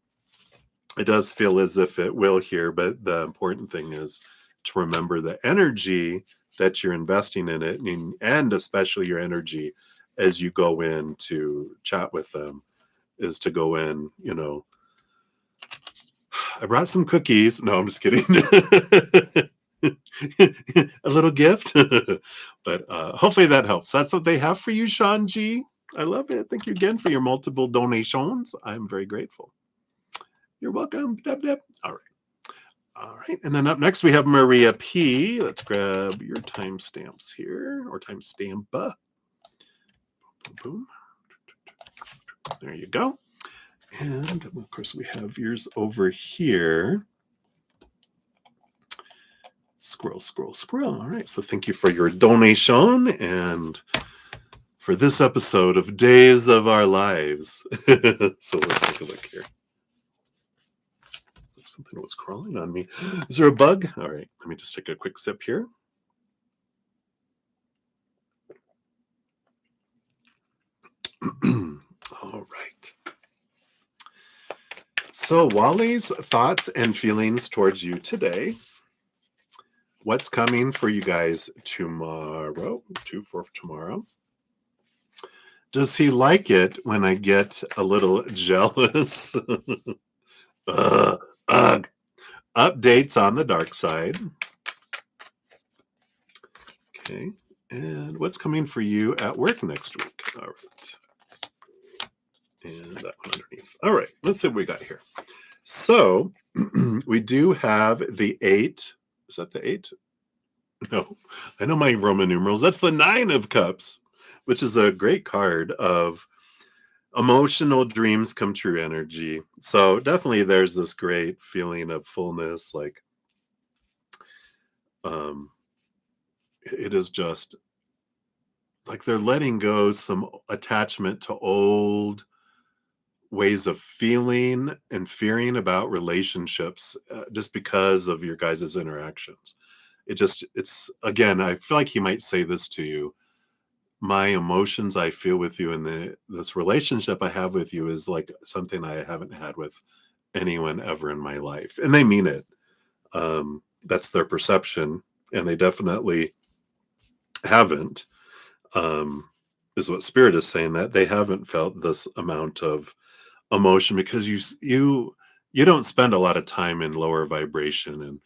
it does feel as if it will here, but the important thing is to remember the energy that you're investing in it, and especially your energy as you go in to chat with them is to go in, I brought some cookies. No, I'm just kidding. A little gift. But hopefully that helps. That's what they have for you, Sean G. I love it. Thank you again for your multiple donations. I'm very grateful. You're welcome. Deb. All right. All right. And then up next, we have Maria P. Let's grab your timestamps here or timestamp. Boom, boom. There you go. And of course, we have yours over here. Scroll, scroll, scroll. All right. So thank you for your donation and for this episode of Days of Our Lives. So let's take a look here. Looks something was crawling on me. Is there a bug? All right. Let me just take a quick sip here. All right. So, Wally's thoughts and feelings towards you today. What's coming for you guys tomorrow? For tomorrow. Does he like it when I get a little jealous? Ugh. Updates on the dark side. Okay. And what's coming for you at work next week? All right. And that one underneath. All right. Let's see what we got here. So we do have the 8. Is that the 8? No, I know my Roman numerals. That's the 9 of Cups, which is a great card of emotional dreams come true energy. So definitely there's this great feeling of fullness. Like, it is just like they're letting go some attachment to old ways of feeling and fearing about relationships, just because of your guys' interactions. It's again, I feel like he might say this to you. My emotions I feel with you and this relationship I have with you is like something I haven't had with anyone ever in my life. And they mean it. That's their perception. And they definitely haven't, is what Spirit is saying, that they haven't felt this amount of emotion because you don't spend a lot of time in lower vibration and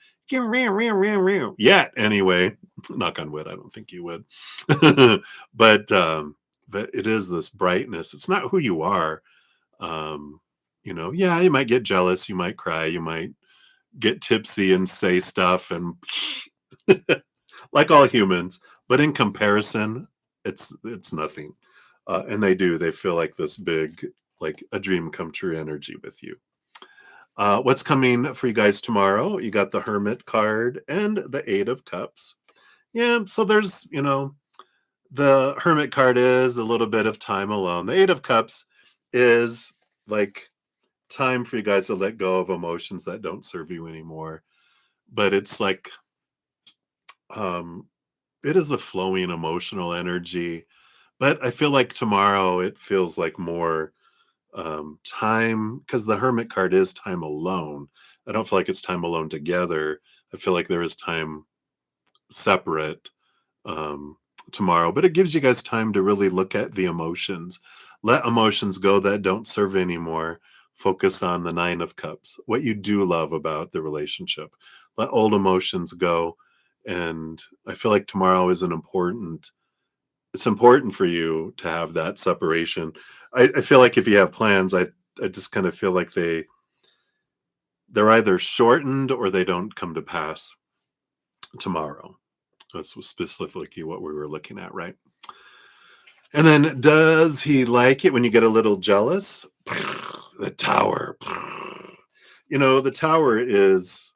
yet anyway. Knock on wood, I don't think you would. But it is this brightness. It's not who you are. Yeah, you might get jealous, you might cry, you might get tipsy and say stuff and like all humans, but in comparison, it's nothing. And they feel like this big, like a dream come true energy with you. What's coming for you guys tomorrow? You got the Hermit card and the 8 of Cups. Yeah, so there's, the Hermit card is a little bit of time alone. The 8 of Cups is like time for you guys to let go of emotions that don't serve you anymore. But it's like, it is a flowing emotional energy. But I feel like tomorrow it feels like more time, because the Hermit card is time alone. I don't feel like it's time alone together. I feel like there is time separate, um, tomorrow, but it gives you guys time to really look at the emotions. Let emotions go that don't serve anymore. Focus on the 9 of Cups, what you do love about the relationship. Let old emotions go. And I feel like tomorrow is it's important for you to have that separation. I feel like if you have plans, I just kind of feel like they're either shortened or they don't come to pass tomorrow. That's specifically what we were looking at, right? And then, does he like it when you get a little jealous? The Tower. The Tower is,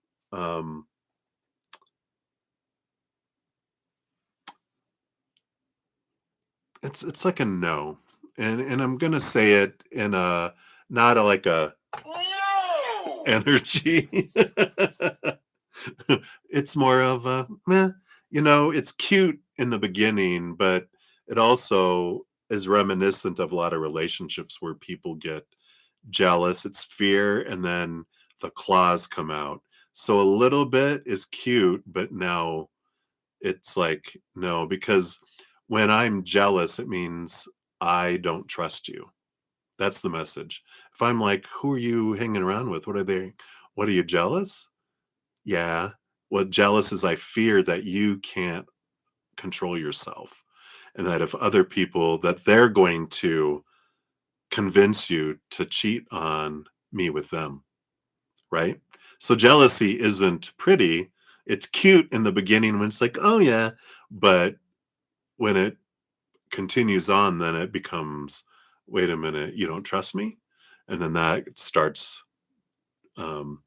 it's like a no, and I'm gonna say it in a not a like a energy. It's more of a meh. It's cute in the beginning, but it also is reminiscent of a lot of relationships where people get jealous. It's fear, and then the claws come out. So a little bit is cute, but now it's like, no, because when I'm jealous, it means I don't trust you. That's the message. If I'm like, who are you hanging around with? What are they? What are you jealous? Yeah. What jealous is I fear that you can't control yourself. And that if other people, that they're going to convince you to cheat on me with them. right? So jealousy isn't pretty. It's cute in the beginning when it's like, oh yeah, but when it continues on, then it becomes, wait a minute, you don't trust me? And then that starts um,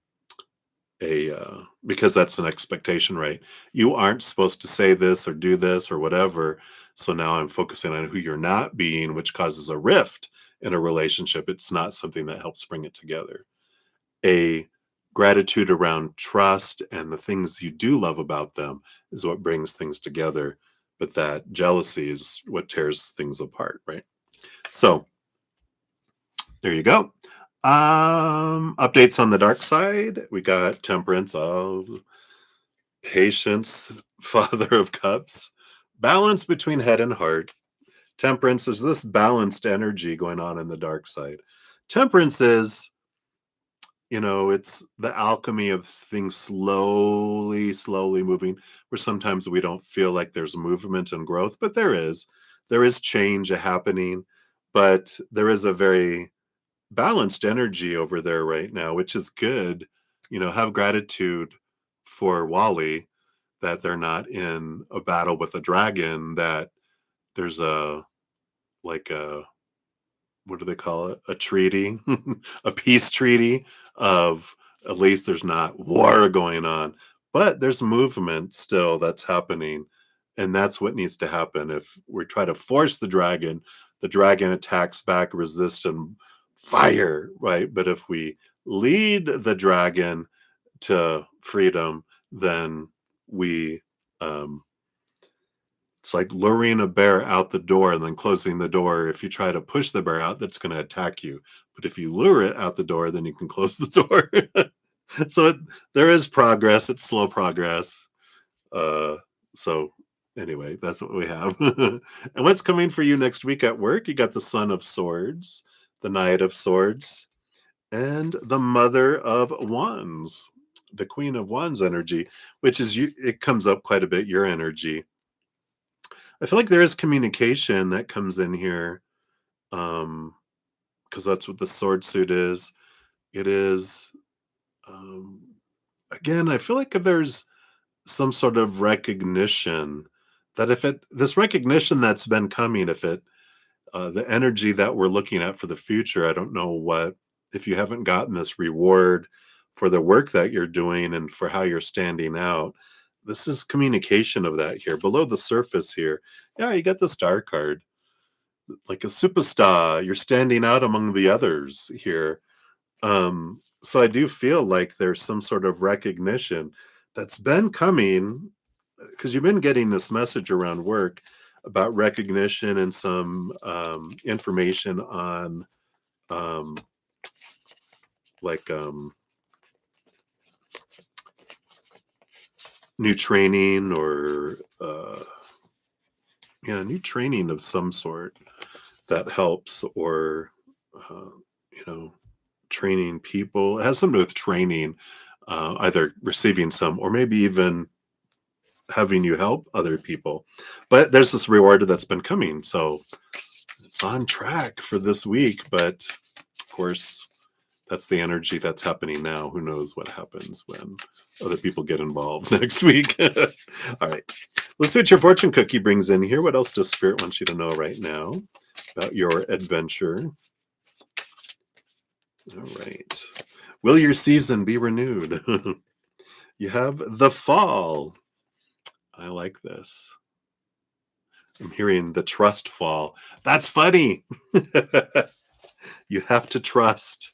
because that's an expectation, right? You aren't supposed to say this or do this or whatever. So now I'm focusing on who you're not being, which causes a rift in a relationship. It's not something that helps bring it together. A gratitude around trust and the things you do love about them is what brings things together. But that jealousy is what tears things apart, right? So there you go. Updates on the dark side. We got temperance of patience, father of cups, balance between head and heart. Temperance is this balanced energy going on in the dark side. Temperance is, it's the alchemy of things slowly moving, where sometimes we don't feel like there's movement and growth, but there is. There is change happening, but there is a very balanced energy over there right now, which is good. Have gratitude for Wally that they're not in a battle with a dragon, that there's like a what do they call it? A treaty, a peace treaty of, at least there's not war going on, but there's movement still that's happening. And that's what needs to happen. If we try to force the dragon attacks back, resists, and fire, right? But if we lead the dragon to freedom, then we um, it's like luring a bear out the door and then closing the door. If you try to push the bear out, that's going to attack you. But if you lure it out the door, then you can close the door. So there is progress. It's slow progress. Uh, so anyway, that's what we have. And what's coming for you next week at work? You got the Son of Swords, the Knight of Swords, and the Mother of Wands, the Queen of Wands energy, which is you. It comes up quite a bit. Your energy. I feel like there is communication that comes in here, because that's what the sword suit is. It is, um, again, I feel like there's some sort of recognition that if this recognition that's been coming, if it, the energy that we're looking at for the future, I don't know if you haven't gotten this reward for the work that you're doing and for how you're standing out. This is communication of that here below the surface here. Yeah, you got the star card, like a superstar. You're standing out among the others here. So I do feel like there's some sort of recognition that's been coming, because you've been getting this message around work about recognition and some information on um, like new training or yeah, new training of some sort that helps, or uh, you know training people. It has something to do with training, either receiving some or maybe even having you help other people. But there's this reward that's been coming, so it's on track for this week. But of course, that's the energy that's happening now. Who knows what happens when other people get involved next week? All right, let's see what your fortune cookie brings in here. What else does Spirit want you to know right now about your adventure? All right. Will your season be renewed? You have the fall. I like this. I'm hearing the trust fall. That's funny. You have to trust.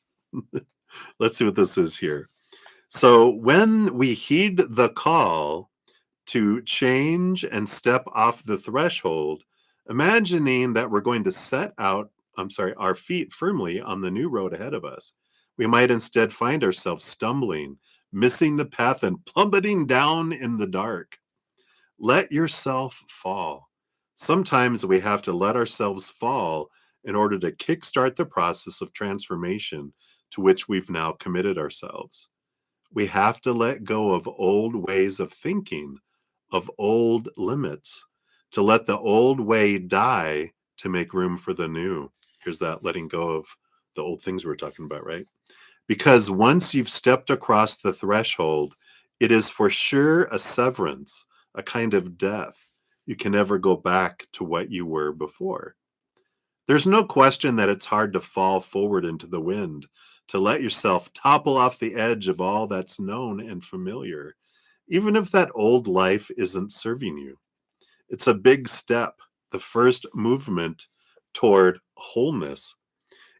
Let's see what this is here. So, when we heed the call to change and step off the threshold, imagining that we're going to our feet firmly on the new road ahead of us, we might instead find ourselves stumbling, missing the path, and plummeting down in the dark. Let yourself fall. Sometimes we have to let ourselves fall in order to kickstart the process of transformation to which we've now committed ourselves. We have to let go of old ways of thinking, of old limits, to let the old way die to make room for the new. Here's that letting go of the old things we were talking about, right? because once you've stepped across the threshold, it is for sure a severance, a kind of death. You can never go back to what you were before. There's no question that it's hard to fall forward into the wind, to let yourself topple off the edge of all that's known and familiar, even if that old life isn't serving you. It's a big step, the first movement toward wholeness.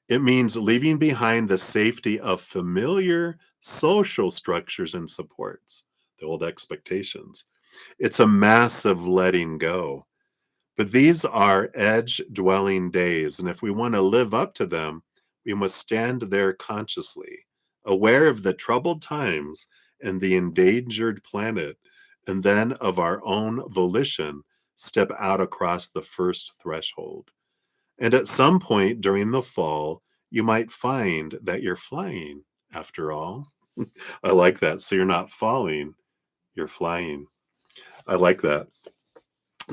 It means leaving behind the safety of familiar social structures and supports, the old expectations. It's a massive letting go. But these are edge dwelling days. And if we want to live up to them, we must stand there consciously, aware of the troubled times and the endangered planet, and then of our own volition, step out across the first threshold. And at some point during the fall, you might find that you're flying after all. I like that. So you're not falling, you're flying. I like that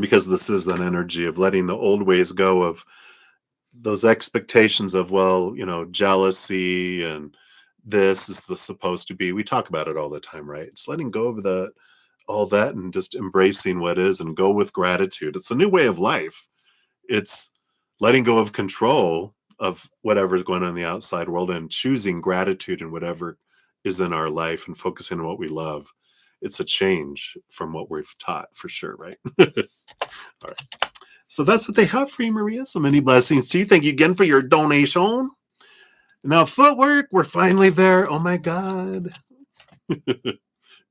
because this is an energy of letting the old ways go, of those expectations of, well, jealousy and this is the supposed to be. We talk about it all the time, right? It's letting go of the all that and just embracing what is and go with gratitude. It's a new way of life. It's letting go of control of whatever's going on in the outside world and choosing gratitude in whatever is in our life and focusing on what we love. It's a change from what we've taught for sure, right? All right. So that's what they have for you, Maria. So many blessings to you. Thank you again for your donation. Now, footwork, we're finally there. Oh my God.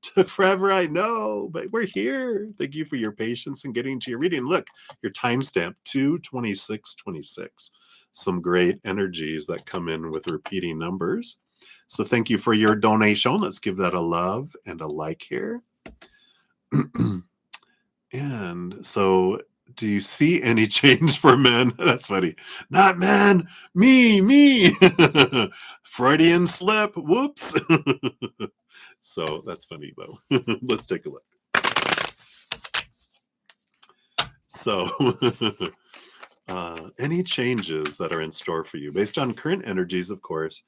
Took forever, I know, but we're here. Thank you for your patience and getting to your reading. Look, your timestamp 22626. Some great energies that come in with repeating numbers. So thank you for your donation. Let's give that a love and a like here. And so, do you see any change for men? That's funny. Not men, me. Freudian slip. Whoops. So that's funny though. Let's take a look. So, any changes that are in store for you based on current energies, of course.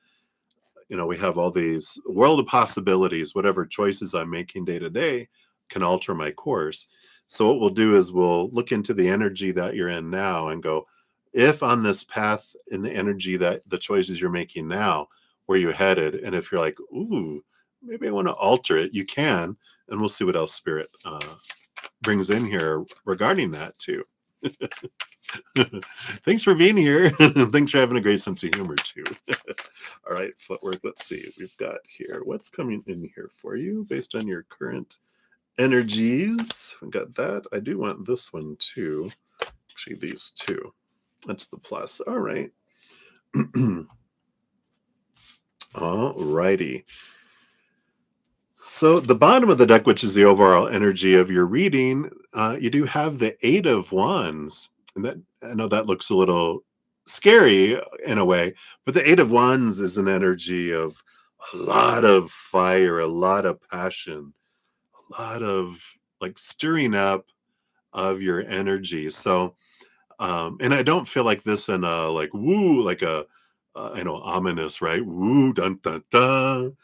We have all these world of possibilities. Whatever choices I'm making day to day can alter my course. So what we'll do is we'll look into the energy that you're in now and go, if on this path in the energy that the choices you're making now, where you headed? And if you're like, ooh, maybe I want to alter it, you can. And we'll see what else Spirit brings in here regarding that too. Thanks for being here. Thanks for having a great sense of humor too. All right, footwork. Let's see. We've got here. What's coming in here for you based on your current energies? We got that. I do want this one too. Actually, these two. That's the plus. All right. All righty. So the bottom of the deck, which is the overall energy of your reading, you do have the Eight of Wands. And that, I know that looks a little scary in a way, but the Eight of Wands is an energy of a lot of fire, a lot of passion, a lot of like stirring up of your energy. So, and I don't feel like this in a like woo, like a ominous, right? Woo, dun dun dun.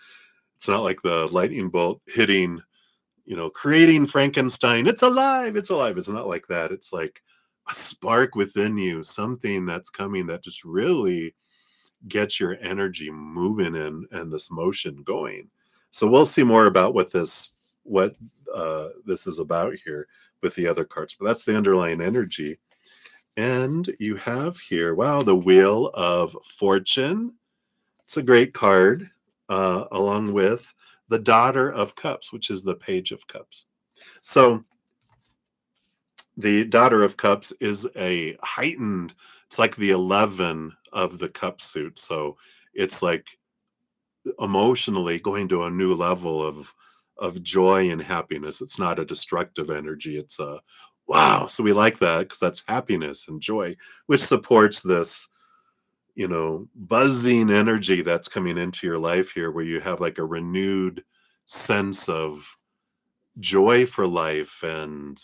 It's not like the lightning bolt hitting, creating Frankenstein. It's alive. It's alive. It's not like that. It's like a spark within you, something that's coming that just really gets your energy moving and this motion going. So we'll see more about what this is about here with the other cards. But that's the underlying energy. And you have here, wow, the Wheel of Fortune. It's a great card, along with the Daughter of Cups, which is the Page of Cups. So the Daughter of Cups is a heightened, it's like the 11 of the cup suit. So it's like emotionally going to a new level of joy and happiness. It's not a destructive energy. It's a wow. So we like that because that's happiness and joy, which supports this buzzing energy that's coming into your life here, where you have like a renewed sense of joy for life and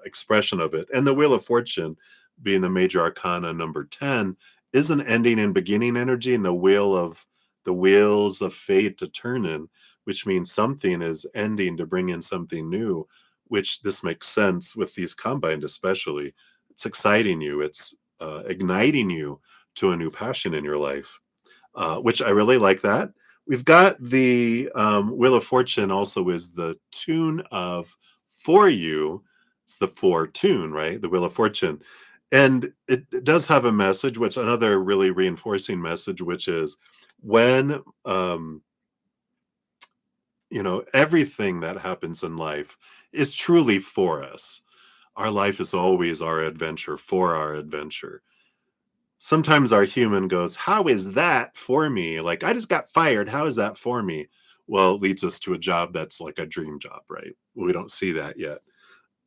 expression of it. And the Wheel of Fortune, being the major arcana number 10, is an ending and beginning energy, and the Wheel of the wheels of fate to turn in, which means something is ending to bring in something new, which this makes sense with these combined, especially. It's exciting you, it's igniting you to a new passion in your life, which I really like that. We've got the Wheel of Fortune also is the tune of for you. It's the for tune, right? The Wheel of Fortune. And it does have a message, which another really reinforcing message, which is when, everything that happens in life is truly for us. Our life is always our adventure, for our adventure. Sometimes our human goes, how is that for me? Like, I just got fired. How is that for me? Well, it leads us to a job that's like a dream job, right? We don't see that yet.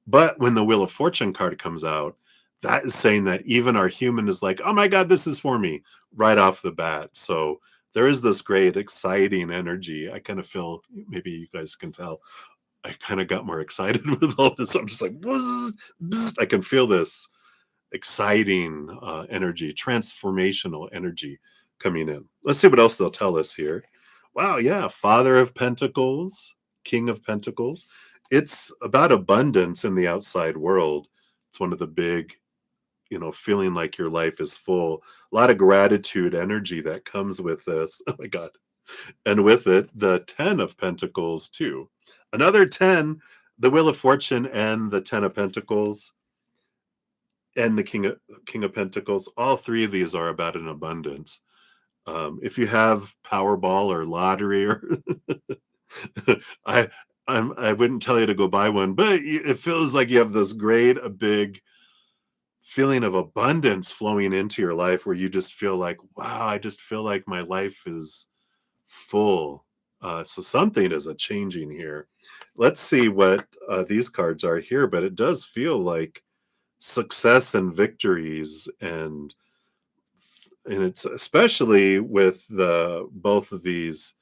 But when the Wheel of Fortune card comes out, that is saying that even our human is like, oh my God, this is for me right off the bat. So there is this great, exciting energy. I kind of feel, maybe you guys can tell, I kind of got more excited with all this. I'm just like, bzz, bzz. I can feel this exciting energy, transformational energy coming in. Let's see what else they'll tell us here. Wow, yeah, Father of Pentacles, King of Pentacles. It's about abundance in the outside world. It's one of the big, feeling like your life is full. A lot of gratitude energy that comes with this. Oh my God. And with it, the 10 of Pentacles, too. Another 10, the Wheel of Fortune and the 10 of Pentacles and the King of Pentacles. All three of these are about an abundance. If you have Powerball or lottery, or I I wouldn't tell you to go buy one, but it feels like you have this great, a big feeling of abundance flowing into your life, where you just feel like, wow, I just feel like my life is full. So something is a changing here. Let's see what these cards are here, but it does feel like success and victories, and it's especially with the both of these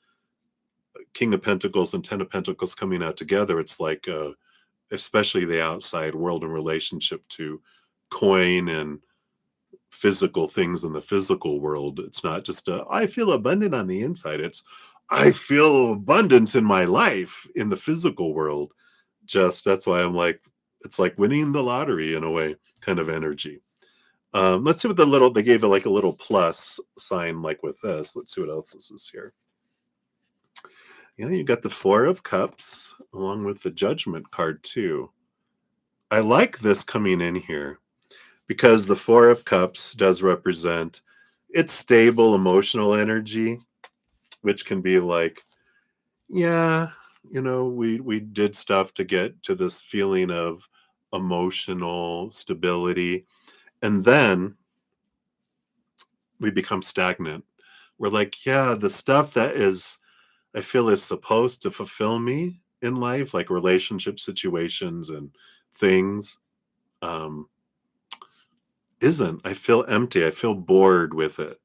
King of Pentacles and Ten of Pentacles coming out together. It's like especially the outside world in relationship to coin and physical things in the physical world. It's not just I feel abundant on the inside. It's I feel abundance in my life in the physical world. Just that's why I'm like, it's like winning the lottery in a way, kind of energy. Let's see what they gave it like a little plus sign, like with this. Let's see what else this is here. Yeah, you got the Four of Cups along with the Judgment card too. I like this coming in here because the Four of Cups does represent it's stable emotional energy, which can be like, yeah, we did stuff to get to this feeling of emotional stability, and then we become stagnant. We're like, yeah, the stuff that is, I feel is supposed to fulfill me in life, like relationship situations and things, um, isn't. I feel empty. I feel bored with it.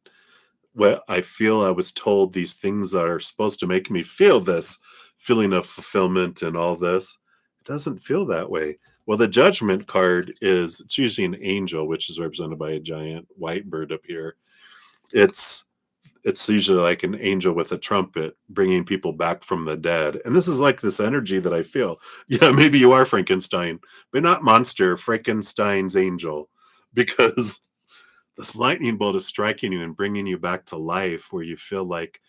What I feel I was told these things are supposed to make me feel this feeling of fulfillment and all this. It doesn't feel that way. Well, the Judgment card is it's usually an angel, which is represented by a giant white bird up here. It's it's usually like an angel with a trumpet bringing people back from the dead. And this is like this energy that I feel. Yeah, maybe you are Frankenstein, but not monster, Frankenstein's angel, because this lightning bolt is striking you and bringing you back to life, where you feel like,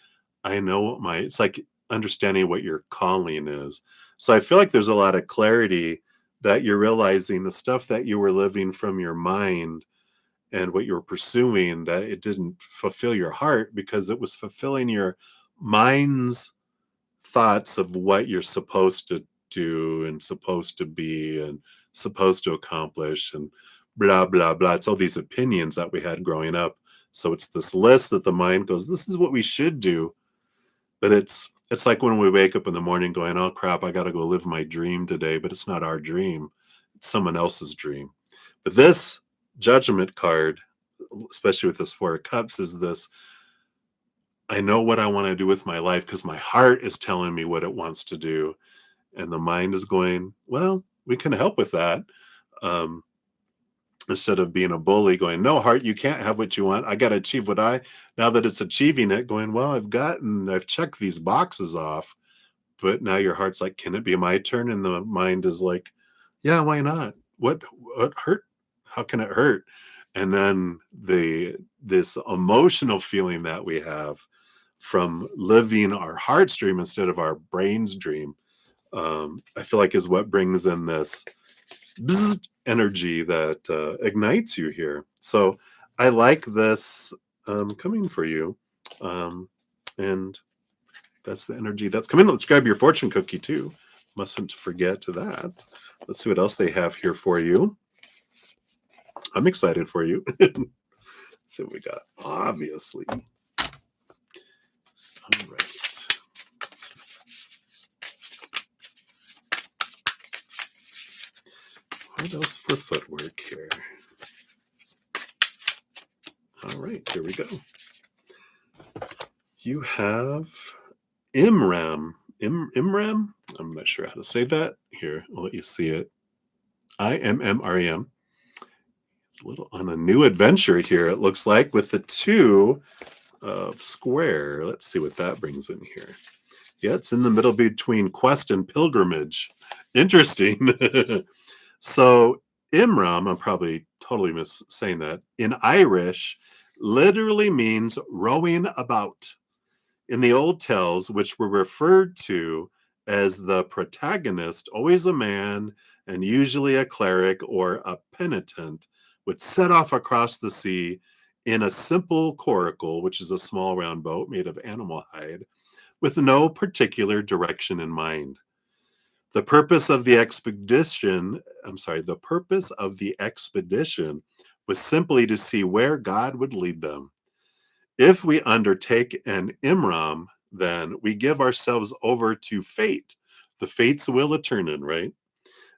I know what it's like understanding what your calling is. So I feel like there's a lot of clarity that you're realizing the stuff that you were living from your mind and what you were pursuing, that it didn't fulfill your heart because it was fulfilling your mind's thoughts of what you're supposed to do and supposed to be and supposed to accomplish and blah blah blah. It's all these opinions that we had growing up. So it's this list that the mind goes, this is what we should do, but it's like when we wake up in the morning going, oh crap, I got to go live my dream today, but it's not our dream, it's someone else's dream. But this Judgment card, especially with this Four of Cups, is this, I know what I want to do with my life because my heart is telling me what it wants to do. And the mind is going, well, we can help with that. Um, instead of being a bully going, no, heart, you can't have what you want. I got to achieve what now that it's achieving it, going, well, I've checked these boxes off, but now your heart's like, can it be my turn? And the mind is like, yeah, why not? What hurt? How can it hurt? And then this emotional feeling that we have from living our heart's dream instead of our brain's dream, I feel like is what brings in this bzzz energy that ignites you here. So I like this coming for you. Um, and that's the energy that's coming. Let's grab your fortune cookie too. Mustn't forget to that. Let's see what else they have here for you. I'm excited for you. See what we got. Obviously. All right. What else for footwork here? All right, here we go. You have Imram. Imram? I'm not sure how to say that. Here, I'll let you see it. Immrem. It's a little on a new adventure here, it looks like, with the 2 of square. Let's see what that brings in here. Yeah, it's in the middle between quest and pilgrimage. Interesting. So Imram, I'm probably totally saying that, in Irish literally means rowing about. In the old tales, which were referred to as the protagonist, always a man and usually a cleric or a penitent, would set off across the sea in a simple coracle, which is a small round boat made of animal hide, with no particular direction in mind. The purpose of the expedition, was simply to see where God would lead them. If we undertake an Imram, then we give ourselves over to fate. The fate's will of turning, right?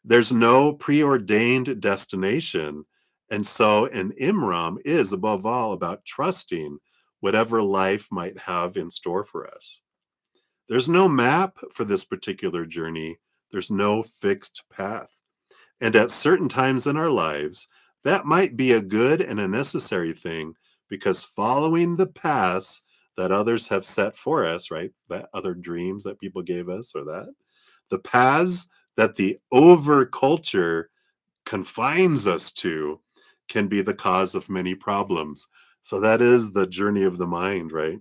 There's no preordained destination. And so an Imram is, above all, about trusting whatever life might have in store for us. There's no map for this particular journey. There's no fixed path. And at certain times in our lives, that might be a good and a necessary thing, because following the paths that others have set for us, right? That other dreams that people gave us, or the paths that the over culture confines us to, can be the cause of many problems. So that is the journey of the mind, right?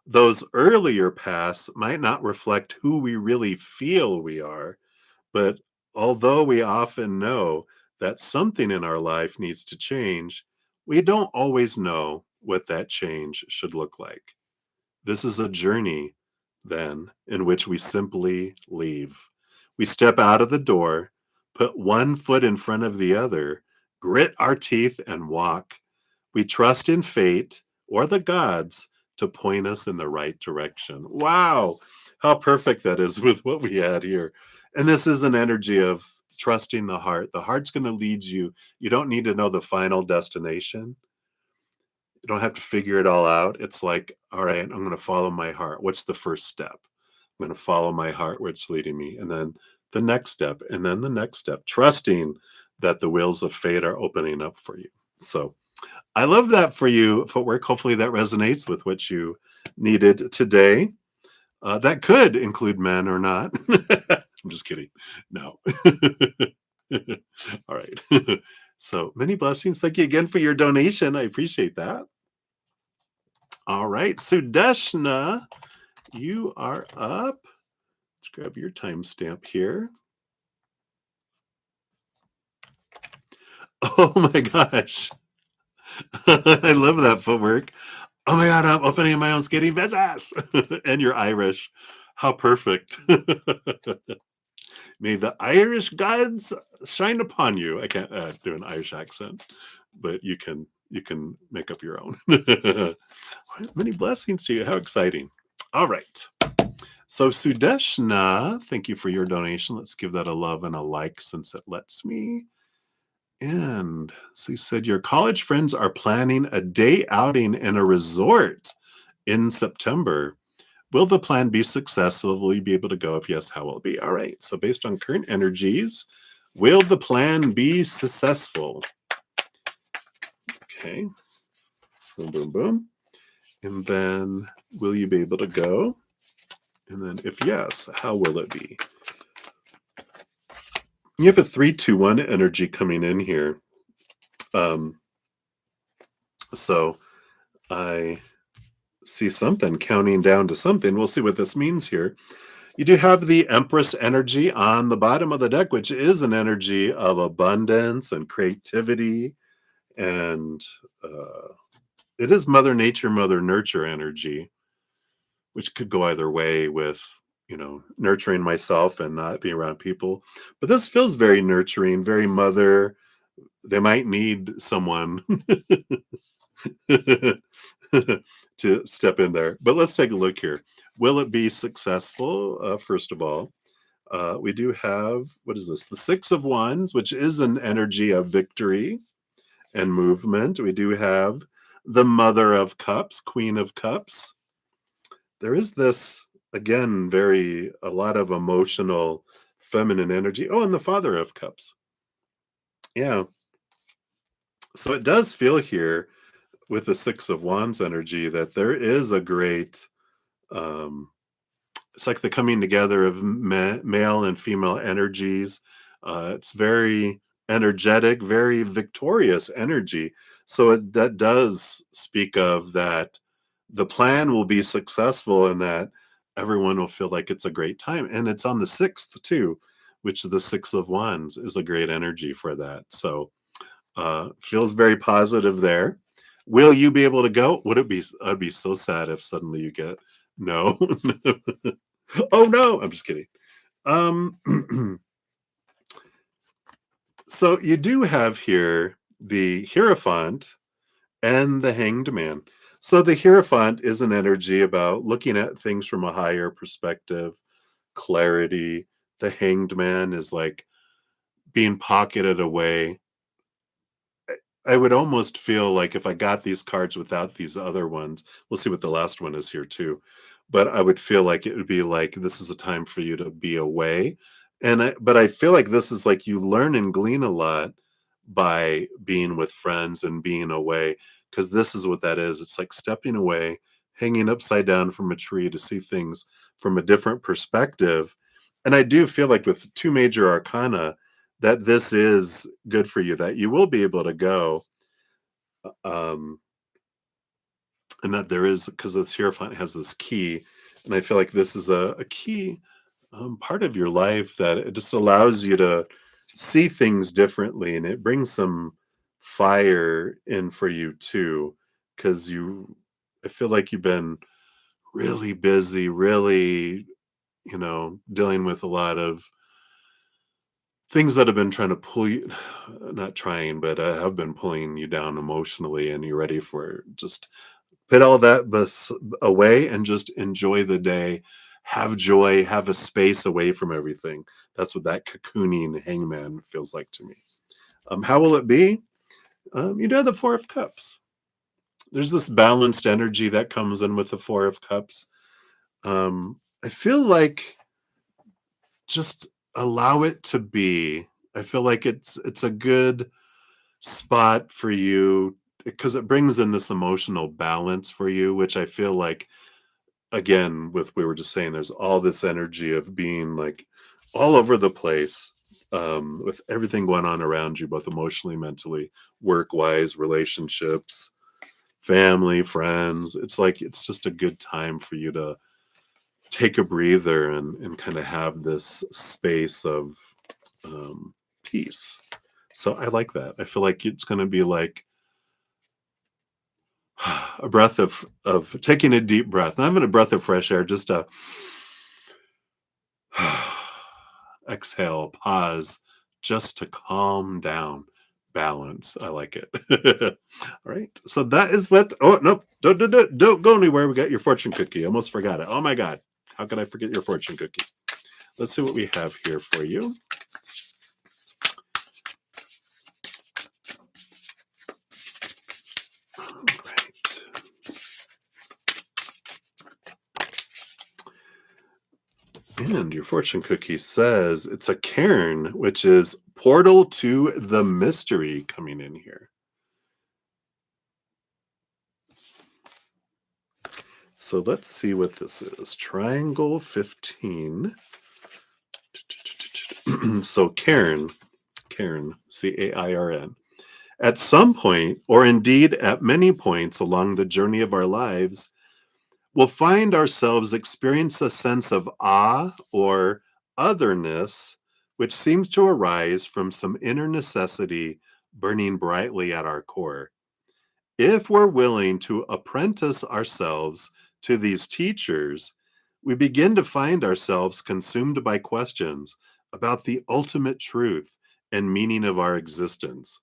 Those earlier paths might not reflect who we really feel we are, but although we often know that something in our life needs to change, we don't always know what that change should look like. This is a journey, then, in which we simply leave. We step out of the door, put one foot in front of the other, grit our teeth, and walk. We trust in fate or the gods to point us in the right direction. Wow, how perfect that is with what we had here. And this is an energy of trusting the heart. The heart's going to lead you. You don't need to know the final destination. You don't have to figure it all out. It's like, all right, I'm going to follow my heart. What's the first step? I'm going to follow my heart where it's leading me. And then the next step, and then the next step, trusting that the wheels of fate are opening up for you. So I love that for you, footwork. Hopefully that resonates with what you needed today. That could include men or not. I'm just kidding. No. All right. So many blessings. Thank you again for your donation. I appreciate that. All right. Sudeshna, you are up. Let's grab your timestamp here. Oh my gosh. I love that footwork. Oh my God, I'm opening my own skating business. And you're Irish. How perfect. May the Irish gods shine upon you. I can't do an Irish accent, but you can make up your own. Many blessings to you. How exciting. All right. So Sudeshna, thank you for your donation. Let's give that a love and a like since it lets me. And so you said your college friends are planning a day outing in a resort in September. Will the plan be successful? Will you be able to go? If yes, how will it be? All right. So based on current energies, Will the plan be successful? Okay. Boom, boom, boom. And then will you be able to go? And then if yes, how will it be? You have a 3-2-1 energy coming in here. So I see something counting down to something. We'll see what this means here. You do have the Empress energy on the bottom of the deck, which is an energy of abundance and creativity. And it is Mother Nature, Mother Nurture energy, which could go either way with, nurturing myself and not being around people. But this feels very nurturing, very mother. They might need someone to step in there. But let's take a look here. Will it be successful? First of all, we do have, what is this? The Six of Wands, which is an energy of victory and movement. We do have the Mother of Cups, Queen of Cups. There is this, again, a lot of emotional feminine energy. Oh, and the Father of Cups. Yeah. So it does feel here with the Six of Wands energy that there is a great, um, it's like the coming together of male and female energies. It's very energetic, very victorious energy. So that does speak of that the plan will be successful and that everyone will feel like it's a great time. And it's on the 6th too, which the Six of Wands is a great energy for that. So feels very positive there. Will you be able to go? Would it be? I'd be so sad if suddenly you get no. Oh no! I'm just kidding. Um, so you do have here the Hierophant and the Hanged Man. So the Hierophant is an energy about looking at things from a higher perspective, clarity. The Hanged Man is like being pocketed away. I would almost feel like if I got these cards without these other ones, we'll see what the last one is here too. But I would feel like it would be like this is a time for you to be away. But I feel like this is like you learn and glean a lot by being with friends and being away, because this is what that is. It's like stepping away, hanging upside down from a tree to see things from a different perspective. And I do feel like with two major arcana, that this is good for you, that you will be able to go, um, and that there is, because this Hierophant has this key, and I feel like this is a key part of your life that it just allows you to see things differently, and it brings some fire in for you too, because I feel like you've been really busy, really, dealing with a lot of things that have been trying to pull you, not trying, but have been pulling you down emotionally, and you're ready for just put all that away and just enjoy the day, have joy, have a space away from everything. That's what that cocooning hangman feels like to me. How will it be? You know, the Four of Cups. There's this balanced energy that comes in with the Four of Cups. I feel like just allow it to be. I feel like it's a good spot for you because it brings in this emotional balance for you, which I feel like, again, with we were just saying, there's all this energy of being like all over the place, with everything going on around you, both emotionally, mentally, work wise, relationships, family, friends. It's like it's just a good time for you to take a breather and kind of have this space of peace. So I like that. I feel like it's going to be like a breath of taking a deep breath, not even a breath of fresh air, just a exhale, pause, just to calm down, balance. I like it. All right. So that is what. Oh nope! Don't go anywhere. We got your fortune cookie. Almost forgot it. Oh my god! How could I forget your fortune cookie? Let's see what we have here for you. All right. And your fortune cookie says it's a cairn, which is portal to the mystery coming in here. So let's see what this is. Triangle 15. So Cairn, Cairn. At some point, or indeed at many points along the journey of our lives, we'll find ourselves experience a sense of awe or otherness, which seems to arise from some inner necessity burning brightly at our core. If we're willing to apprentice ourselves to these teachers, we begin to find ourselves consumed by questions about the ultimate truth and meaning of our existence.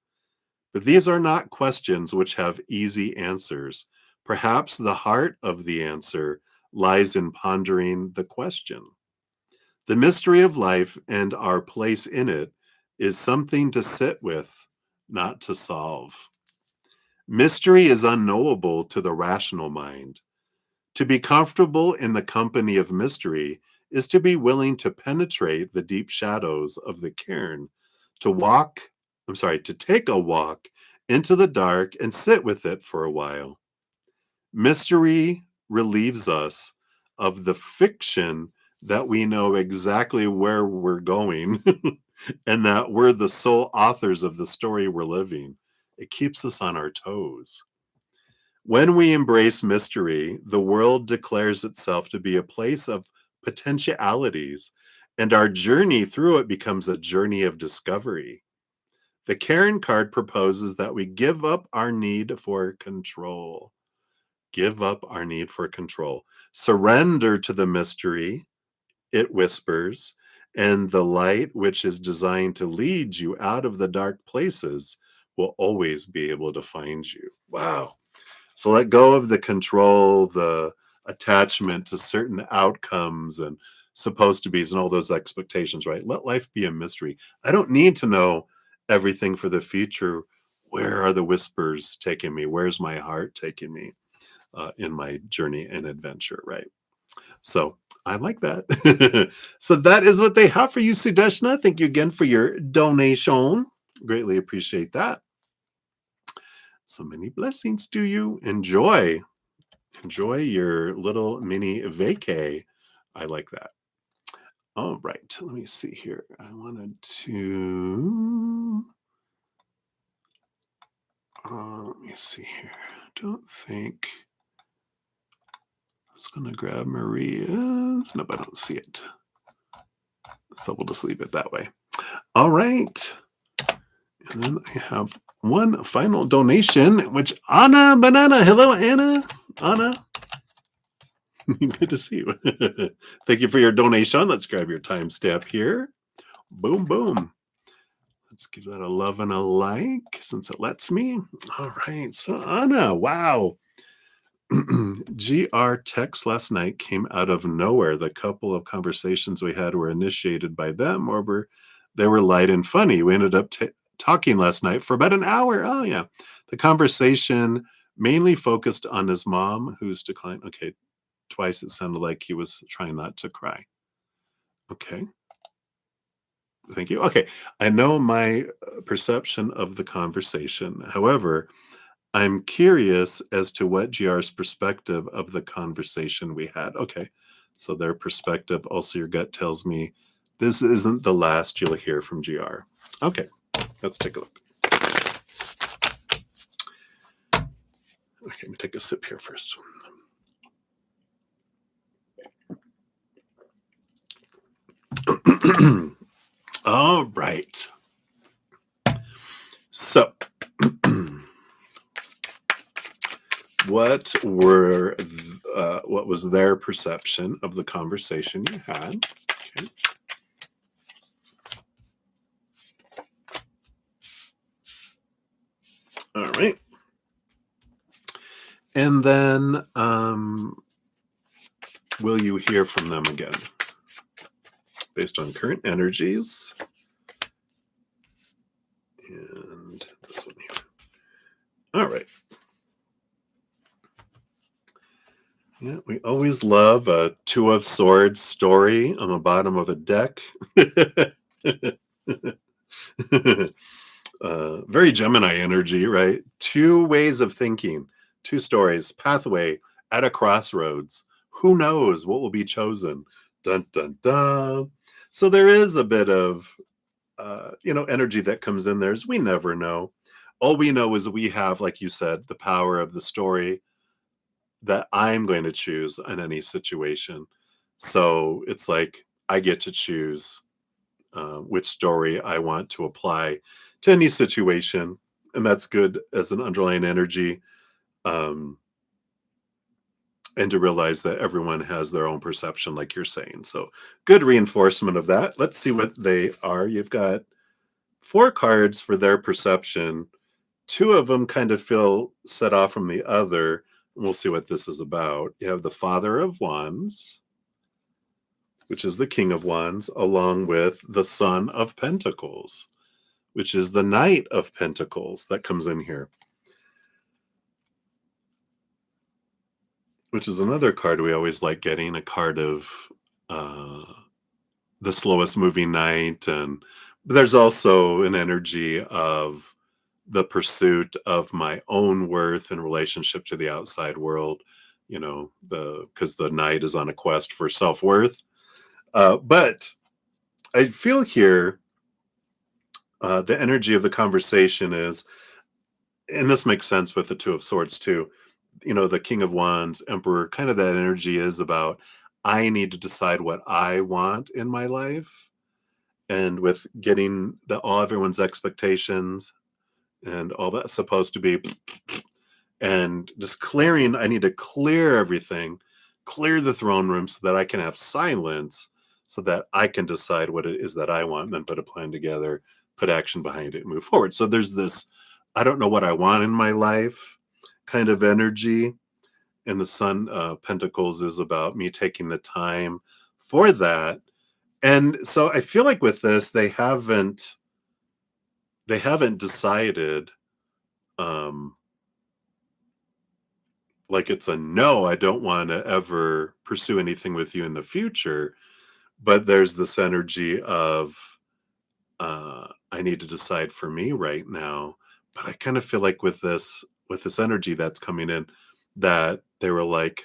But these are not questions which have easy answers. Perhaps the heart of the answer lies in pondering the question. The mystery of life and our place in it is something to sit with, not to solve. Mystery is unknowable to the rational mind. To be comfortable in the company of mystery is to be willing to penetrate the deep shadows of the cairn, to take a walk into the dark and sit with it for a while. Mystery relieves us of the fiction that we know exactly where we're going and that we're the sole authors of the story we're living. It keeps us on our toes. When we embrace mystery, the world declares itself to be a place of potentialities, and our journey through it becomes a journey of discovery. The Karen card proposes that we give up our need for control. Give up our need for control. Surrender to the mystery, it whispers, and the light, which is designed to lead you out of the dark places, will always be able to find you. Wow. So let go of the control, the attachment to certain outcomes and supposed to be's and all those expectations, right? Let life be a mystery. I don't need to know everything for the future. Where are the whispers taking me? Where's my heart taking me in my journey and adventure, right? So I like that. So that is what they have for you, Sudeshna. Thank you again for your donation. Greatly appreciate that. So many blessings to you. Enjoy your little mini vacay. I like that. All right, let me see here. I wanted to. Let me see here. Don't think I was going to grab Maria's. Nope, I don't see it. So we'll just leave it that way. All right. And then I have one final donation, which Anna Banana. Hello, Anna. Anna. Good to see you. Thank you for your donation. Let's grab your timestamp here. Boom, boom. Let's give that a love and a like since it lets me. All right. So, Anna, wow. GR text last night came out of nowhere. The couple of conversations we had were initiated by them, or they were light and funny. We ended up talking last night for about an hour. Oh, yeah. The conversation mainly focused on his mom, who's declined. Okay. Twice it sounded like he was trying not to cry. Okay. Thank you. Okay. I know my perception of the conversation. However, I'm curious as to what GR's perspective of the conversation we had. Okay. So their perspective, also your gut tells me this isn't the last you'll hear from GR. Okay. Let's take a look. Okay, let me take a sip here first. All right. So, what was their perception of the conversation you had? Okay. All right. And then will you hear from them again based on current energies? And this one here. All right. Yeah, we always love a Two of Swords story on the bottom of a deck. Very Gemini energy, right? Two ways of thinking, two stories, pathway at a crossroads. Who knows what will be chosen? Dun dun dun. So there is a bit of energy that comes in there. As we never know. All we know is we have, like you said, the power of the story that I'm going to choose in any situation. So it's like I get to choose which story I want to apply to any situation. And that's good as an underlying energy. Um, and to realize that everyone has their own perception, like you're saying. So good reinforcement of that. Let's see what they are. You've got four cards for their perception. Two of them kind of feel set off from the other. We'll see what this is about. You have the Father of Wands, which is the King of Wands, along with the Son of Pentacles, which is the Knight of Pentacles that comes in here, which is another card we always like getting, a card of uh, the slowest moving knight. And there's also an energy of the pursuit of my own worth in relationship to the outside world, because the knight is on a quest for self-worth. But I feel here the energy of the conversation is, and this makes sense with the Two of Swords too, the King of Wands, Emperor, kind of that energy is about, I need to decide what I want in my life. And with getting all everyone's expectations and all that's supposed to be, and just clearing, I need to clear everything, clear the throne room so that I can have silence, so that I can decide what it is that I want, and then put a plan together, put action behind it, and move forward. So there's this, I don't know what I want in my life kind of energy. And the Sun Pentacles is about me taking the time for that. And so I feel like with this, they haven't decided, um, like it's a no, I don't want to ever pursue anything with you in the future. But there's this energy of, I need to decide for me right now. But I kind of feel like with this energy that's coming in, that they were like,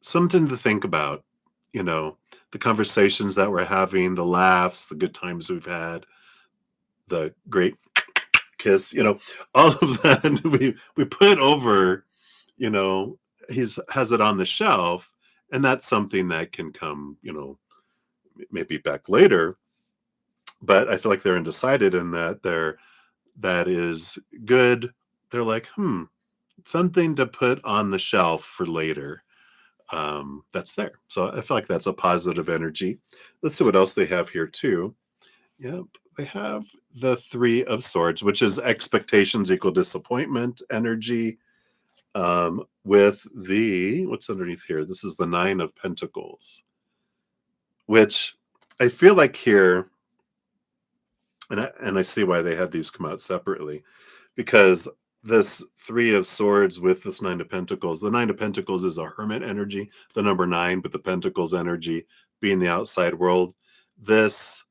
something to think about, you know, the conversations that we're having, the laughs, the good times we've had, the great kiss, all of that we put over, you know, he's has it on the shelf, and that's something that can come, maybe back later. But I feel like they're undecided, and that is good. They're like, something to put on the shelf for later. That's there. So I feel like that's a positive energy. Let's see what else they have here too. Yep, they have the Three of Swords, which is expectations equal disappointment energy. With the, what's underneath here? This is the Nine of Pentacles, which I feel like here, and I see why they had these come out separately, because this Three of Swords with this Nine of Pentacles, the Nine of Pentacles is a hermit energy, the number nine, but the Pentacles energy being the outside world. This,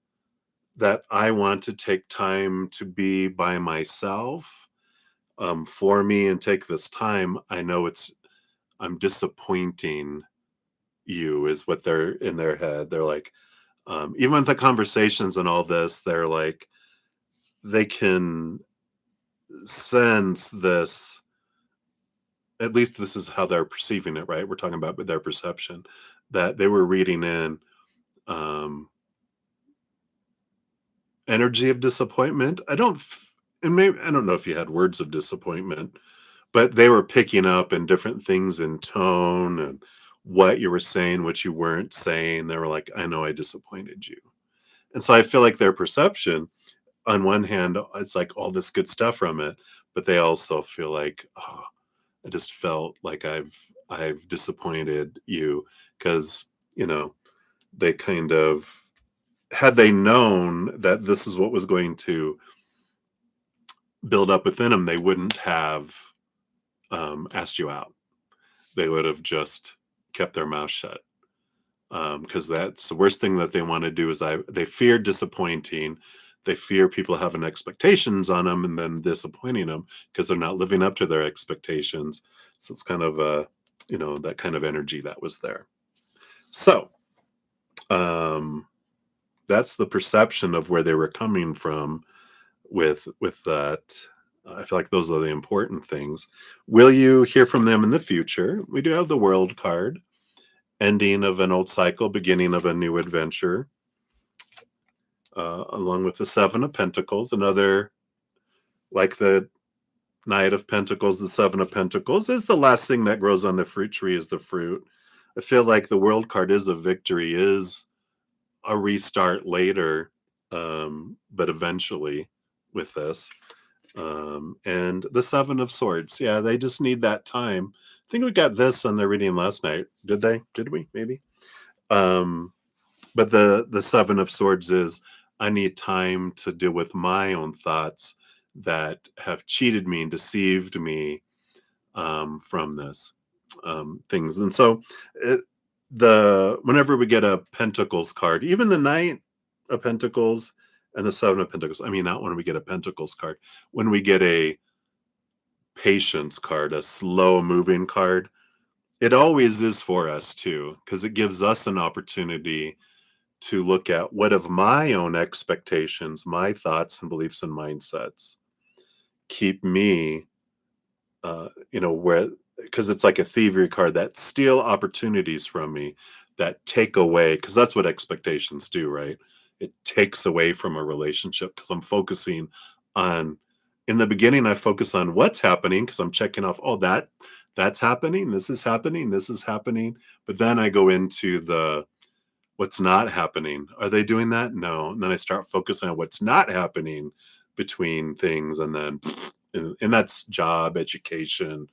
that I want to take time to be by myself, for me, and take this time. I know I'm disappointing you, is what they're in their head. They're like, even with the conversations and all this, they're like, they can sense this, at least this is how they're perceiving it, right? We're talking about their perception, that they were reading in, um, energy of disappointment. And maybe, I don't know if you had words of disappointment, but they were picking up in different things in tone and what you were saying, what you weren't saying. They were like, I know I disappointed you. And so I feel like their perception, on one hand, it's like all this good stuff from it, but they also feel like, oh, I just felt like I've disappointed you, because, they kind of, had they known that this is what was going to build up within them, they wouldn't have asked you out. they would have just kept their mouth shut. Because that's the worst thing that they want to do is they fear disappointing. They fear people having expectations on them and then disappointing them because they're not living up to their expectations. So it's kind of that kind of energy that was there. So um, that's the perception of where they were coming from with that. I feel like those are the important things. Will you hear from them in the future? We do have the World card, ending of an old cycle, beginning of a new adventure, along with the Seven of Pentacles. Another, like the Knight of Pentacles, the Seven of Pentacles is the last thing that grows on the fruit tree is the fruit. I feel like the World card is a victory, is a restart later, but eventually with this. And the Seven of Swords. Yeah, they just need that time. I think we got this on their reading last night. Did they? Did we? Maybe. Um, but the Seven of Swords is I need time to deal with my own thoughts that have cheated me and deceived me from this things. And so whenever we get a Pentacles card, even the Knight of Pentacles and the Seven of Pentacles, I mean, not when we get a Pentacles card, when we get a Patience card, a slow moving card, it always is for us too, because it gives us an opportunity to look at what of my own expectations, my thoughts and beliefs and mindsets keep me, where, because it's like a thievery card that steal opportunities from me, that take away, because that's what expectations do, right? It takes away from a relationship because I'm focusing on, in the beginning, I focus on what's happening because I'm checking off, oh, that's happening, this is happening, this is happening. But then I go into the what's not happening. Are they doing that? No. And then I start focusing on what's not happening between things. And then, and that's job, education,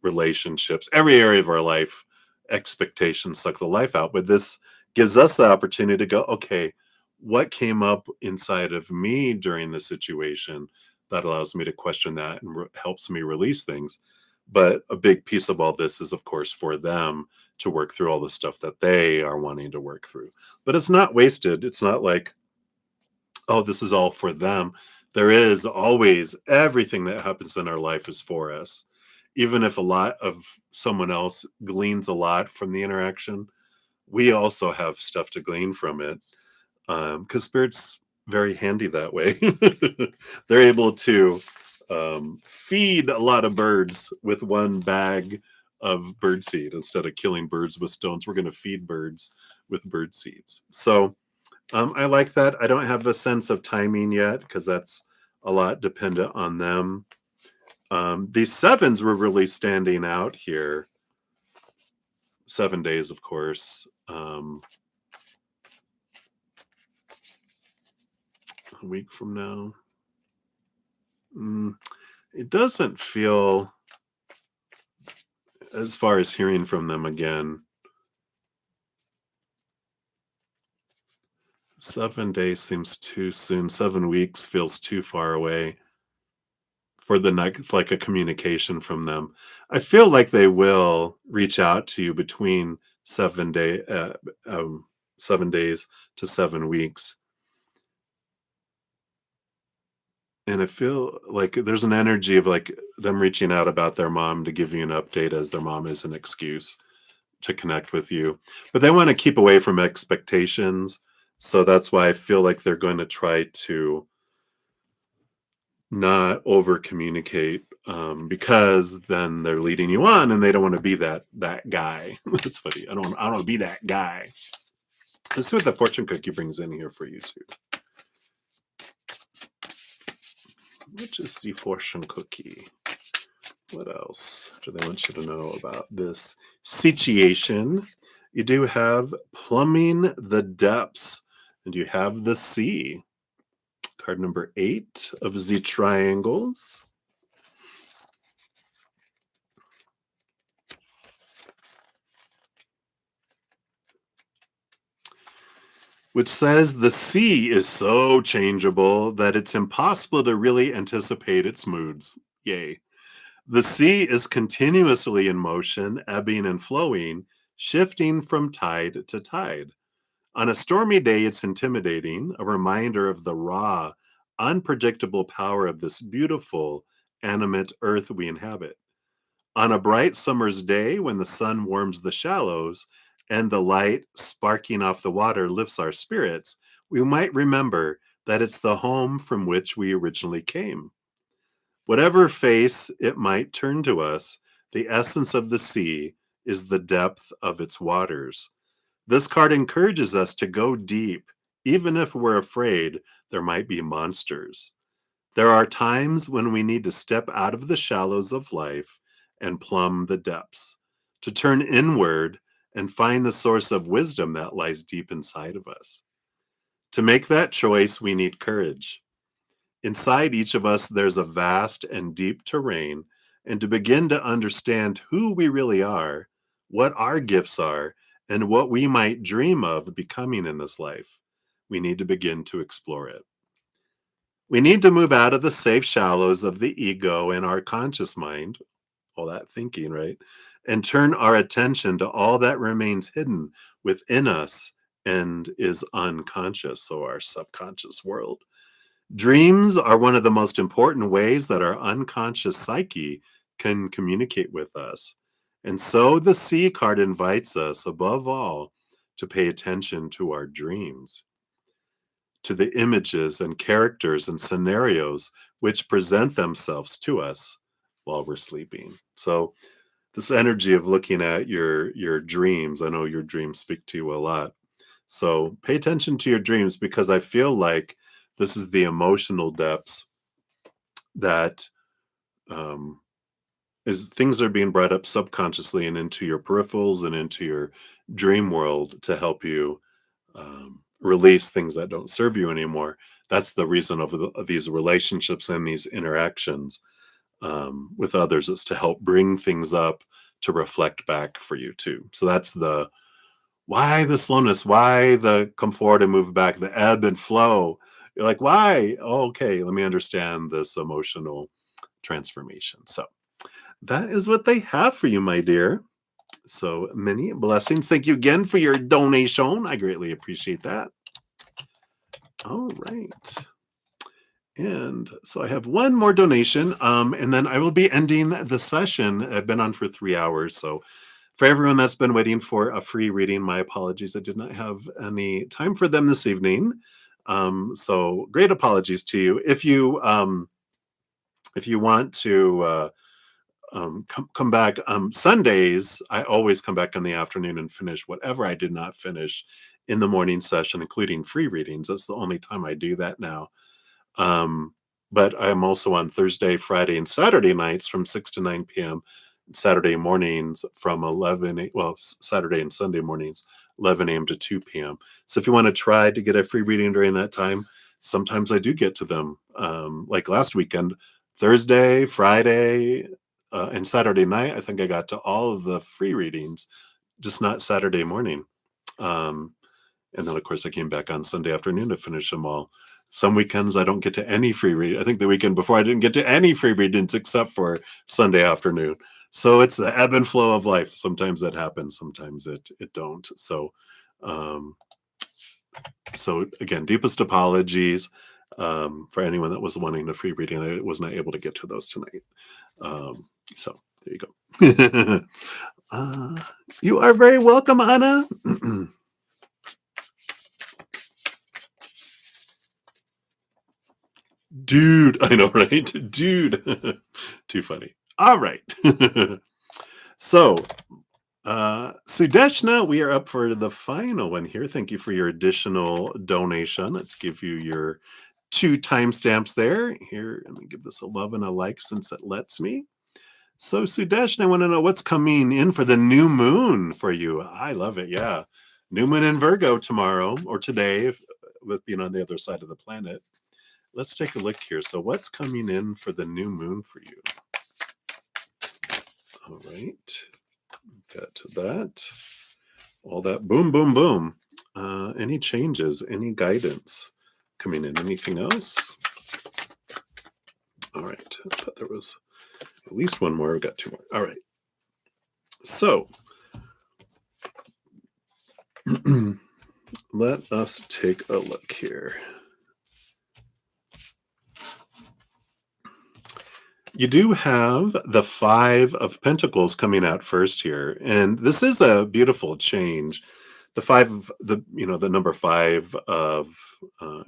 relationships, every area of our life, expectations suck the life out. But this gives us the opportunity to go, okay, what came up inside of me during the situation that allows me to question that and helps me release things. But a big piece of all this is, of course, for them to work through all the stuff that they are wanting to work through. But it's not wasted. It's not like, oh, this is all for them. There is always, everything that happens in our life is for us. Even if a lot of someone else gleans a lot from the interaction, we also have stuff to glean from it. Because Spirit's very handy that way. They're able to feed a lot of birds with one bag of bird seed. Instead of killing birds with stones, we're going to feed birds with bird seeds. So I like that. I don't have a sense of timing yet because that's a lot dependent on them. These sevens were really standing out here. 7 days, of course. A week from now. It doesn't feel, as far as hearing from them again, 7 days seems too soon. 7 weeks feels too far away for the next, like a communication from them. I feel like they will reach out to you between 7 days to 7 weeks. And I feel like there's an energy of like them reaching out about their mom to give you an update, as their mom is an excuse to connect with you. But they want to keep away from expectations. So that's why I feel like they're going to try to not over communicate, because then they're leading you on and they don't want to be that guy. That's funny. I don't want to be that guy. Let's see what the fortune cookie brings in here for you too. Which is the fortune cookie? What else do they want you to know about this situation? You do have plumbing the depths, and you have the sea. Card number 8 of the triangles. Which says the sea is so changeable that it's impossible to really anticipate its moods. Yay. The sea is continuously in motion, ebbing and flowing, shifting from tide to tide. On a stormy day, it's intimidating, a reminder of the raw, unpredictable power of this beautiful, animate earth we inhabit. On a bright summer's day, when the sun warms the shallows and the light sparking off the water lifts our spirits, we might remember that it's the home from which we originally came. Whatever face it might turn to us, the essence of the sea is the depth of its waters. This card encourages us to go deep, even if we're afraid there might be monsters. There are times when we need to step out of the shallows of life and plumb the depths, to turn inward and find the source of wisdom that lies deep inside of us. To make that choice, we need courage. Inside each of us, there's a vast and deep terrain, and to begin to understand who we really are, what our gifts are, and what we might dream of becoming in this life, we need to begin to explore it. We need to move out of the safe shallows of the ego and our conscious mind, all that thinking, right? And turn our attention to all that remains hidden within us and is unconscious, so our subconscious world. Dreams are one of the most important ways that our unconscious psyche can communicate with us. And so the C card invites us, above all, to pay attention to our dreams, to the images and characters and scenarios which present themselves to us while we're sleeping. So this energy of looking at your dreams, I know your dreams speak to you a lot. So pay attention to your dreams, because I feel like this is the emotional depths that um, is things are being brought up subconsciously and into your peripherals and into your dream world to help you release things that don't serve you anymore. That's the reason of these relationships and these interactions with others, is to help bring things up to reflect back for you too. So that's the why the slowness, why the come forward and move back, the ebb and flow. You're like, why? Oh, okay, let me understand this emotional transformation. So that is what they have for you, my dear. So many blessings. Thank you again for your donation. I greatly appreciate that. All right. And so I have one more donation, and then I will be ending the session. I've been on for 3 hours. So for everyone that's been waiting for a free reading, my apologies. I did not have any time for them this evening. So great apologies to you. If you want to come back Sundays, I always come back in the afternoon and finish whatever I did not finish in the morning session, including free readings. That's the only time I do that now. Um, but I'm also on Thursday, Friday, and Saturday nights from 6 to 9 p.m. Saturday mornings from 11, Saturday and Sunday mornings, 11 a.m. to 2 p.m. So if you want to try to get a free reading during that time, sometimes I do get to them. Like last weekend, Thursday, Friday, and Saturday night, I think I got to all of the free readings, just not Saturday morning. Um, and then, of course, I came back on Sunday afternoon to finish them all. Some weekends I don't get to any free read. I think the weekend before I didn't get to any free readings except for Sunday afternoon. So it's the ebb and flow of life. Sometimes that happens, sometimes it don't. Um, so again, deepest apologies for anyone that was wanting a free reading. I was not able to get to those tonight. So there you go. You are very welcome, Anna. Dude, I know, right? Dude. Too funny. All right. So, Sudeshna, we are up for the final one here. Thank you for your additional donation. Let's give you your 2 timestamps there. Here, let me give this a love and a like since it lets me. So, Sudeshna, I want to know what's coming in for the new moon for you. I love it. Yeah. New moon in Virgo tomorrow or today, with being on the other side of the planet. Let's take a look here. So what's coming in for the new moon for you? All right. Got to that. All that boom, boom, boom. Any changes? Any guidance coming in? Anything else? All right. I thought there was At least one more. We've got two more. All right. So let us take a look here. You do have the Five of Pentacles coming out first here, and this is a beautiful change. The the number five of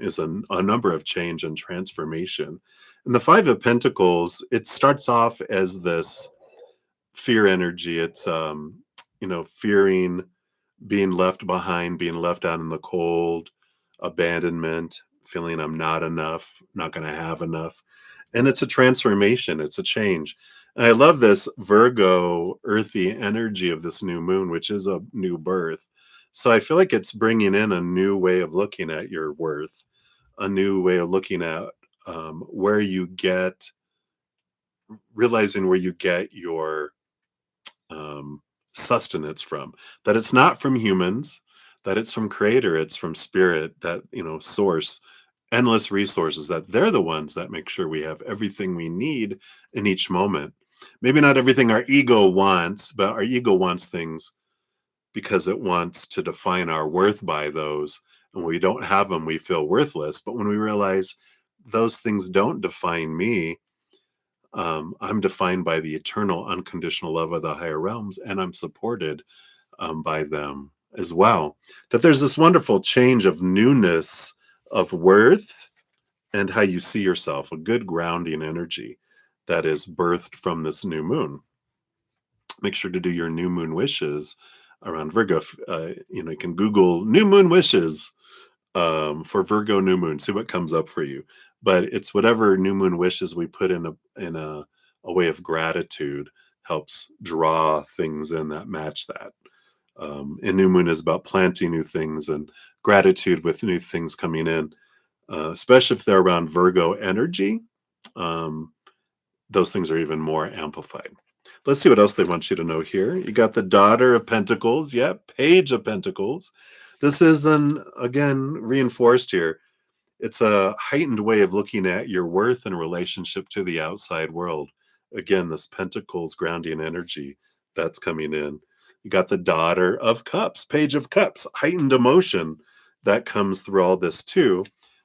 is a number of change and transformation. And the Five of Pentacles, it starts off as this fear energy. It's fearing being left behind, being left out in the cold, abandonment, feeling I'm not enough, not going to have enough. And it's a transformation, it's a change. And I love this Virgo earthy energy of this new moon, which is a new birth. So I feel like it's bringing in a new way of looking at your worth, a new way of looking at where you get, realizing where you get your um, sustenance from, that it's not from humans, that it's from creator, it's from spirit, that source, endless resources, that they're the ones that make sure we have everything we need in each moment. Maybe not everything our ego wants, but our ego wants things because it wants to define our worth by those, and when we don't have them we feel worthless. But when we realize those things don't define me, I'm defined by the eternal, unconditional love of the higher realms, and I'm supported by them as well. That there's this wonderful change of newness of worth and how you see yourself, a good grounding energy that is birthed from this new moon. Make sure to do your new moon wishes around Virgo. You can Google new moon wishes for Virgo new moon. See what comes up for you. But it's whatever new moon wishes we put in a way of gratitude helps draw things in that match that. And new moon is about planting new things and gratitude with new things coming in, especially if they're around Virgo energy. Um, those things are even more amplified. Let's see what else they want you to know here. You got the Daughter of Pentacles. Yep, Page of Pentacles. This is again reinforced here. It's a heightened way of looking at your worth in relationship to the outside world. Again, this Pentacles grounding energy that's coming in. You got the Daughter of Cups, Page of Cups, heightened emotion that comes through all this too.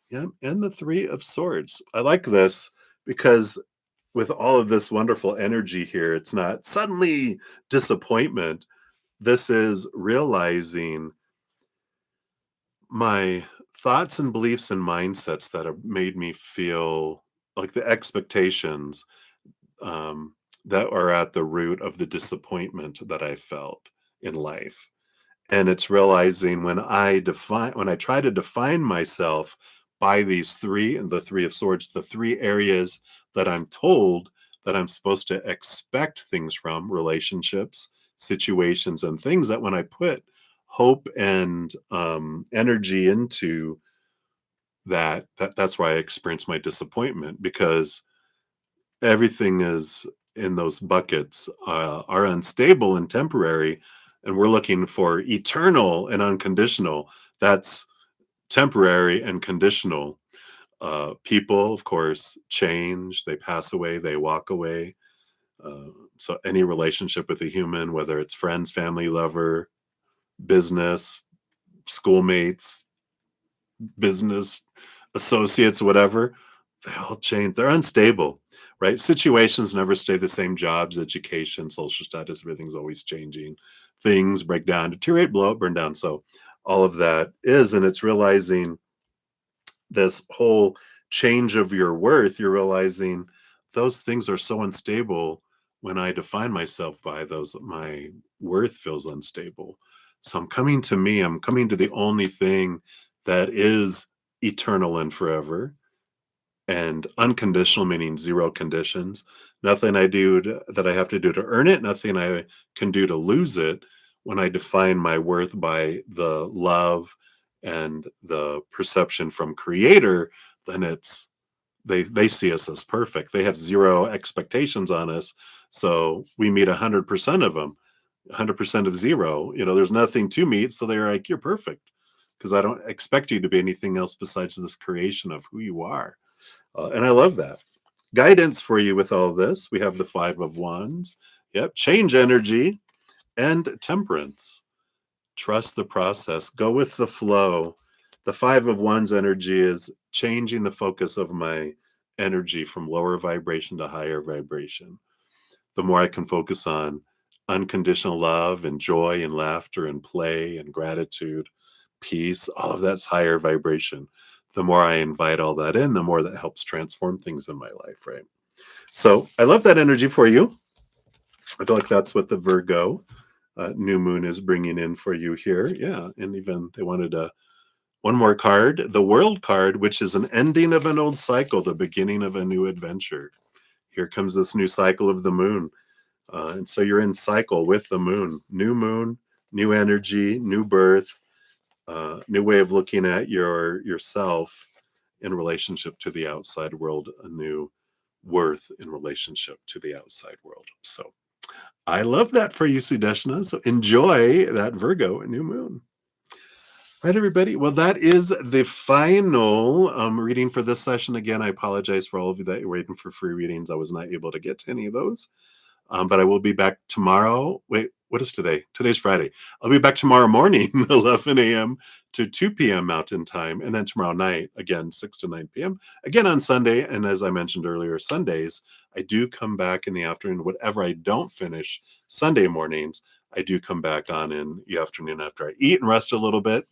Yeah, and the Three of Swords. I like this because with all of this wonderful energy here, it's not suddenly disappointment. This is realizing my thoughts and beliefs and mindsets that have made me feel like the expectations that are at the root of the disappointment that I felt in life. And it's realizing when I try to define myself by these three, and the Three of Swords, the three areas that I'm told that I'm supposed to expect things from: relationships, situations, and things, that when I put hope and energy into that's why I experience my disappointment, because everything is in those buckets are unstable and temporary, and we're looking for eternal and unconditional. That's temporary and conditional. People, of course, change, they pass away, they walk away. So any relationship with a human, whether it's friends, family, lover, business, schoolmates, business associates, whatever, they all change. They're unstable, right? Situations never stay the same. Jobs, education, social status, everything's always changing. Things break down, deteriorate, blow up, burn down. So all of that is, and it's realizing this whole change of your worth. You're realizing those things are so unstable. When I define myself by those, my worth feels unstable. So I'm coming to me, I'm coming to the only thing that is eternal and forever, and unconditional, meaning zero conditions. Nothing that I have to do to earn it, nothing I can do to lose it. When I define my worth by the love and the perception from creator, then it's they see us as perfect. They have zero expectations on us. So we meet 100% of them, 100% of zero. There's nothing to meet. So they're like, you're perfect, because I don't expect you to be anything else besides this creation of who you are. And I love that. Guidance for you with all this. We have the Five of Wands. Yep. Change energy and temperance. Trust the process. Go with the flow. The Five of Wands energy is changing the focus of my energy from lower vibration to higher vibration. The more I can focus on unconditional love and joy and laughter and play and gratitude, peace, all of that's higher vibration. The more I invite all that in, the more that helps transform things in my life, right? So I love that energy for you. I feel like that's what the Virgo new moon is bringing in for you here. Yeah. And even they wanted one more card, the World card, which is an ending of an old cycle, the beginning of a new adventure. Here comes this new cycle of the moon. And so you're in cycle with the moon, new energy, new birth, new way of looking at yourself in relationship to the outside world, a new worth in relationship to the outside world. So I love that for you, Sudeshna. So enjoy that Virgo new moon. All right, everybody. Well, that is the final reading for this session. Again, I apologize for all of you that you're waiting for free readings. I was not able to get to any of those. But I will be back tomorrow. Wait, what is today? Today's Friday. I'll be back tomorrow morning, 11 a.m. to 2 p.m. Mountain Time. And then tomorrow night, again, 6 to 9 p.m. Again on Sunday. And as I mentioned earlier, Sundays, I do come back in the afternoon. Whatever I don't finish Sunday mornings, I do come back on in the afternoon after I eat and rest a little bit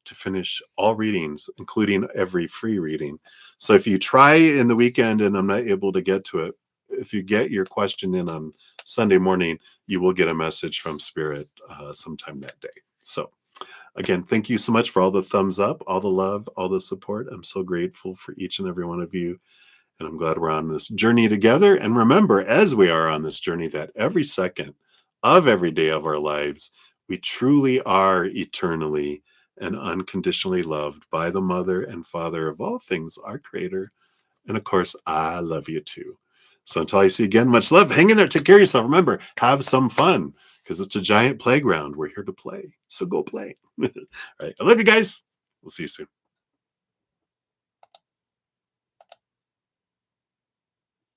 to finish all readings, including every free reading. So if you try in the weekend and I'm not able to get to it, if you get your question in on Sunday morning, you will get a message from Spirit sometime that day. So again, thank you so much for all the thumbs up, all the love, all the support. I'm so grateful for each and every one of you. And I'm glad we're on this journey together. And remember, as we are on this journey, that every second of every day of our lives, we truly are eternally and unconditionally loved by the Mother and Father of all things, our Creator. And of course, I love you too. So until I see you again, much love. Hang in there. Take care of yourself. Remember, have some fun because it's a giant playground. We're here to play. So go play. All right. I love you guys. We'll see you soon.